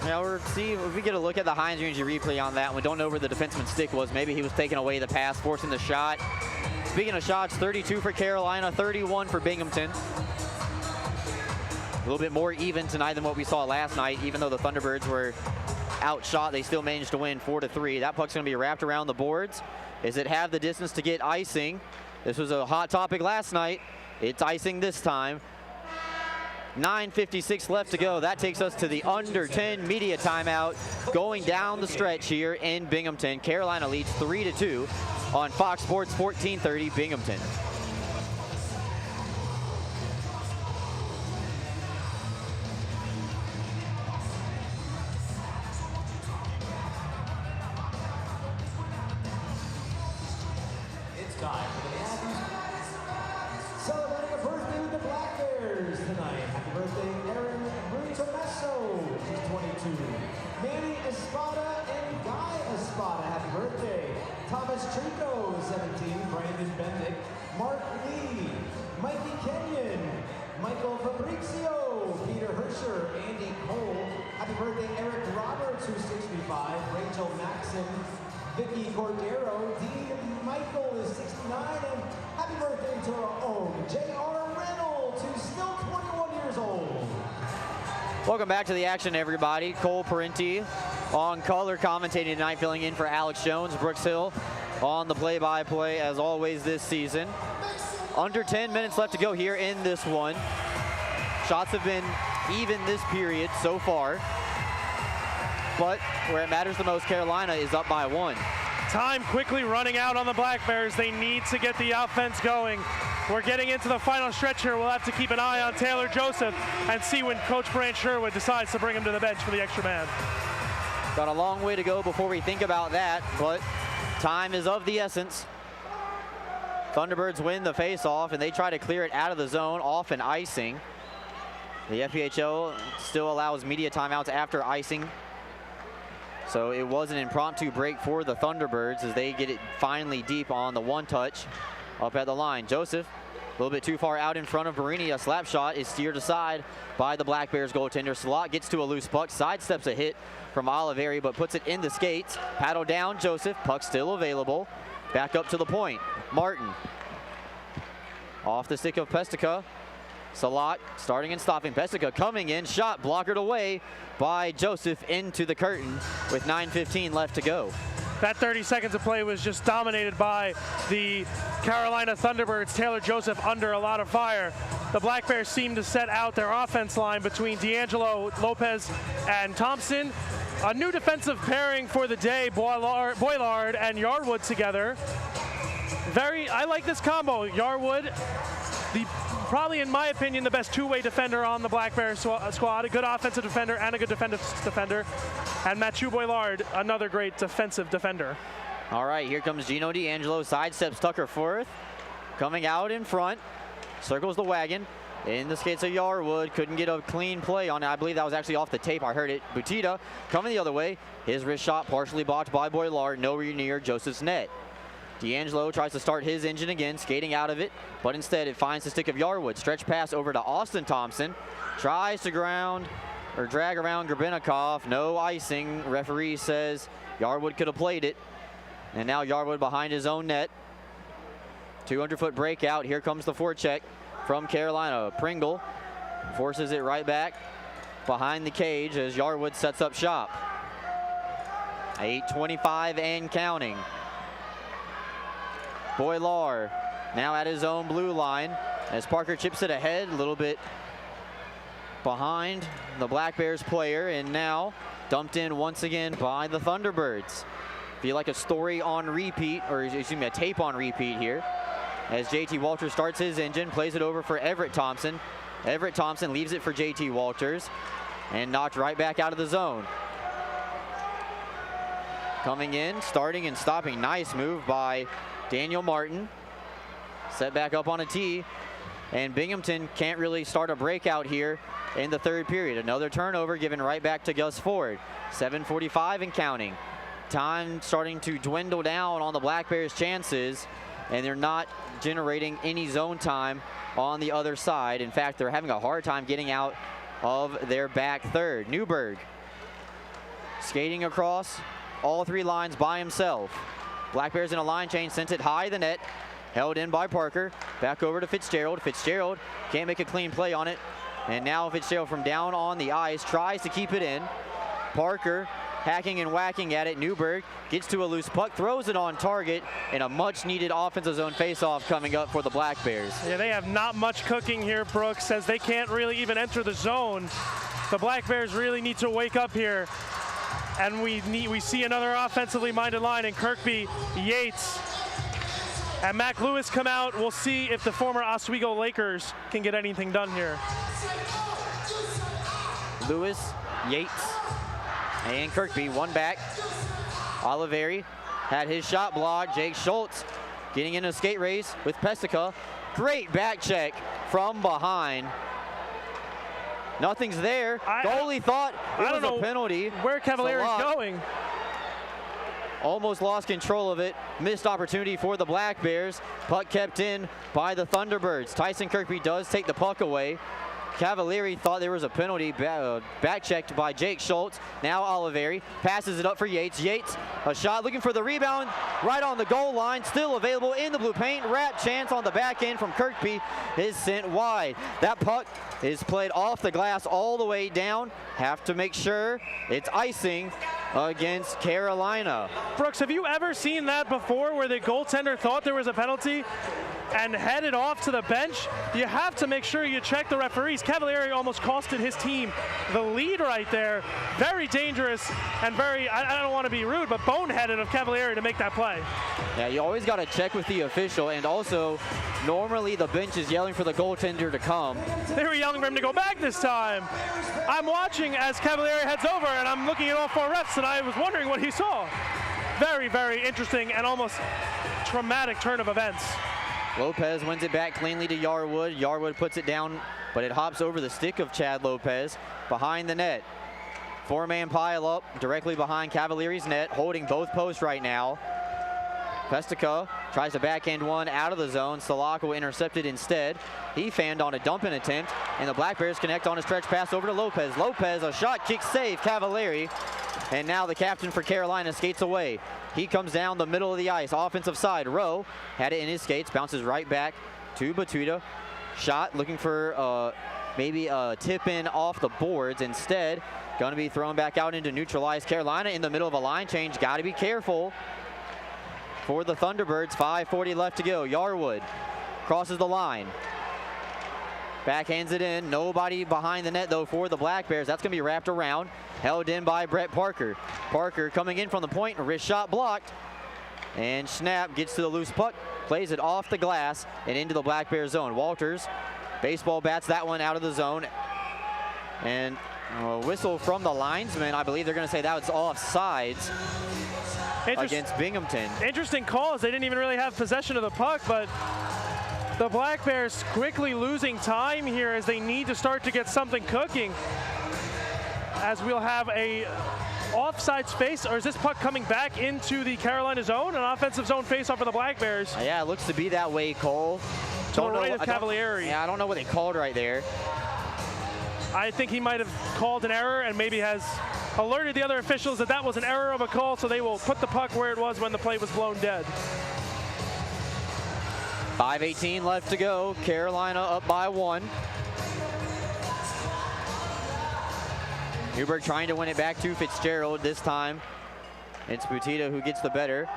Now we'll see if we get a look at the Hines Energy replay on that. We don't know where the defenseman's stick was. Maybe he was taking away the pass, forcing the shot. Speaking of shots, 32 for Carolina, 31 for Binghamton. A little bit more even tonight than what we saw last night. Even though the Thunderbirds were outshot, they still managed to win 4-3. That puck's going to be wrapped around the boards. Does it have the distance to get icing? This was a hot topic last night. It's icing this time. 9:56 left to go. That takes us to the under 10 media timeout going down the stretch here in Binghamton. Carolina leads 3-2 on Fox Sports 1430 Binghamton. It's time for the Matthews celebrating a birthday with the Black Bears tonight. Happy birthday, Erin Brutomesso, she's 22. Manny Espada and Guy Espada, happy birthday. Thomas Trico, 17. Brandon Bendick, Mark Lee, Mikey Kenyon, Michael Fabrizio, Peter Herscher, Andy Cole. Happy birthday, Eric Roberts, who's 65. Rachel Maxon, Vicky Cordero, Dean Michael is 69, and happy birthday to our own J.R. Reynolds, who's still 21 years old. Welcome back to the action, everybody. Cole Parenti on color commentating tonight, filling in for Alex Jones. Brooks Hill on the play-by-play as always this season. Under 10 minutes left to go here in this one. Shots have been even this period so far, but where it matters the most, Carolina is up by 1. Time quickly running out on the Black Bears. They need to get the offense going. We're getting into the final stretch here. We'll have to keep an eye on Taylor Joseph and see when Coach Brant Sherwood decides to bring him to the bench for the extra man. Got a long way to go before we think about that, but time is of the essence. Thunderbirds win the face-off, and they try to clear it out of the zone, off and icing. The FPHL still allows media timeouts after icing. So it was an impromptu break for the Thunderbirds as they get it finally deep on the one touch up at the line. Joseph, a little bit too far out in front of Marini. A slap shot is steered aside by the Black Bears goaltender. Slot gets to a loose puck, sidesteps a hit from Oliveri, but puts it in the skates. Paddle down, Joseph, puck still available. Back up to the point. Martin, off the stick of Pestica. Salat starting and stopping. Pestica coming in, shot blockered away by Joseph into the curtain with 9:15 left to go. That 30 seconds of play was just dominated by the Carolina Thunderbirds. Taylor Joseph under a lot of fire. The Black Bears seem to set out their offense line between D'Angelo, Lopez, and Thompson. A new defensive pairing for the day, Boylard and Yarwood together. I like this combo. Yarwood, probably in my opinion the best two-way defender on the Black Bears squad. A good offensive defender and a good defensive defender. And Mathieu Boylard, another great defensive defender. All right, here comes Gino D'Angelo, sidesteps Tucker Forth. Coming out in front, circles the wagon. In the skates of Yarwood, couldn't get a clean play on it. I believe that was actually off the tape, I heard it. Butita coming the other way. His wrist shot partially blocked by Boylard, nowhere near Joseph's net. D'Angelo tries to start his engine again, skating out of it, but instead it finds the stick of Yarwood. Stretch pass over to Austin Thompson. Tries to drag around Grabenikov. No icing. Referee says Yarwood could have played it. And now Yarwood behind his own net. 200-foot breakout. Here comes the forecheck from Carolina. Pringle forces it right back behind the cage as Yarwood sets up shop. 8:25 and counting. Boylard now at his own blue line as Parker chips it ahead, a little bit behind the Black Bears player, and now dumped in once again by the Thunderbirds. Feel like a story on repeat, or excuse me, a tape on repeat here, as JT Walters starts his engine, plays it over for Everett Thompson. Everett Thompson leaves it for JT Walters and knocked right back out of the zone. Coming in, starting and stopping. Nice move by Daniel Martin. Set back up on a tee, and Binghamton can't really start a breakout here in the third period. Another turnover given right back to Gus Ford. 7:45 and counting. Time starting to dwindle down on the Black Bears' chances, and they're not generating any zone time on the other side. In fact, they're having a hard time getting out of their back third. Newberg skating across all three lines by himself. Black Bears in a line change, sent it high the net, held in by Parker. Back over to Fitzgerald. Fitzgerald can't make a clean play on it. And now Fitzgerald from down on the ice tries to keep it in. Parker hacking and whacking at it. Newberg gets to a loose puck, throws it on target, and a much needed offensive zone faceoff coming up for the Black Bears. Yeah, they have not much cooking here, Brooks, as they can't really even enter the zone. The Black Bears really need to wake up here. And we see another offensively minded line in Kirkby, Yates, and Mac Lewis come out. We'll see if the former Oswego Lakers can get anything done here. Lewis, Yates, and Kirkby, one back. Oliveri had his shot blocked. Jake Schultz getting in a skate race with Pestica. Great back check from behind. Nothing's there. Goalie thought it was a penalty. Where Cavalieri's going. Almost lost control of it. Missed opportunity for the Black Bears. Puck kept in by the Thunderbirds. Tyson Kirkby does take the puck away. Cavalieri thought there was a penalty, back checked by Jake Schultz. Now Oliveri passes it up for Yates. Yates, a shot looking for the rebound right on the goal line. Still available in the blue paint. Wrap chance on the back end from Kirkby is sent wide. That puck is played off the glass all the way down. Have to make sure it's icing against Carolina. Brooks, have you ever seen that before where the goaltender thought there was a penalty and headed off to the bench? You have to make sure you check the referees. Cavalieri almost costed his team the lead right there. Very dangerous and very, I don't want to be rude, but boneheaded of Cavalieri to make that play. Yeah, you always got to check with the official, and also normally the bench is yelling for the goaltender to come. They were yelling for him to go back this time. I'm watching as Cavalieri heads over, and I'm looking at all four refs, and I was wondering what he saw. Very, very interesting and almost traumatic turn of events. Lopez wins it back cleanly to Yarwood. Yarwood puts it down, but it hops over the stick of Chad Lopez behind the net. Four-man pile up directly behind Cavalieri's net, holding both posts right now. Pestica tries to backhand one out of the zone. Salako intercepted instead. He fanned on a dumping attempt, and the Black Bears connect on a stretch pass over to Lopez. Lopez, a shot kick save, Cavalieri. And now the captain for Carolina skates away. He comes down the middle of the ice, offensive side. Rowe had it in his skates, bounces right back to Batuta. Shot looking for maybe a tip in off the boards. Instead, going to be thrown back out into neutralized. Carolina in the middle of a line change. Got to be careful for the Thunderbirds. 5:40 left to go. Yarwood crosses the line. Backhands it in. Nobody behind the net, though, for the Black Bears. That's going to be wrapped around. Held in by Brett Parker. Parker coming in from the point. Wrist shot blocked. And Schnapp gets to the loose puck. Plays it off the glass and into the Black Bears zone. Walters baseball bats that one out of the zone. And a whistle from the linesman. I believe they're going to say that was offsides against Binghamton. Interesting calls. They didn't even really have possession of the puck, but the Black Bears quickly losing time here as they need to start to get something cooking. As we'll have a offside face, or is this puck coming back into the Carolina zone? An offensive zone face-off for the Black Bears. Yeah, it looks to be that way, Cole. To the right of Cavalieri. Yeah, I don't know what they called right there. I think he might have called an error and maybe has alerted the other officials that that was an error of a call, so they will put the puck where it was when the play was blown dead. 5:18 left to go. Carolina up by 1. Newberg trying to win it back to Fitzgerald. This time it's Butita who gets the better.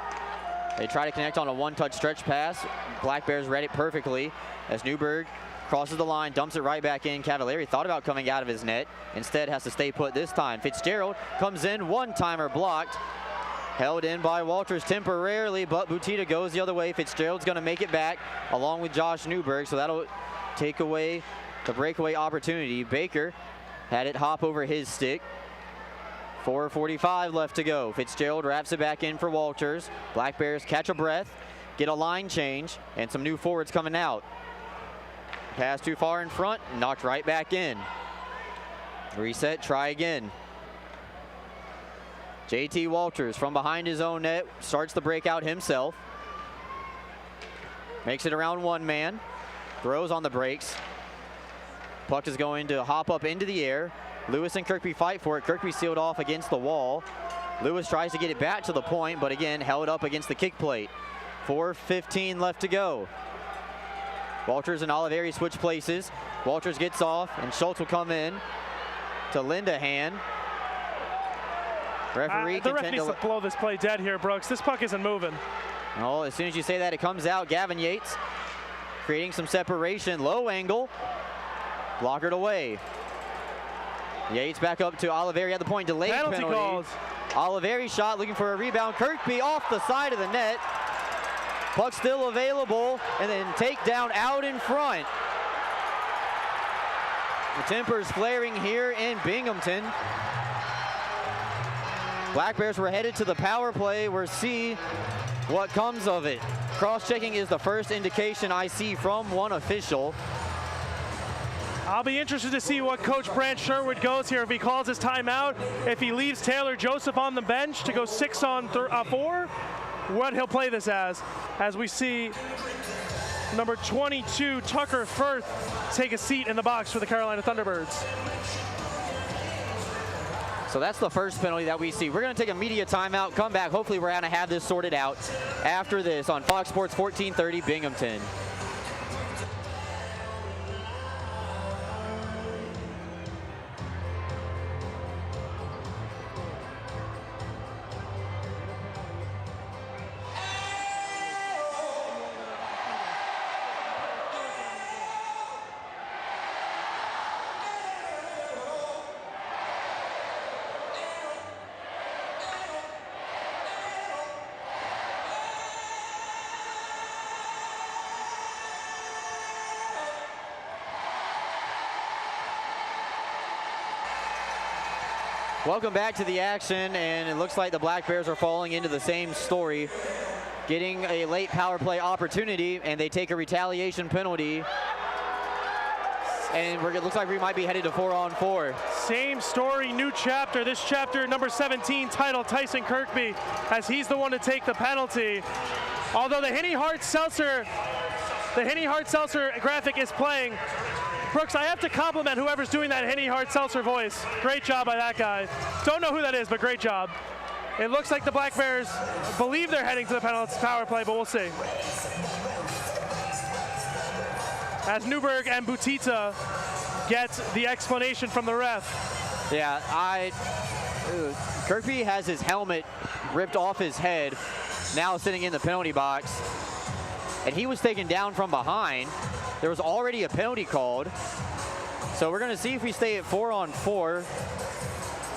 They try to connect on a one-touch stretch pass. Black Bears read it perfectly as Newberg crosses the line, dumps it right back in. Cavalieri thought about coming out of his net. Instead has to stay put this time. Fitzgerald comes in, one-timer blocked. Held in by Walters temporarily, but Butita goes the other way. Fitzgerald's going to make it back along with Josh Newberg, so that'll take away the breakaway opportunity. Baker had it hop over his stick. 4:45 left to go. Fitzgerald wraps it back in for Walters. Black Bears catch a breath, get a line change, and some new forwards coming out. Pass too far in front, knocked right back in. Reset, try again. JT Walters from behind his own net starts the breakout himself. Makes it around one man, throws on the brakes. Puck is going to hop up into the air. Lewis and Kirkby fight for it. Kirkby sealed off against the wall. Lewis tries to get it back to the point, but again, held up against the kick plate. 4:15 left to go. Walters and Oliveri switch places. Walters gets off, and Schultz will come in to lend a hand. Referee the ref needs to blow this play dead here, Brooks. This puck isn't moving. Oh, as soon as you say that, it comes out. Gavin Yates creating some separation. Low angle. Blockered away. Yates back up to Oliveri at the point. Delayed penalty. Calls. Oliveri shot looking for a rebound. Kirkby off the side of the net. Puck still available, and then takedown out in front. The tempers flaring here in Binghamton. Black Bears were headed to the power play. We'll see what comes of it. Cross-checking is the first indication I see from one official. I'll be interested to see what Coach Brant Sherwood goes here. If he calls his timeout, if he leaves Taylor Joseph on the bench to go 6 on 4, what he'll play this as we see number 22, Tucker Firth, take a seat in the box for the Carolina Thunderbirds. So that's the first penalty that we see. We're going to take a media timeout, come back. Hopefully we're going to have this sorted out after this on Fox Sports 1430 Binghamton. Welcome back to the action, and it looks like the Black Bears are falling into the same story getting a late power play opportunity, and they take a retaliation penalty. And it looks like we might be headed to 4-on-4. Same story, new chapter. This chapter, number 17, titled Tyson Kirkby, as he's the one to take the penalty. Although the Henny Hart Seltzer graphic is playing. Brooks, I have to compliment whoever's doing that Henny Hart Seltzer voice. Great job by that guy. Don't know who that is, but great job. It looks like the Black Bears believe they're heading to the penalty power play, but we'll see. As Newberg and Butita get the explanation from the ref. Yeah, Kirkby has his helmet ripped off his head, now sitting in the penalty box. And he was taken down from behind. There was already a penalty called. So we're going to see if we stay at 4-on-4.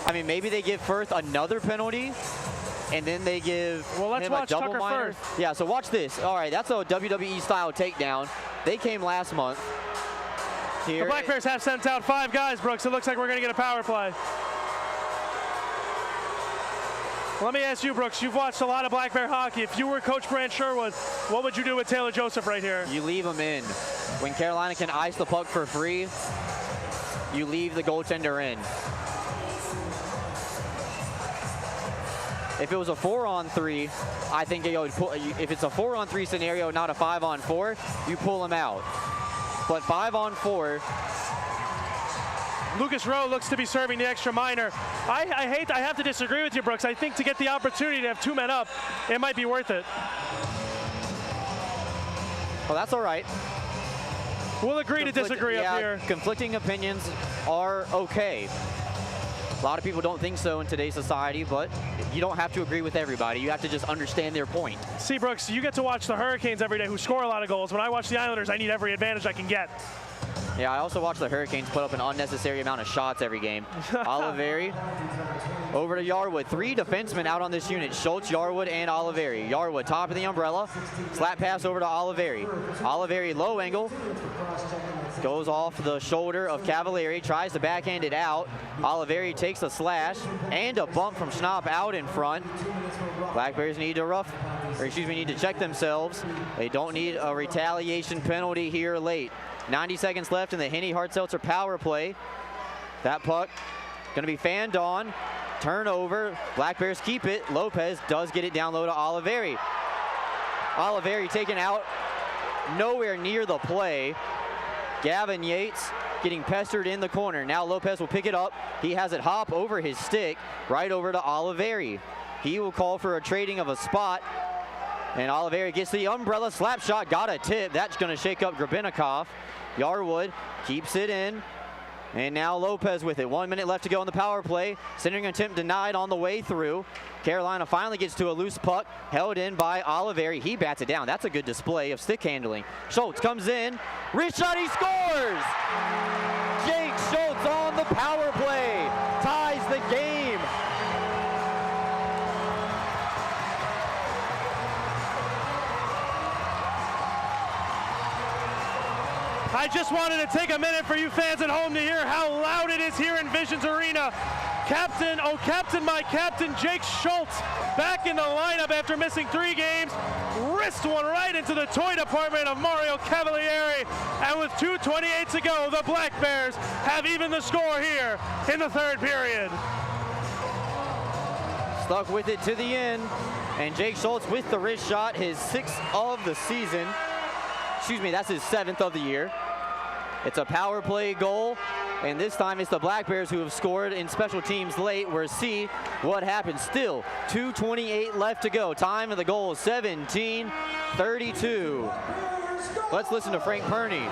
I mean, maybe they give Firth another penalty, and then they give let's him a watch double Tucker minor. Firth. Yeah, so watch this. All right, that's a WWE-style takedown. They came last month. Here. The Black Bears have sent out 5 guys, Brooks. It looks like we're going to get a power play. Let me ask you, Brooks, you've watched a lot of Black Bear hockey. If you were Coach Brant Sherwood, what would you do with Taylor Joseph right here? You leave him in. When Carolina can ice the puck for free, you leave the goaltender in. If it was a 4-on-3, I think you would if it's a 4-on-3 scenario, not a 5-on-4, you pull him out. But 5-on-4, Lucas Rowe looks to be serving the extra minor. I have to disagree with you, Brooks. I think to get the opportunity to have 2 men up, it might be worth it. Well, that's all right. We'll agree to disagree up here. Conflicting opinions are okay. A lot of people don't think so in today's society, but you don't have to agree with everybody. You have to just understand their point. See, Brooks, you get to watch the Hurricanes every day who score a lot of goals. When I watch the Islanders, I need every advantage I can get. Yeah, I also watch the Hurricanes put up an unnecessary amount of shots every game. Oliveri over to Yarwood. 3 defensemen out on this unit. Schultz, Yarwood, and Oliveri. Yarwood, top of the umbrella. Slap pass over to Oliveri. Oliveri, low angle. Goes off the shoulder of Cavalieri. Tries to backhand it out. Oliveri takes a slash and a bump from Schnapp out in front. Black Bears need to need to check themselves. They don't need a retaliation penalty here late. 90 seconds left in the Henny Hart Seltzer power play. That puck going to be fanned on. Turnover. Black Bears keep it. Lopez does get it down low to Oliveri. Oliveri taken out nowhere near the play. Gavin Yates getting pestered in the corner. Now Lopez will pick it up. He has it hop over his stick right over to Oliveri. He will call for a trading of a spot. And Oliveri gets the umbrella slap shot, got a tip. That's going to shake up Grabinikov. Yarwood keeps it in. And now Lopez with it. 1 minute left to go on the power play. Centering attempt denied on the way through. Carolina finally gets to a loose puck, held in by Oliveri. He bats it down. That's a good display of stick handling. Schultz comes in. Wrist shot, he scores! Jake Schultz on the power play. Ties the game. I just wanted to take a minute for you fans at home to hear how loud it is here in Visions Arena. Captain, my captain, Jake Schultz, back in the lineup after missing 3 games. Wrist one right into the toy department of Mario Cavalieri. And with 2:28 to go, the Black Bears have even the score here in the 3rd period. Stuck with it to the end. And Jake Schultz with the wrist shot, his 6th of the season. Excuse me, that's his 7th of the year. It's a power play goal, and this time it's the Black Bears who have scored in special teams late. We'll see what happens. Still 2:28 left to go. Time of the goal is 17:32. Let's listen to Frank Perney. His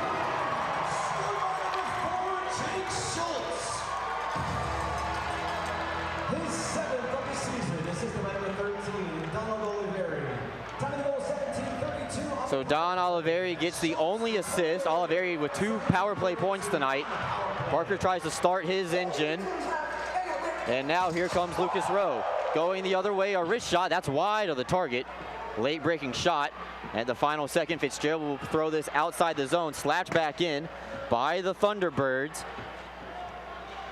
7th of the season. Assistant by number 13, Donald Oliveri. Time of the goal 17:32. So Don Oliveri gets the only assist. Oliveri with 2 power play points tonight. Parker tries to start his engine. And now here comes Lucas Rowe. Going the other way, a wrist shot. That's wide of the target. Late breaking shot. At the final second, Fitzgerald will throw this outside the zone. Slapped back in by the Thunderbirds.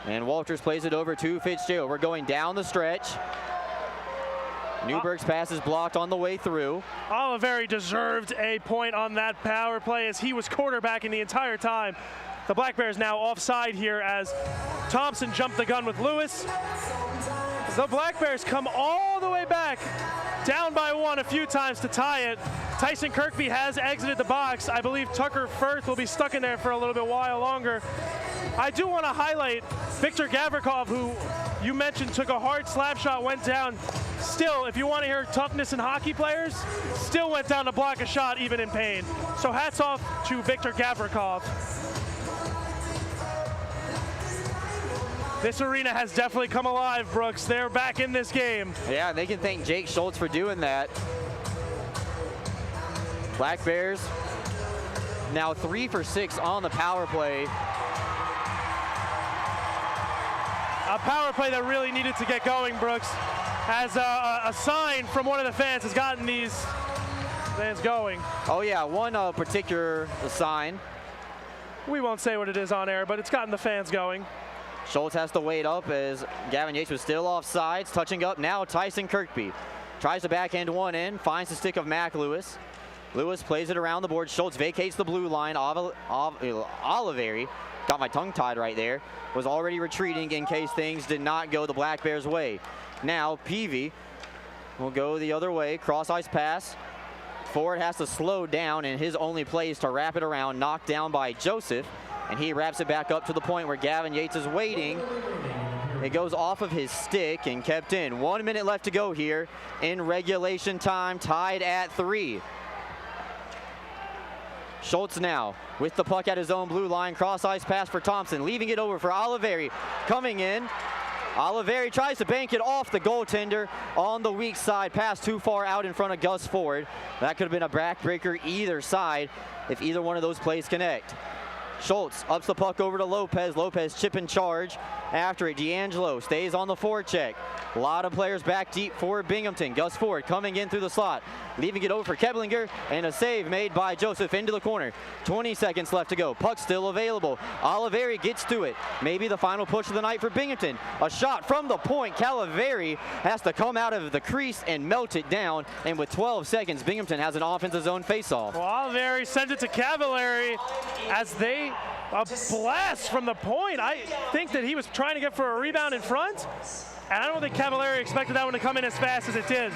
And Walters plays it over to Fitzgerald. We're going down the stretch. Newberg's pass is blocked on the way through. Oliveri deserved a point on that power play as he was quarterbacking the entire time. The Black Bears now offside here as Thompson jumped the gun with Lewis. The Black Bears come all the way back, down by 1 a few times to tie it. Tyson Kirkby has exited the box. I believe Tucker Firth will be stuck in there for a little bit while longer. I do want to highlight Victor Gavrikov, who you mentioned took a hard slap shot, went down. Still, if you want to hear toughness in hockey players, still went down to block a shot even in pain. So hats off to Victor Gavrikov. This arena has definitely come alive, Brooks. They're back in this game. Yeah, they can thank Jake Schultz for doing that. Black Bears now 3 for 6 on the power play. A power play that really needed to get going, Brooks, as a sign from one of the fans has gotten these fans going. Oh yeah, one particular sign. We won't say what it is on air, but it's gotten the fans going. Schultz has to wait up as Gavin Yates was still off sides. Touching up now, Tyson Kirkby. Tries to backhand one in, finds the stick of Mac Lewis. Lewis plays it around the board. Schultz vacates the blue line. Oliveri, got my tongue tied right there, was already retreating in case things did not go the Black Bears' way. Now Peavy will go the other way, cross ice pass. Ford has to slow down, and his only play is to wrap it around, knocked down by Joseph. And he wraps it back up to the point where Gavin Yates is waiting. It goes off of his stick and kept in. 1 minute left to go here in regulation time, tied at 3. Schultz now with the puck at his own blue line. Cross ice pass for Thompson, leaving it over for Oliveri. Coming in. Oliveri tries to bank it off the goaltender on the weak side. Pass too far out in front of Gus Ford. That could have been a backbreaker either side if either one of those plays connect. Schultz ups the puck over to Lopez. Lopez chip in charge. After it, D'Angelo stays on the forecheck. A lot of players back deep for Binghamton. Gus Ford coming in through the slot, leaving it over for Keblinger, and a save made by Joseph into the corner. 20 seconds left to go. Puck still available. Oliveri gets to it. Maybe the final push of the night for Binghamton. A shot from the point. Caliveri has to come out of the crease and melt it down. And with 12 seconds, Binghamton has an offensive zone faceoff. Well, Oliveri sends it to Cavallari as they a blast from the point. I think that he was trying to get for a rebound in front, and I don't think Cavallari expected that one to come in as fast as it did.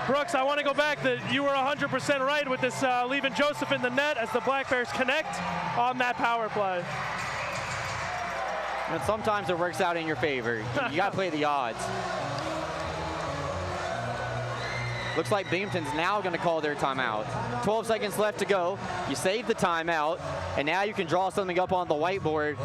Brooks, I want to go back that you were 100% right with this leaving Joseph in the net as the Black Bears connect on that power play. And sometimes it works out in your favor. You got to play the odds. Looks like Binghamton's now going to call their timeout. 12 seconds left to go. You save the timeout, and now you can draw something up on the whiteboard,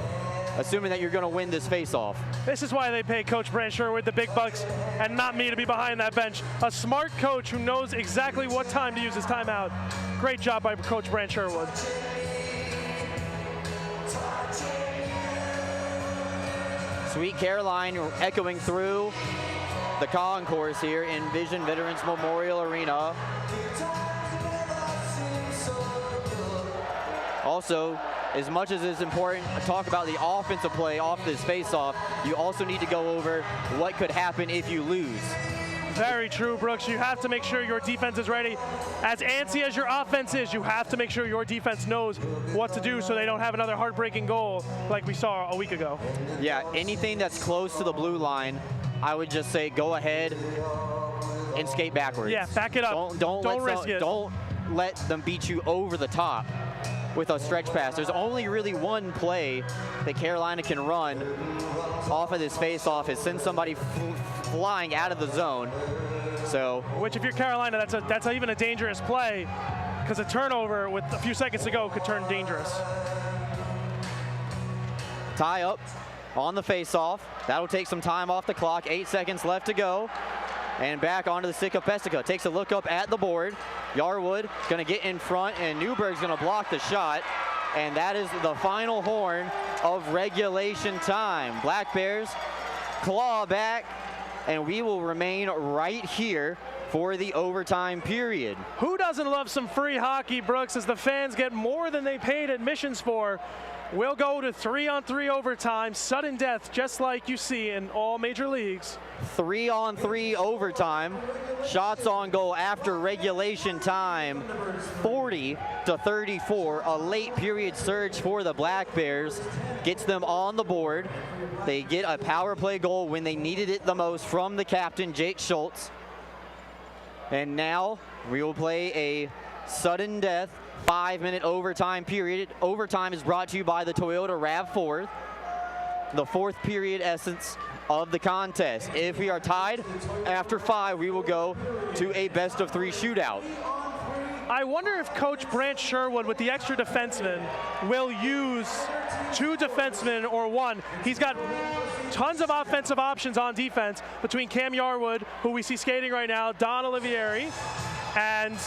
assuming that you're going to win this face-off. This is why they pay Coach Brant Sherwood the big bucks and not me to be behind that bench. A smart coach who knows exactly what time to use his timeout. Great job by Coach Brant Sherwood. Sweet Caroline echoing through the concourse here in Vision Veterans Memorial Arena. Also, as much as it's important to talk about the offensive play off this face-off, you also need to go over what could happen if you lose. Very true, Brooks. You have to make sure your defense is ready. As antsy as your offense is, you have to make sure your defense knows what to do so they don't have another heartbreaking goal like we saw a week ago. Yeah, anything that's close to the blue line, I would just say go ahead and skate backwards. Yeah, back it up. Don't risk it. Don't let them beat you over the top with a stretch pass. There's only really one play that Carolina can run off of this face-off is send somebody flying out of the zone. So, which if you're Carolina, that's even a dangerous play because a turnover with a few seconds to go could turn dangerous. Tie up on the face-off. That'll take some time off the clock. 8 seconds left to go. And back onto the stick of Pesica. Takes a look up at the board. Yarwood going to get in front, and Newberg's going to block the shot. And that is the final horn of regulation time. Black Bears claw back, and we will remain right here for the overtime period. Who doesn't love some free hockey, Brooks, as the fans get more than they paid admissions for? We'll go to 3-on-3 overtime, sudden death, just like you see in all major leagues. 3-on-3 overtime, shots on goal after regulation time, 40-34. A late period surge for the Black Bears gets them on the board. They get a power play goal when they needed it the most from the captain, Jake Schultz. And now we will play a sudden death 5-minute overtime period. Overtime is brought to you by the Toyota RAV4, the fourth period essence of the contest. If we are tied after 5, we will go to a best-of-3 shootout. I wonder if Coach Brant Sherwood, with the extra defenseman, will use 2 defensemen or 1. He's got tons of offensive options on defense between Cam Yarwood, who we see skating right now, Don Olivieri, and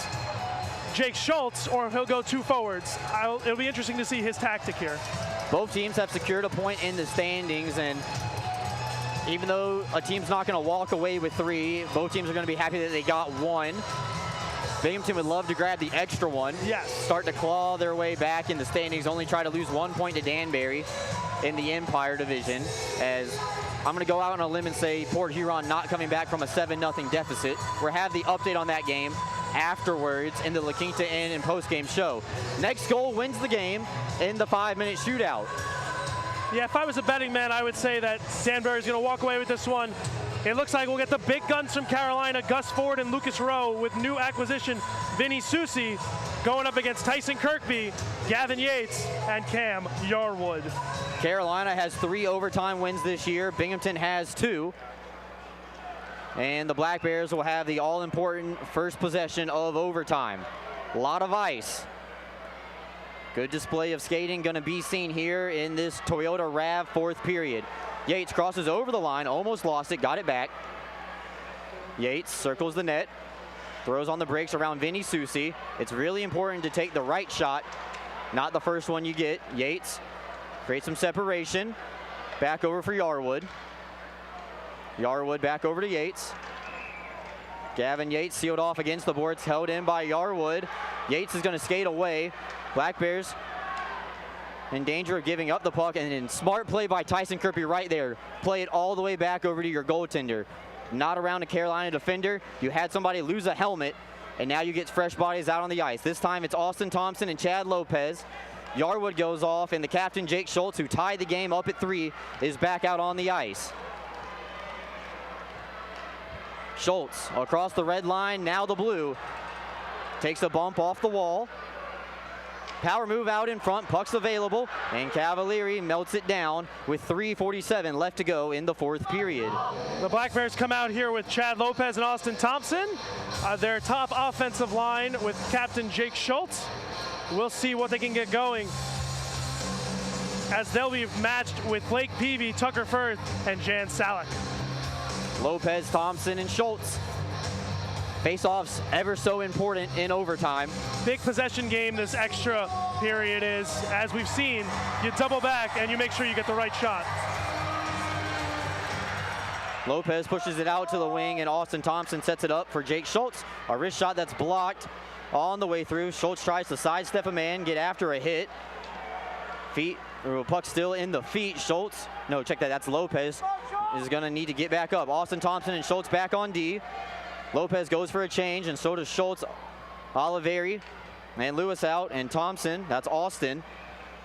Jake Schultz, or he'll go 2 forwards. It'll be interesting to see his tactic here. Both teams have secured a point in the standings, and even though a team's not going to walk away with 3, both teams are going to be happy that they got 1. Binghamton would love to grab the extra one. Yes. Start to claw their way back in the standings, only try to lose 1 point to Danbury in the Empire Division, as I'm going to go out on a limb and say Port Huron not coming back from a 7-0 deficit. We'll have the update on that game afterwards in the La Quinta Inn and post-game show. Next goal wins the game in the 5-minute shootout. Yeah, if I was a betting man, I would say that Danbury's going to walk away with this one. It looks like we'll get the big guns from Carolina, Gus Ford and Lucas Rowe, with new acquisition Vinny Susi going up against Tyson Kirkby, Gavin Yates, and Cam Yarwood. Carolina has 3 overtime wins this year. Binghamton has 2. And the Black Bears will have the all-important first possession of overtime. A lot of ice. Good display of skating going to be seen here in this Toyota RAV 4th period. Yates crosses over the line, almost lost it, got it back. Yates circles the net, throws on the brakes around Vinny Susi. It's really important to take the right shot, not the first one you get. Yates creates some separation. Back over for Yarwood. Yarwood back over to Yates. Gavin Yates sealed off against the boards, held in by Yarwood. Yates is going to skate away. Black Bears in danger of giving up the puck, and then smart play by Tyson Kirkby right there. Play it all the way back over to your goaltender. Not around a Carolina defender. You had somebody lose a helmet, and now you get fresh bodies out on the ice. This time it's Austin Thompson and Chad Lopez. Yarwood goes off, and the captain, Jake Schultz, who tied the game up at 3, is back out on the ice. Schultz across the red line, now the blue. Takes a bump off the wall. Power move out in front, puck's available, and Cavalieri melts it down with 3:47 left to go in the 4th period. The Black Bears come out here with Chad Lopez and Austin Thompson, their top offensive line with captain Jake Schultz. We'll see what they can get going, as they'll be matched with Blake Peavy, Tucker Firth, and Jan Salek. Lopez, Thompson, and Schultz. Face-offs ever so important in overtime. Big possession game this extra period is. As we've seen, you double back and you make sure you get the right shot. Lopez pushes it out to the wing, and Austin Thompson sets it up for Jake Schultz. A wrist shot that's blocked on the way through. Schultz tries to sidestep a man, get after a hit. Puck still in the feet. Schultz, no, check that, that's Lopez, is gonna need to get back up. Austin Thompson and Schultz back on D. Lopez goes for a change, and so does Schultz. Olivieri and Lewis out, and Thompson, that's Austin.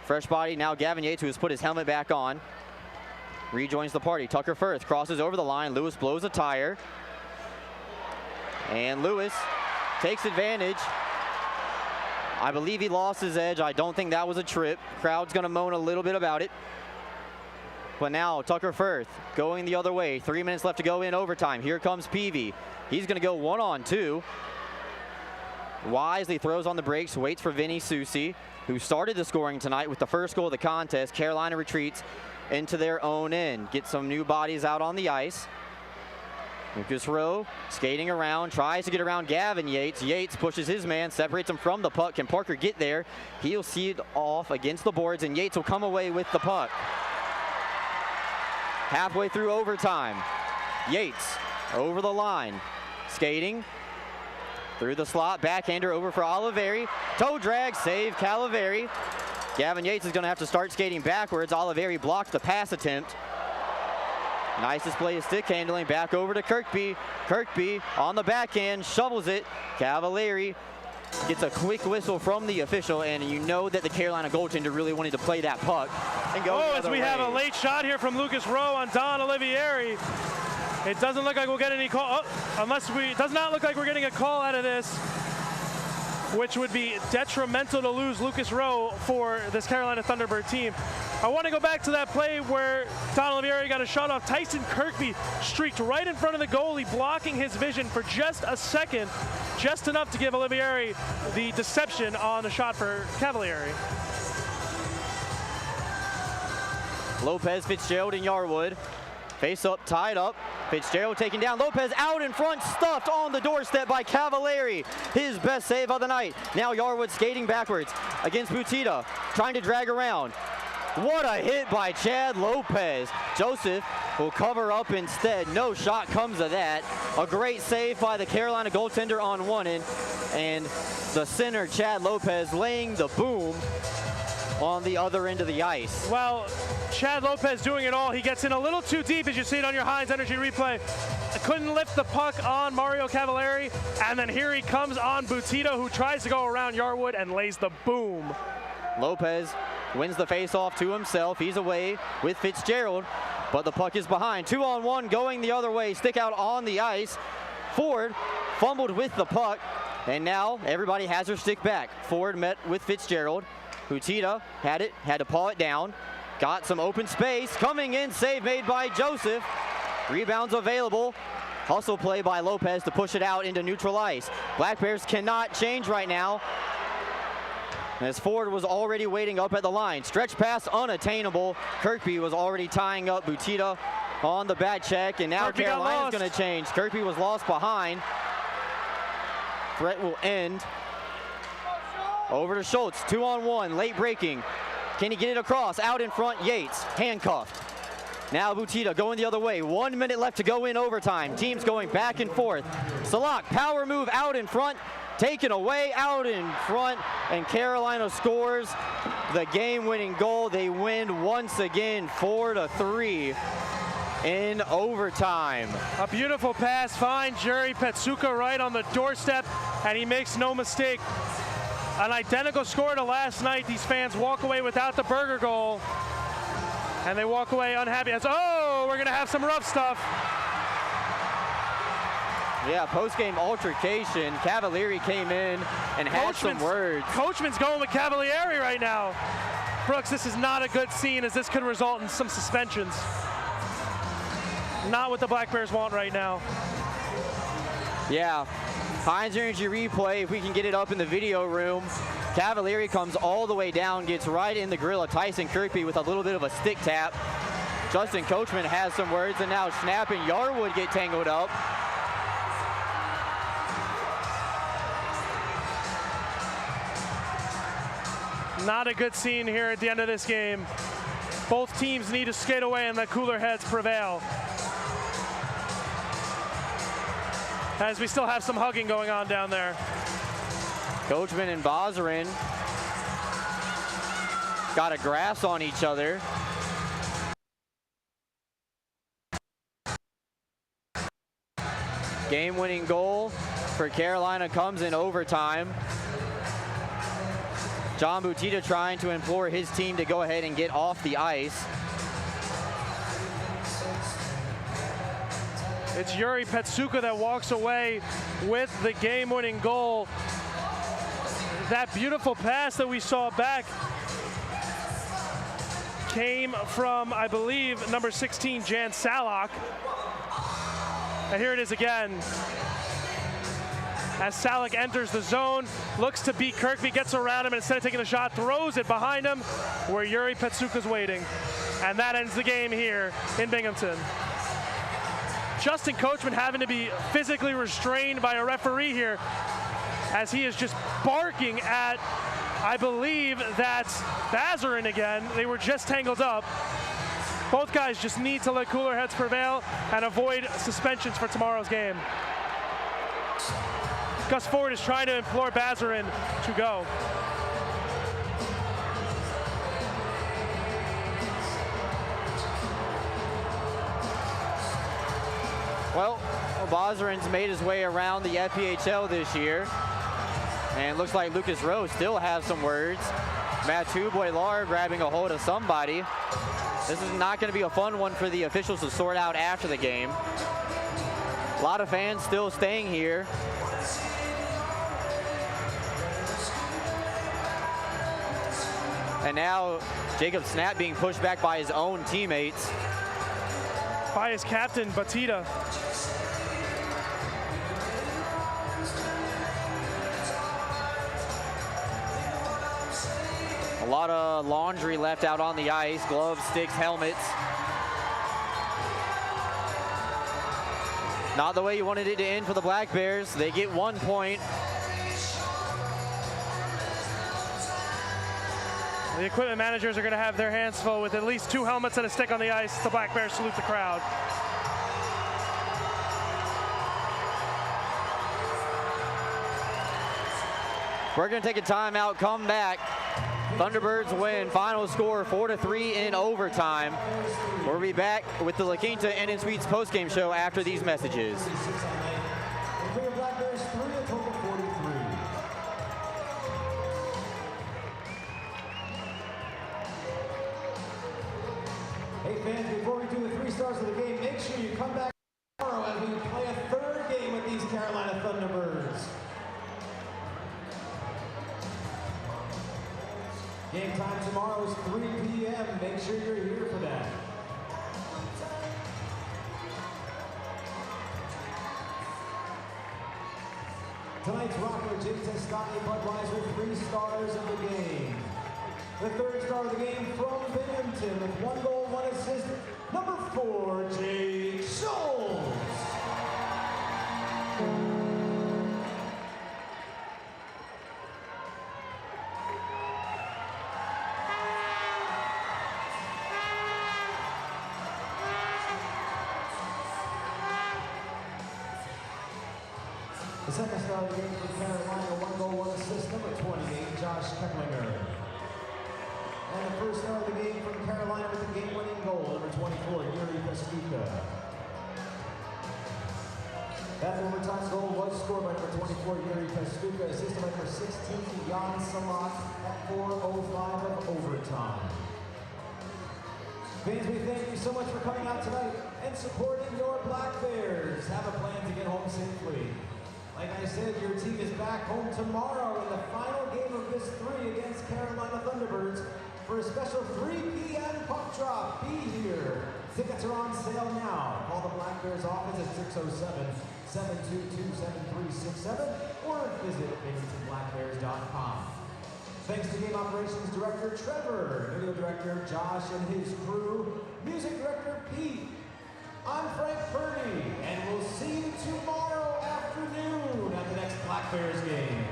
Fresh body, now Gavin Yates, who has put his helmet back on, rejoins the party. Tucker Firth crosses over the line. Lewis blows a tire. And Lewis takes advantage. I believe he lost his edge. I don't think that was a trip. Crowd's gonna moan a little bit about it. But now Tucker Firth going the other way. 3 minutes left to go in overtime. Here comes Peavy. He's going to go 1-on-2. Wisely throws on the brakes, waits for Vinny Susi, who started the scoring tonight with the first goal of the contest. Carolina retreats into their own end. Get some new bodies out on the ice. Lucas Rowe skating around, tries to get around Gavin Yates. Yates pushes his man, separates him from the puck. Can Parker get there? He'll see it off against the boards, and Yates will come away with the puck. Halfway through overtime, Yates over the line, skating, Through the slot, backhander over for Oliveri. Toe drag, save Calaveri. Gavin Yates is going to have to start skating backwards. Oliveri blocked the pass attempt. Nice display of stick handling. Back over to Kirkby. Kirkby on the backhand, shovels it. Cavalieri gets a quick whistle from the official, and you know that the Carolina goaltender really wanted to play that puck and go the as other we way. have a late shot here from Lucas Rowe on Don Olivieri. It doesn't look like we'll get any call, it does not look like we're getting a call out of this, which would be detrimental to lose Lucas Rowe for this Carolina Thunderbird team. I want to go back to that play where Don Olivieri got a shot off. Tyson Kirkby streaked right in front of the goalie, blocking his vision for just a second, just enough to give Olivieri the deception on the shot for Cavalieri. Lopez, Fitzgerald, and Yarwood. Face up, tied up. Fitzgerald taken down. Lopez out in front, stuffed on the doorstep by Cavalieri. His best save of the night. Now Yarwood skating backwards against Butita, trying to drag around. What a hit by Chad Lopez. Joseph will cover up instead. No shot comes of that. A great save by the Carolina goaltender on one end, and the center, Chad Lopez, laying the boom on the other end of the ice. Well, Chad Lopez doing it all. He gets in a little too deep, as you see it on your Heinz Energy replay. Couldn't lift the puck on Mario Cavalieri, and then here he comes on Butita, who tries to go around Yarwood and lays the boom. Lopez wins the face-off to himself. He's away with Fitzgerald, but the puck is behind. 2-on-1 going the other way. Stick out on the ice. Ford fumbled with the puck, and now everybody has their stick back. Ford met with Fitzgerald. Butita had it, had to paw it down. Got some open space. Coming in, save made by Joseph. Rebounds available. Hustle play by Lopez to push it out into neutral ice. Black Bears cannot change right now, as Ford was already waiting up at the line. Stretch pass unattainable. Kirkby was already tying up Butita on the back check, and now Carolina's going to change. Kirkby was lost behind. Threat will end. Over to Schultz, 2-on-1, late breaking. Can he get it across? Out in front, Yates, handcuffed. Now Butita going the other way. 1 minute left to go in overtime. Teams going back and forth. Salak, power move out in front. Taken away, out in front, and Carolina scores the game-winning goal. They win once again, 4-3 in overtime. A beautiful pass, finds Yuri Petsuka right on the doorstep, and he makes no mistake. An identical score to last night. These fans walk away without the Berger goal, and they walk away unhappy. As, oh, we're gonna have some rough stuff. Yeah, post-game altercation. Cavalieri came in and had some words. Coachman's going with Cavalieri right now. Brooks, this is not a good scene, as this could result in some suspensions. Not what the Black Bears want right now. Yeah, Heinz Energy replay, if we can get it up in the video room. Cavalieri comes all the way down, gets right in the grill of Tyson Kirkby with a little bit of a stick tap. Justin Coachman has some words, and now Schnapp and Yarwood get tangled up. Not a good scene here at the end of this game. Both teams need to skate away and let cooler heads prevail, as we still have some hugging going on down there. Coachman and Bozerin got a grasp on each other. Game-winning goal for Carolina comes in overtime. John Butita trying to implore his team to go ahead and get off the ice. It's Yuri Petsuka that walks away with the game-winning goal. That beautiful pass that we saw back came from, I believe, number 16, Jan Salak. And here it is again. As Salak enters the zone, looks to beat Kirkby, gets around him, and instead of taking the shot, throws it behind him where Yuri Petsuka's waiting. And that ends the game here in Binghamton. Justin Coachman having to be physically restrained by a referee here, as he is just barking at, I believe that's Bazarin again. They were just tangled up. Both guys just need to let cooler heads prevail and avoid suspensions for tomorrow's game. Gus Ford is trying to implore Bazarin to go. Well, Bazarin's made his way around the FPHL this year. And looks like Lucas Rose still has some words. Mathieu Boilar grabbing a hold of somebody. This is not going to be a fun one for the officials to sort out after the game. A lot of fans still staying here. And now Jacob Snap being pushed back by his own teammates. By his captain, Batista. A lot of laundry left out on the ice, gloves, sticks, helmets. Not the way you wanted it to end for the Black Bears. They get 1 point. The equipment managers are going to have their hands full with at least 2 helmets and a stick on the ice. The Black Bears salute the crowd. We're going to take a timeout, come back. Thunderbirds win. Final score 4-3 in overtime. We'll be back with the La Quinta Inn & Suites postgame show after these messages. Hey fans, before we do the 3 stars of the game, make sure you come back tomorrow as we play a 3rd game with these Carolina Thunderbirds. Game time tomorrow is 3 p.m. Make sure you're here for that. Tonight's rocker, James Escani Budweiser, 3 stars of the game. The 3rd star of the game from Binghamton with 1 goal, 1 assist, number 4, Jake Schultz. The 2nd star of the game from Carolina, 1 goal, 1 assist, number 28, Josh Keplinger. And the 1st star of the game from Carolina with the game-winning goal, number 24, Yuri Pastuka. That overtime goal was scored by number 24, Yuri Pastuka, assisted by number 16, Jan Salat, at 4:05 of overtime. Fans, we thank you so much for coming out tonight and supporting your Black Bears. Have a plan to get home safely. Like I said, your team is back home tomorrow in the final game of this 3 against Carolina Thunderbirds for a special 3 p.m. puck drop. Be here. Tickets are on sale now. Call the Black Bears office at 607-722-7367 or visit BinghamtonBlackBears.com. Thanks to Game Operations Director Trevor, Video Director Josh and his crew, Music Director Pete. I'm Frank Purdy, and we'll see you tomorrow afternoon at the next Black Bears game.